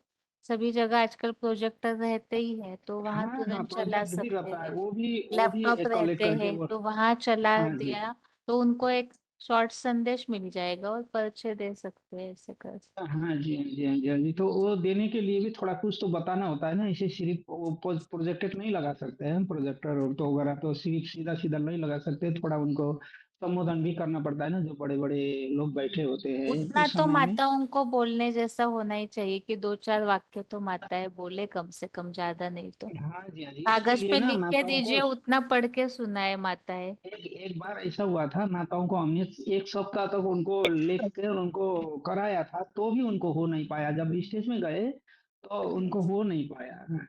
Speaker 1: सभी जगह आजकल प्रोजेक्टर रहते ही है, तो वहां
Speaker 19: हाँ हाँ
Speaker 1: तुरंत चला
Speaker 19: प्रोजेक्ट भी
Speaker 1: सकते
Speaker 19: रहता है,
Speaker 1: हैं।
Speaker 19: वो भी
Speaker 1: लैपटॉप
Speaker 19: कलेक्ट
Speaker 1: रहते
Speaker 19: करके
Speaker 1: हैं
Speaker 19: वो।
Speaker 1: तो वहां चला
Speaker 19: हाँ जी
Speaker 1: दिया तो उनको एक शॉर्ट संदेश मिल जाएगा और परिचय दे सकते हैं, ऐसे कर।
Speaker 19: हाँ जी हाँ जी हाँ जी हाँ जी, तो वो देने के लिए भी थोड़ा कुछ तो बताना होता है ना, इसे सिर्फ वो प्रोजेक्टर नहीं लगा सकते हैं, प्रोजेक्टर और तो वगैरह तो सिर्फ सीधा सीधा नहीं लगा सकते, थोड़ा उनको संबोधन भी करना पड़ता है ना, जो बड़े बड़े लोग बैठे होते हैं
Speaker 1: उतना
Speaker 19: उस
Speaker 1: तो
Speaker 19: समय में।
Speaker 1: माताओं को बोलने जैसा होना ही चाहिए कि 2-4 वाक्य तो माताएं बोले, कम से कम, ज्यादा नहीं तो।
Speaker 19: हाँ जी हाँ जी, इसके
Speaker 1: कागज
Speaker 19: लिए
Speaker 1: पे
Speaker 19: ना
Speaker 1: लिख के
Speaker 19: माताओं को
Speaker 1: दीजिए, उतना पढ़ के सुनाए माताएं।
Speaker 19: एक बार ऐसा हुआ था, माताओं को हमने एक सप्ताह तक उनको लिख कर उनको कराया था, तो भी उनको हो नहीं पाया, जब स्टेज में गए तो उनको हो नहीं पाया।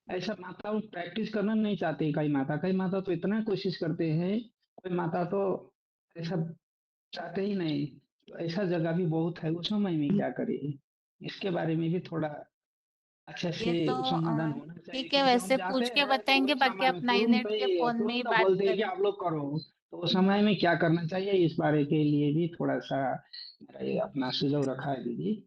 Speaker 19: ऐसा माता प्रैक्टिस करना नहीं चाहती, कई माता तो इतना कोशिश करते हैं, कोई माता तो ऐसा चाहते ही नहीं। तो ऐसा जगह भी बहुत है, उस समय में क्या करें, इसके बारे में भी थोड़ा अच्छे
Speaker 1: ये
Speaker 19: से
Speaker 1: तो
Speaker 19: समाधान होना चाहिए,
Speaker 1: ठीक है,
Speaker 19: क्योंकि हम
Speaker 1: वैसे
Speaker 19: जाते
Speaker 1: पूछ के
Speaker 19: हैं तो
Speaker 1: बताएंगे,
Speaker 19: उस
Speaker 1: बाकी
Speaker 19: समय में
Speaker 1: अपना
Speaker 19: तुरंत
Speaker 1: यूनिट के
Speaker 19: ही
Speaker 1: फोन में ही
Speaker 19: तुरंत
Speaker 1: बात
Speaker 19: बोलते हैं कि
Speaker 1: करें।
Speaker 19: आप लोग करो, तो उस समय में क्या करना चाहिए, इस बारे के लिए भी थोड़ा सा मेरा ये अपना सुझाव रखा है दीदी।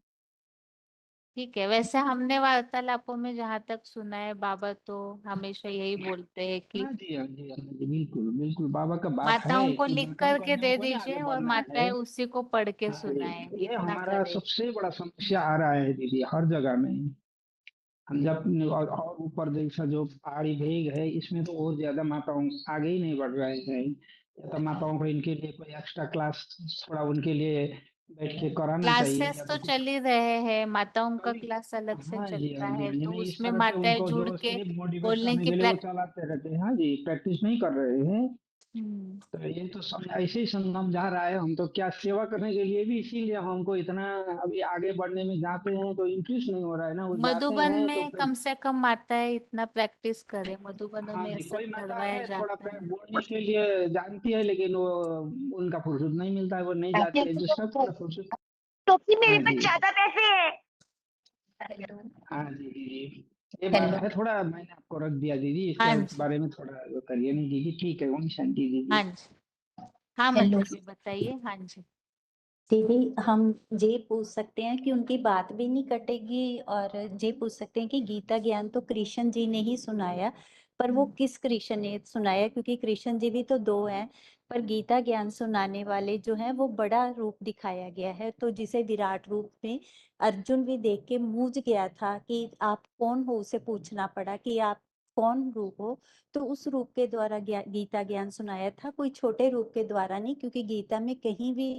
Speaker 1: ठीक है, वैसे हमने वार्तालापों में जहां तक सुना है, बाबा तो हमेशा यही बोलते हैं कि
Speaker 19: हाँ जी हाँ जी हाँ जी, बिल्कुल बिल्कुल बाबा का बात है
Speaker 1: माताओं को
Speaker 19: कि
Speaker 1: लिख
Speaker 19: माताओं को
Speaker 1: करके
Speaker 19: हम
Speaker 1: दे
Speaker 19: को ही आगे
Speaker 1: दीजिए और
Speaker 19: बढ़ना है।
Speaker 1: माताएं उसी को पढ़ के
Speaker 19: हाँ,
Speaker 1: सुनाएं,
Speaker 19: ये
Speaker 1: इतना
Speaker 19: हमारा
Speaker 1: करें।
Speaker 19: सबसे बड़ा समस्या आ रहा है दीदी, हर जगह में। हम जब और ऊपर जैसा जो पहाड़ी भेग है, इसमें तो और ज्यादा माताओं आगे ही नहीं बढ़ रहे हैं, या तो माताओं को इनके लिए कोई एक्स्ट्रा क्लास थोड़ा उनके लिए बैठ के कराना चाहिए,
Speaker 1: क्लासेस
Speaker 19: या
Speaker 1: तो
Speaker 19: तो कुछ
Speaker 1: चल ही रहे हैं, माताओं का
Speaker 19: कभी।
Speaker 1: क्लास अलग से
Speaker 19: हाँ जी
Speaker 1: चलता
Speaker 19: हाँ जी
Speaker 1: है,
Speaker 19: हाँ जी,
Speaker 1: तो
Speaker 19: नहीं इस
Speaker 1: उसमें
Speaker 19: तरह से
Speaker 1: माताएं
Speaker 19: उनको
Speaker 1: जुड़
Speaker 19: जो
Speaker 1: के
Speaker 19: सिर्फ मोटिवेट
Speaker 1: बोलने
Speaker 19: करने
Speaker 1: की
Speaker 19: के लिए वो चलाते रहते हैं, हाँ जी प्रैक्टिस नहीं कर रहे हैं।
Speaker 1: हम्म,
Speaker 19: तो ये तो ऐसे ही समझा रहा है, हम तो क्या सेवा करने के लिए भी, इसीलिए हमको इतना अभी आगे बढ़ने में जाते हैं तो इंटरेस्ट नहीं हो रहा है ना, वो जाते
Speaker 1: मधुबन
Speaker 19: हैं तो
Speaker 1: में
Speaker 19: फिर।
Speaker 1: कम से कम माताएं इतना प्रैक्टिस करें, मधुबनों
Speaker 19: हाँ
Speaker 1: में ये
Speaker 19: जी,
Speaker 1: सब
Speaker 19: कोई माता
Speaker 1: करवाया
Speaker 19: है थोड़ा
Speaker 1: जाता है।
Speaker 19: बोलने के लिए जानती है, लेकिन वो उनका फुर्सत नहीं मिलता है, वो नहीं जाती है, जिसका थोड़ा फुर्सत।
Speaker 7: टोपी मेरे
Speaker 19: हाँ
Speaker 7: में
Speaker 19: जी
Speaker 7: ज्यादा पैसे है।
Speaker 19: हाँ जी दीदी, ये बात
Speaker 7: हेलो।
Speaker 19: है, थोड़ा मैंने आपको रख दिया दीदी,
Speaker 1: हाँ
Speaker 19: इसके
Speaker 1: जी
Speaker 19: बारे में थोड़ा वो करिए नहीं दीदी, ठीक है, ओम शांति दीदी।
Speaker 1: हाँ जी, हाँ
Speaker 23: हेलो
Speaker 1: माता जी बताइए। हाँ जी
Speaker 23: दीदी, हम ये पूछ सकते हैं कि उनकी बात भी नहीं कटेगी, और ये पूछ सकते हैं कि गीता ज्ञान तो कृष्ण जी ने ही सुनाया, पर वो किस कृष्ण ने सुनाया, क्योंकि कृष्ण जी भी तो दो हैं, पर गीता ज्ञान सुनाने वाले जो हैं वो बड़ा रूप दिखाया गया है, तो जिसे विराट रूप में अर्जुन भी देख के मूझ गया था कि आप कौन हो, उसे पूछना पड़ा कि आप कौन रूप हो, तो उस रूप के द्वारा गीता ज्ञान सुनाया था, कोई छोटे रूप के द्वारा नहीं, क्योंकि गीता में कहीं भी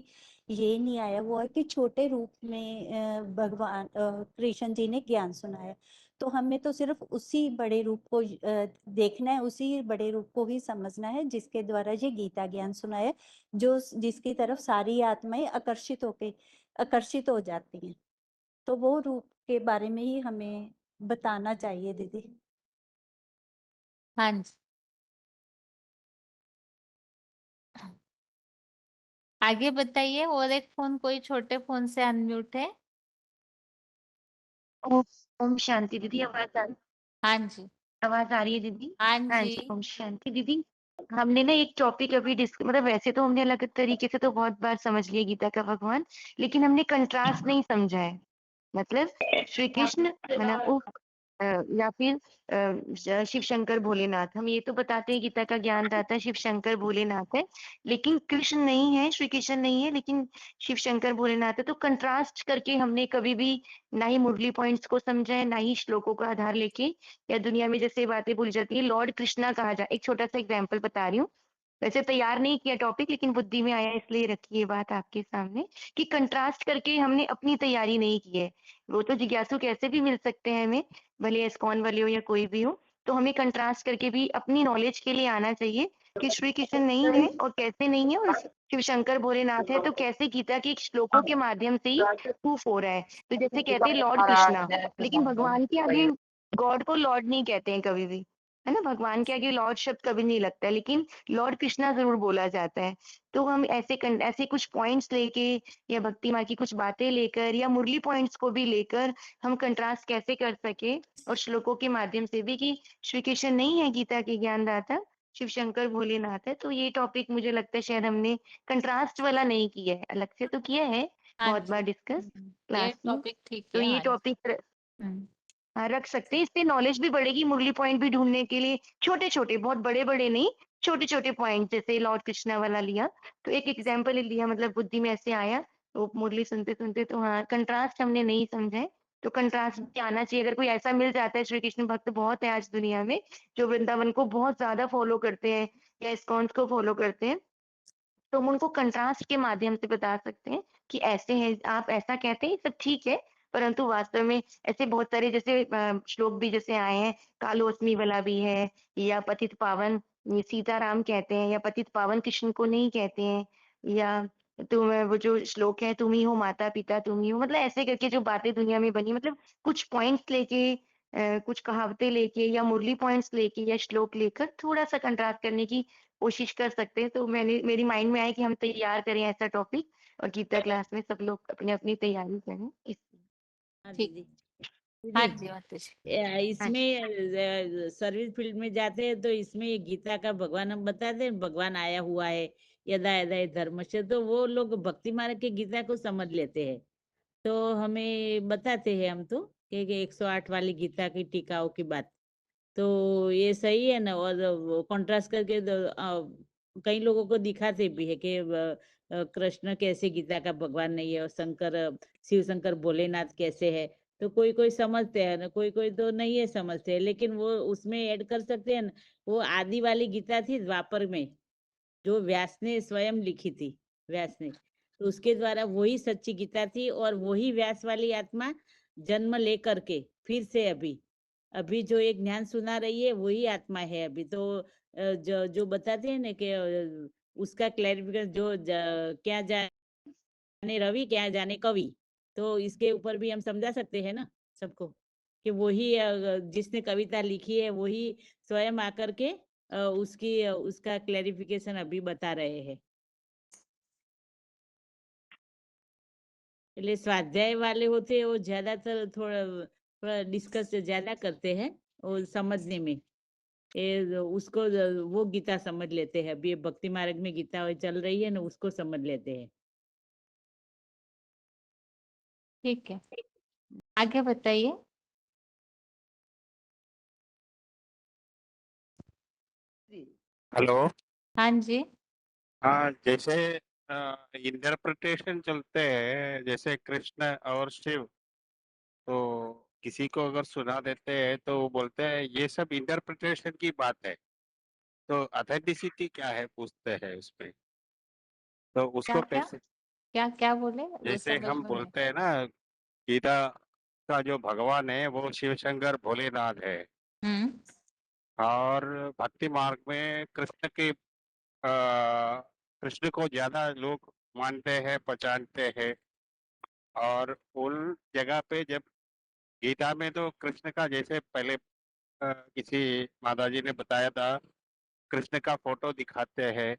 Speaker 23: ये नहीं आया हुआ है कि छोटे रूप में भगवान कृष्ण जी ने ज्ञान सुनाया। तो हमें तो सिर्फ उसी बड़े रूप को देखना है, उसी बड़े रूप को ही समझना है जिसके द्वारा ये गीता ज्ञान सुनाया, जो जिसकी तरफ सारी आत्माएं आकर्षित हो जाती हैं। तो वो रूप के बारे में ही हमें बताना चाहिए दीदी।
Speaker 1: हाँ जी, आगे बताइए। और एक फोन, कोई छोटे फोन से अनम्यूट है?
Speaker 5: ओम ओम शांति दीदी,
Speaker 1: हाँ जी
Speaker 5: आवाज आ रही है दीदी?
Speaker 1: हाँ
Speaker 5: हाँ
Speaker 1: जी
Speaker 5: जी, ओम शांति दीदी। हमने ना एक टॉपिक अभी मतलब वैसे तो हमने अलग तरीके से तो बहुत बार समझ लिया गीता का भगवान, लेकिन हमने कंट्रास्ट नहीं समझा है। मतलब श्री कृष्ण मतलब या फिर शिव शंकर भोलेनाथ, हम ये तो बताते हैं गीता का ज्ञान दाता है शिव शंकर भोलेनाथ है, लेकिन कृष्ण नहीं है, श्री कृष्ण नहीं है, लेकिन शिव शंकर भोलेनाथ है। तो कंट्रास्ट करके हमने कभी भी ना ही मुरली पॉइंट्स को समझा है, ना ही श्लोकों का आधार लेके, या दुनिया में जैसे बातें बोली जाती है लॉर्ड कृष्णा कहा जाए। एक छोटा सा एग्जाम्पल बता रही हूँ, वैसे तैयार नहीं किया टॉपिक, लेकिन बुद्धि में आया इसलिए रखी ये बात आपके सामने, कि कंट्रास्ट करके हमने अपनी तैयारी नहीं की है। वो तो जिज्ञासु कैसे भी मिल सकते हैं हमें, भले एस्कॉन वाले हो या कोई भी हो, तो हमें कंट्रास्ट करके भी अपनी नॉलेज के लिए आना चाहिए कि श्री कृष्ण नहीं है और कैसे नहीं है, और शिव शंकर भोलेनाथ है तो कैसे गीता के श्लोकों के माध्यम से ही प्रूफ हो रहा है। तो जैसे कहते हैं लॉर्ड कृष्णा, लेकिन भगवान के आगे गॉड को लॉर्ड नहीं कहते हैं कभी भी, है ना, भगवान के आगे लॉर्ड शब्द कभी नहीं लगता है, लेकिन लॉर्ड कृष्णा जरूर बोला जाता है। तो हम ऐसे कुछ पॉइंट्स लेके या भक्ति माँ की कुछ बातें लेकर या मुरली पॉइंट्स को भी लेकर हम कंट्रास्ट कैसे कर सके, और श्लोकों के माध्यम से भी, कि श्री कृष्ण नहीं है गीता के ज्ञानदाता, शिव शंकर भोलेनाथ है। तो ये टॉपिक मुझे लगता है शायद हमने कंट्रास्ट वाला नहीं किया है, अलग से तो किया है
Speaker 1: हाँ
Speaker 5: बहुत
Speaker 1: जी
Speaker 5: बार डिस्कस
Speaker 1: ये
Speaker 5: क्लास में।
Speaker 1: टॉपिक ठीक
Speaker 5: तो
Speaker 1: है।
Speaker 5: ये
Speaker 1: हाँ जी
Speaker 5: टॉपिक हाँ, रख सकते हैं, इससे नॉलेज भी बढ़ेगी, मुरली पॉइंट भी ढूंढने के लिए छोटे छोटे, बहुत बड़े बड़े नहीं, छोटे छोटे पॉइंट, जैसे लॉर्ड कृष्णा वाला लिया तो एक एग्जाम्पल लिया, मतलब बुद्धि में ऐसे आया तो मुरली सुनते सुनते तो हाँ कंट्रास्ट हमने नहीं समझा है, तो कंट्रास्ट भी आना चाहिए। अगर कोई ऐसा मिल जाता है, श्री कृष्ण भक्त बहुत है आज दुनिया में जो वृंदावन को बहुत ज्यादा फॉलो करते हैं या इस्कॉन को फॉलो करते हैं, तो हम उनको कंट्रास्ट के माध्यम से बता सकते हैं कि ऐसे है, आप ऐसा कहते हैं सब ठीक है, परंतु वास्तव में ऐसे बहुत सारे जैसे श्लोक भी जैसे आए हैं, कालोस्मी वाला भी है, या पतित पावन ये सीताराम कहते हैं, या पतित पावन कृष्ण को नहीं कहते हैं, या तुम वो जो श्लोक है, तुम ही हो माता पिता तुम ही हो, मतलब ऐसे करके जो बातें दुनिया में बनी, मतलब कुछ पॉइंट्स लेके कुछ कहावतें लेके या मुरली पॉइंट्स लेके या श्लोक लेकर थोड़ा सा कंट्रास्ट करने की कोशिश कर सकते हैं। तो मैंने मेरी माइंड में आया कि हम तैयार करें ऐसा टॉपिक और गीता क्लास में सब लोग अपनी अपनी तैयारी करें
Speaker 9: हाँ
Speaker 1: ठीक।
Speaker 9: दीदी
Speaker 1: हाँ
Speaker 9: दीदी
Speaker 1: जी माता जी।
Speaker 9: इसमें सर्विस फील्ड में जाते हैं तो इसमें ये गीता का भगवान हम बताते हैं, भगवान आया हुआ है यदा यदा ये धर्म से, तो वो लोग भक्ति मार्ग के गीता को समझ लेते हैं, तो हमें बताते हैं हम तो कि 108 वाली गीता की टीकाओं की बात, तो ये सही है ना। और कॉन्ट्रास्ट करके कई लोगों को दिखाते भी है कि कृष्ण कैसे गीता का भगवान नहीं है, और शंकर शिव शंकर भोलेनाथ कैसे है, तो कोई कोई समझते हैं ना, कोई कोई तो नहीं है समझते, लेकिन वो उसमें ऐड कर सकते हैं ना। वो आदि वाली गीता थी द्वापर में, जो व्यास ने स्वयं लिखी थी, व्यास ने, तो उसके द्वारा वही सच्ची गीता थी, और वही व्यास वाली आत्मा जन्म लेकर के फिर से अभी जो एक ज्ञान सुना रही है वही आत्मा है अभी। तो जो जो बताते हैं ना कि उसका क्लैरिफिकेशन क्या जाने रवि क्या जाने कवि, तो इसके ऊपर भी हम समझा सकते हैं ना सबको कि वही जिसने कविता लिखी है वही स्वयं आकर के उसका क्लैरिफिकेशन अभी बता रहे हैं। इसलिए स्वाध्याय वाले होते हैं वो ज्यादातर थोड़ा डिस्कस ज्यादा करते हैं और समझने में, उसको वो गीता समझ लेते हैं। अभी भक्ति मार्ग में गीता चल रही है ना, उसको समझ लेते हैं।
Speaker 1: ठीक है, आगे बताइए।
Speaker 20: हेलो।
Speaker 1: हाँ जी।
Speaker 20: हाँ, जैसे इंटरप्रिटेशन चलते हैं, जैसे कृष्ण और शिव, तो किसी को अगर सुना देते हैं तो वो बोलते हैं ये सब इंटरप्रिटेशन की बात है, तो ऑथेंटिसिटी क्या है पूछते हैं उसमें, तो
Speaker 1: क्या
Speaker 20: उसको
Speaker 1: क्या
Speaker 20: कैसे,
Speaker 1: क्या क्या बोले, वो
Speaker 20: जैसे
Speaker 1: समझ
Speaker 20: हम
Speaker 1: में नहीं
Speaker 20: बोलते हैं ना गीता का जो भगवान है वो शिव शंकर भोलेनाथ है,
Speaker 1: हम्म
Speaker 20: और भक्ति मार्ग में कृष्ण को ज्यादा लोग मानते हैं पहचानते हैं, और उन जगह पे जब गीता में तो कृष्ण का जैसे पहले किसी माताजी ने बताया था, कृष्ण का फोटो दिखाते हैं,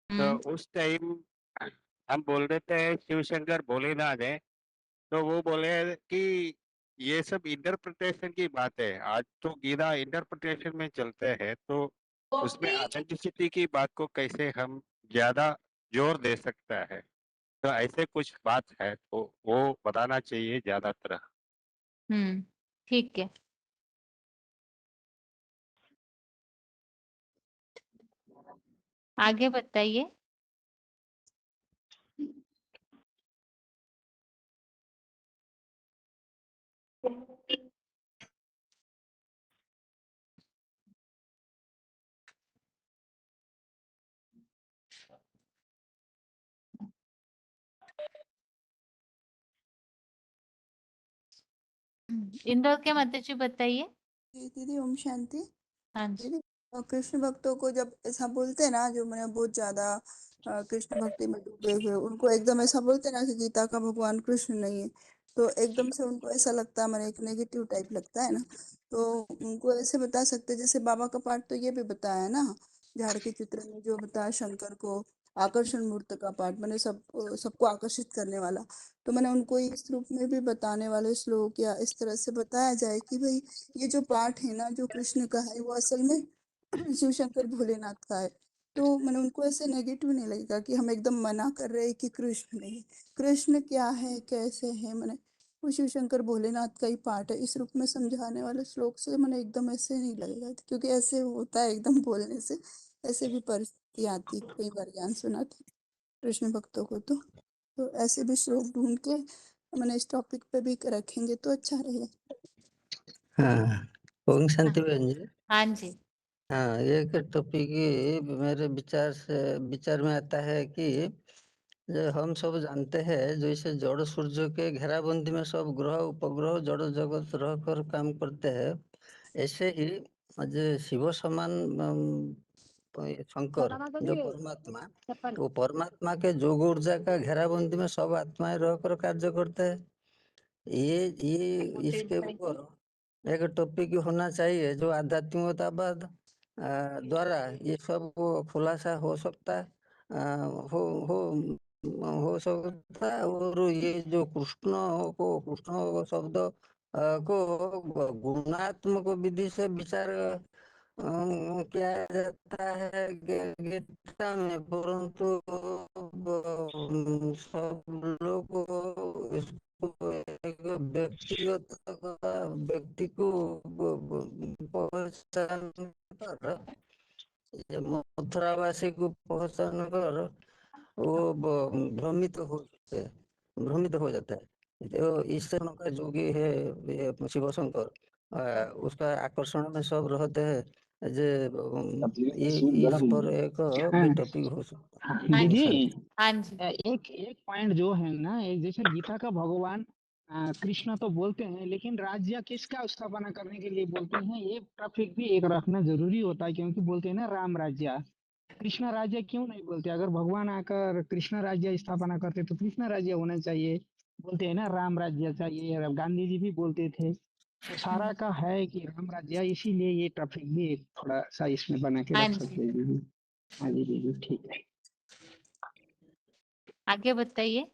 Speaker 20: तो उस टाइम हम बोल देते हैं शिव शंकर भोलेनाथ है, तो वो बोले कि ये सब इंटरप्रिटेशन की बात है, आज तो गीता इंटरप्रिटेशन में चलते हैं, तो उसमें ऑथेंटिसिटी की बात को कैसे हम ज्यादा जोर दे सकता है, तो ऐसे कुछ बात है तो वो बताना चाहिए ज्यादातर।
Speaker 1: ठीक है। आगे बताइए। इंदौर के माता जी बताइए।
Speaker 6: दीदी ओम शांति।
Speaker 1: हाँ जी।
Speaker 6: दीदी कृष्ण भक्तों को जब ऐसा बोलते हैं ना, जो मैंने बहुत ज्यादा कृष्ण भक्ति में डूबे हुए, उनको एकदम ऐसा बोलते हैं ना कि गीता का भगवान कृष्ण नहीं है, तो एकदम से उनको ऐसा लगता है, मैंने एक नेगेटिव टाइप लगता है ना, तो उनको ऐसे बता सकते हैं, जैसे बाबा का पाठ तो ये भी बताया है ना, झाड़ के चित्र में जो बताया शंकर को आकर्षण मूर्त का पाठ, मैंने सबको आकर्षित करने वाला, तो मैंने उनको इस रूप में भी बताने वाले श्लोक या इस तरह से बताया जाए कि भाई ये जो पाठ है ना जो कृष्ण का है वो असल में शिव शंकर भोलेनाथ का है, तो मैंने उनको ऐसे नेगेटिव नहीं लगेगा कि हम एकदम मना कर रहे हैं कि कृष्ण नहीं, कृष्ण क्या है कैसे है, मैंने वो शिव शंकर भोलेनाथ का ही पाठ है। इस रूप में समझाने वाले श्लोक से मैंने एकदम ऐसे नहीं लगेगा, क्योंकि ऐसे होता है एकदम बोलने से, ऐसे भी परिस्थिति आती है। कई बार ज्ञान सुना था कृष्ण भक्तों को, तो ऐसे भी श्लोक ढूंढ के मैंने इस टॉपिक पे भी रखेंगे तो अच्छा रहेगा।
Speaker 12: हाँ, ओम शांति बहन जी।
Speaker 1: हाँ जी।
Speaker 12: हाँ, एक टॉपिक मेरे विचार में आता है कि जो हम सब जानते हैं, जैसे जड़ सूर्य के घेराबंदी में सब ग्रह उपग्रह जड़ जगत रहकर काम करते हैं, ऐसे ही जो शिव समान शंकर जो परमात्मा, तो परमात्मा के योग ऊर्जा का घेराबंदी में सब आत्माएं रहकर कार्य करते हैं। ये इसके ऊपर एक टॉपिक होना चाहिए जो आध्यात्मिकतावाद द्वारा ये सब खुलासा हो सकता है, हो सकता है। और ये जो कृष्ण शब्द को गुणात्मक विधि से विचार किया जाता है गीता में, परंतु सब लोग इसको एक व्यक्ति को पहचान कर, मथुरावासी को पहचान कर वो भ्रमित हो जाता है। तो इस तरह का जो भी है ये शिव शंकर, उसका आकर्षण में सब रहते हैं। ये इस पर एक भी टॉपिक हो सकता है।
Speaker 19: दीदी
Speaker 1: हाँ जी।
Speaker 19: एक पॉइंट जो है ना, एक जैसे गीता का भगवान कृष्ण तो बोलते हैं, लेकिन राज्य किसका स्थापना करने के लिए बोलते हैं, ये टॉपिक भी एक रखना जरूरी होता है। क्योंकि बोलते हैं ना राम राज्य, कृष्ण राज्य क्यों नहीं बोलते? अगर भगवान आकर कृष्ण राज्य स्थापना करते तो कृष्ण राज्य होना चाहिए। बोलते हैं ना राम राज्य चाहिए, गांधी जी भी बोलते थे। तो सारा का है कि राम राज्य, इसीलिए ये टॉपिक भी एक थोड़ा सा इसमें बना के
Speaker 1: हाँ
Speaker 19: रख
Speaker 1: जी।
Speaker 19: सकते हैं दीदी। हाँ जी दीदी, ठीक है।
Speaker 1: आगे बताइए।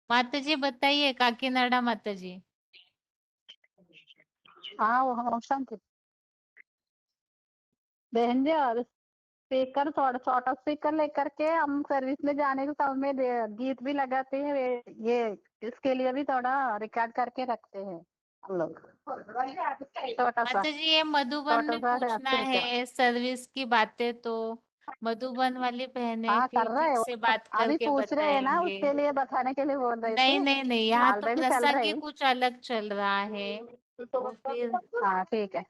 Speaker 1: माता जी बताइए, काकीनाडा माता जी।
Speaker 9: हाँ शांति बहन जी, और स्पीकर थोड़ा छोटा स्पीकर लेकर के हम सर्विस में जाने के समय गीत भी लगाते हैं। ये इसके लिए भी थोड़ा रिकॉर्ड करके रखते हैं हम लोग। छोटा सा
Speaker 1: माता जी ये मधुबन में पूछना है सर्विस की बातें, तो मधुबन वाली बहनें
Speaker 9: हाँ कर
Speaker 1: फिर
Speaker 9: रहे
Speaker 1: ठीक
Speaker 9: हो,
Speaker 1: से बात
Speaker 9: अभी
Speaker 1: करके
Speaker 9: पूछ रहे हैं ना,
Speaker 1: बताएंगे।
Speaker 9: उसके लिए बताने के लिए बोल रहे
Speaker 1: नहीं
Speaker 9: थे।
Speaker 1: नहीं नहीं, यहाँ तो
Speaker 9: ऑलरेडी चल
Speaker 1: प्रसंग
Speaker 9: रहे
Speaker 1: ही
Speaker 9: हैं।
Speaker 1: कुछ अलग चल रहा है, तो फिर
Speaker 9: हाँ ठीक है।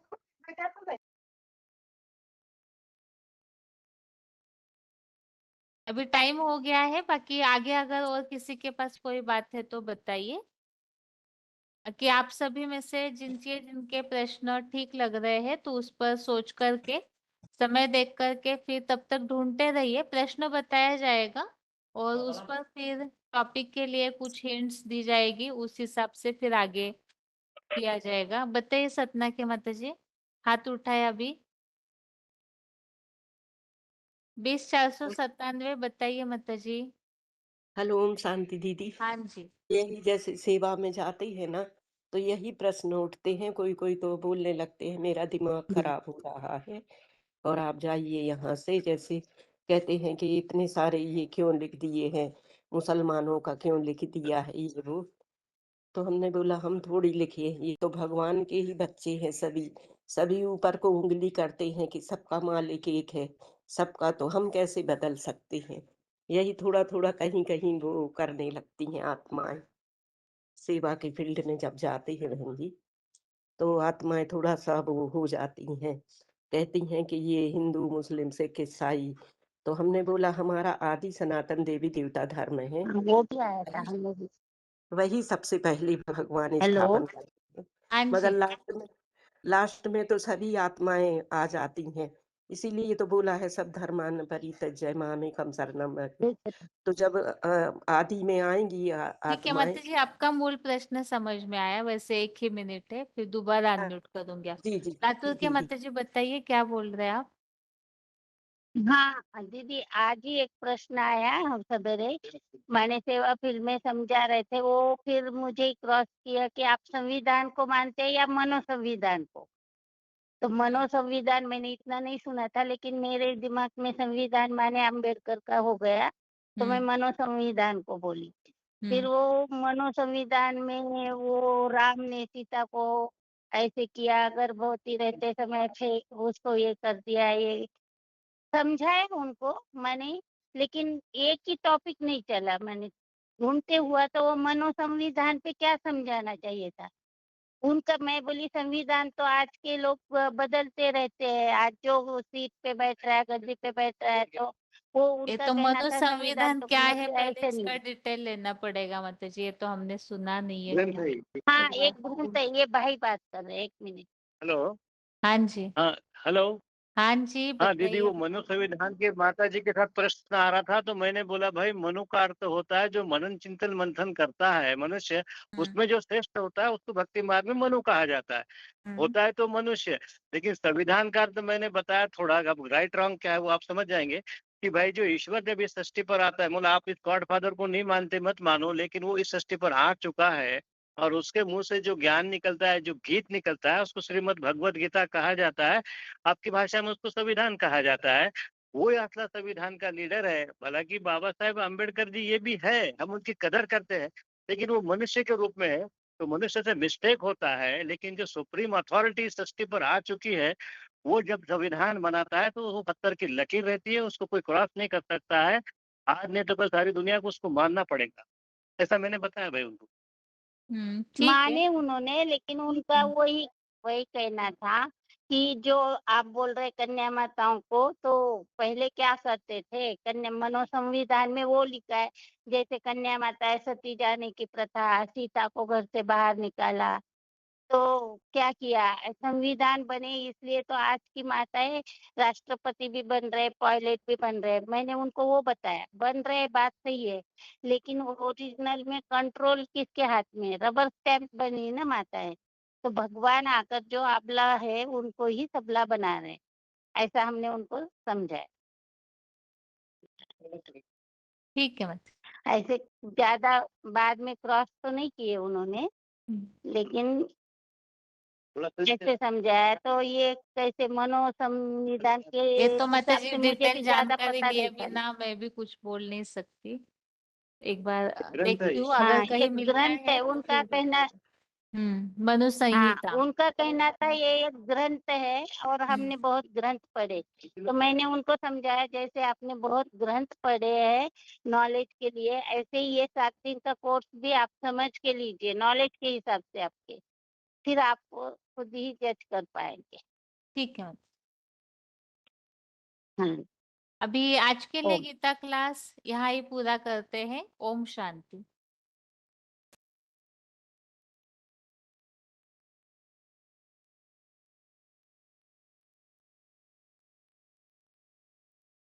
Speaker 1: अभी टाइम हो गया है। बाकी आगे अगर और किसी के पास कोई बात है तो बताइए, कि आप सभी में से जिनके प्रश्न ठीक लग रहे हैं तो उस पर सोच करके समय देख करके फिर तब तक ढूंढते रहिए, प्रश्न बताया जाएगा और उस पर फिर टॉपिक के लिए कुछ हिंट्स दी जाएगी, उस हिसाब से फिर आगे किया जाएगा। बताइए सतना के माता जी, हाथ उठाए अभी। 20,497 बताइए माता जी।
Speaker 8: हेलो ओम शांति दीदी।
Speaker 1: हाँ जी।
Speaker 8: यही जैसे सेवा में जाते हैं ना, तो यही प्रश्न उठते हैं। कोई कोई तो बोलने लगते हैं मेरा दिमाग खराब हो रहा है और आप जाइए यहाँ से। जैसे कहते हैं कि इतने सारे ये क्यों लिख दिए हैं, मुसलमानों का क्यों लिख दिया है ये वो। तो हमने बोला हम थोड़ी लिखे, ये तो भगवान के ही बच्चे हैं सभी। सभी ऊपर को उंगली करते हैं कि सबका मालिक एक है, सबका तो हम कैसे बदल सकते हैं। यही थोड़ा थोड़ा कहीं कहीं वो करने लगती हैं आत्माएं। सेवा के फील्ड में जब जाते हैं बहन जी, तो आत्माएं थोड़ा सा वो हो जाती हैं, कहती हैं कि ये हिंदू मुस्लिम सिख ईसाई। तो हमने बोला हमारा आदि सनातन देवी देवता धर्म है,
Speaker 9: वो भी आया था हम लोग।
Speaker 8: वही सबसे पहले भगवान
Speaker 9: हेलो।
Speaker 8: स्थापन करते हैं।
Speaker 1: हाँ
Speaker 8: मगर
Speaker 1: जी।
Speaker 8: लास्ट में तो सभी आत्माएं आ जाती हैं। इसीलिए तो बोला है सब धर्मान परित्यज्य मामेकं शरणं व्रज। तो जब आदि में आएंगी
Speaker 1: ठीक है
Speaker 8: आत्माएं।
Speaker 1: माता जी, आपका मूल प्रश्न समझ में आया। वैसे एक ही मिनट है, फिर दोबारा अनम्यूट करूंगी।
Speaker 8: जी जी
Speaker 1: लातूर के
Speaker 8: जी
Speaker 1: माता जी बताइए, क्या बोल रहे हैं आप?
Speaker 14: हाँ दीदी, आज ही एक प्रश्न आया हम सवेरे, मैंने सेवा फील्ड में समझा रहे थे, वो फिर मुझे क्रॉस किया कि आप संविधान को मानते हैं या मनोसंविधान को। तो मनोसंविधान मैंने इतना नहीं सुना था, लेकिन मेरे दिमाग में संविधान माने अम्बेडकर का हो गया, तो मैं मनोसंविधान को बोली। फिर वो मनोसंविधान में वो राम ने सीता को ऐसे किया, गर्भवती रहते समय उसको ये कर दिया, ये समझाया उनको मैंने, लेकिन एक ही टॉपिक नहीं चला, मैंने ढूंढते हुआ तो वो मनोसंविधान पे क्या समझाना चाहिए था उनका। मैं बोली संविधान तो आज के लोग बदलते रहते हैं, आज जो सीट पे बैठ रहा है, गद्दी पे बैठ रहा है, तो वो
Speaker 1: ये
Speaker 14: उनका
Speaker 1: तो
Speaker 14: कहना था संविधान
Speaker 1: मनोसंविधान
Speaker 14: तो
Speaker 1: क्या है,
Speaker 14: मतलब
Speaker 1: पहले
Speaker 14: ऐसे
Speaker 1: इसका
Speaker 14: नहीं।
Speaker 1: डिटेल लेना पड़ेगा माता जी, ये तो हमने सुना नहीं है क्या।
Speaker 14: हाँ एक ग्रंथ है, ये भाई बात कर रहे हैं, 1 मिनट।
Speaker 15: हेलो।
Speaker 1: हाँ जी।
Speaker 15: हाँ हेलो।
Speaker 1: हाँ जी
Speaker 15: हाँ दीदी,
Speaker 1: बताइए।
Speaker 15: वो मनु संविधान के माता जी के साथ प्रश्न आ रहा था, तो मैंने बोला भाई मनु का अर्थ होता है जो मनन चिंतन मंथन करता है मनुष्य, उसमें जो श्रेष्ठ होता है उसको भक्ति मार्ग में मनु कहा जाता है। होता है तो मनुष्य, लेकिन संविधान का अर्थ मैंने बताया थोड़ा, अब राइट रॉन्ग क्या है वो आप समझ जाएंगे कि भाई जो ईश्वर जब इस सृष्टि पर आता है, मतलब आप इस गॉड फादर को नहीं मानते मत मानो, लेकिन वो इस सृष्टि पर आ चुका है और उसके मुंह से जो ज्ञान निकलता है, जो गीत निकलता है, उसको श्रीमद् भगवत गीता कहा जाता है। आपकी भाषा में उसको संविधान कहा जाता है। वो असला संविधान का लीडर है। हालांकि बाबा साहेब अम्बेडकर जी ये भी है, हम उनकी कदर करते हैं, लेकिन वो मनुष्य के रूप में है, तो मनुष्य से मिस्टेक होता है। लेकिन जो सुप्रीम अथॉरिटी सृष्टि पर आ चुकी है, वो जब संविधान बनाता है तो वो पत्थर की लकीर रहती है, उसको कोई क्रॉस नहीं कर सकता है। आज नहीं तो कल सारी दुनिया को उसको मानना पड़ेगा। ऐसा मैंने बताया भाई उनको।
Speaker 1: ठीक है।
Speaker 14: माने उन्होंने, लेकिन उनका वही वही कहना था कि जो आप बोल रहे कन्या माताओं को, तो पहले क्या करते थे, कन्या मनोसंविधान में वो लिखा है, जैसे कन्या माता सती जाने की प्रथा, सीता को घर से बाहर निकाला, तो क्या किया, संविधान बने इसलिए तो आज की माताएं राष्ट्रपति भी बन रहे, पायलट भी बन रहे। मैंने उनको वो बताया, बन रहे बात सही है, लेकिन ओरिजिनल में कंट्रोल किसके हाथ में है, रबर स्टैंप बनी ना माताएं, तो भगवान आकर जो अबला है उनको ही सबला बना रहे, ऐसा हमने उनको समझाया।
Speaker 1: ठीक है माता।
Speaker 14: ऐसे ज्यादा बाद में क्रॉस तो नहीं किए उन्होंने, लेकिन जैसे समझाया, तो ये कैसे मनोसंविधान के
Speaker 1: ये तो माता
Speaker 14: हिसाब
Speaker 1: जी
Speaker 14: से मुझे
Speaker 1: डिटेल
Speaker 14: भी ज्यादा
Speaker 1: जानकारी
Speaker 14: पता
Speaker 1: लिए
Speaker 14: नहीं था।
Speaker 1: बिना मैं भी कुछ बोल नहीं सकती। एक बार
Speaker 15: ग्रंथ है
Speaker 1: देखती
Speaker 15: ये।
Speaker 1: हूँ,
Speaker 14: हाँ
Speaker 1: अगर कहीं
Speaker 14: एक
Speaker 1: मिलता
Speaker 14: ग्रंथ
Speaker 1: है
Speaker 14: है
Speaker 1: तो
Speaker 14: उनका
Speaker 1: फिर
Speaker 14: कहना।
Speaker 1: मनु
Speaker 14: हाँ
Speaker 1: संहिता।
Speaker 14: उनका कहना था ये एक ग्रंथ है, और हमने बहुत ग्रंथ पढ़े, तो मैंने उनको समझाया जैसे आपने बहुत ग्रंथ पढ़े हैं नॉलेज के लिए, ऐसे ही ये 7 दिन का कोर्स भी आप समझ के लीजिए नॉलेज के हिसाब से आपके, फिर आप खुद ही जज कर पाएंगे।
Speaker 1: ठीक है माता।
Speaker 14: हाँ
Speaker 1: अभी आज के लिए
Speaker 14: ओम।
Speaker 1: गीता क्लास यहाँ ही पूरा करते हैं। ओम शांति।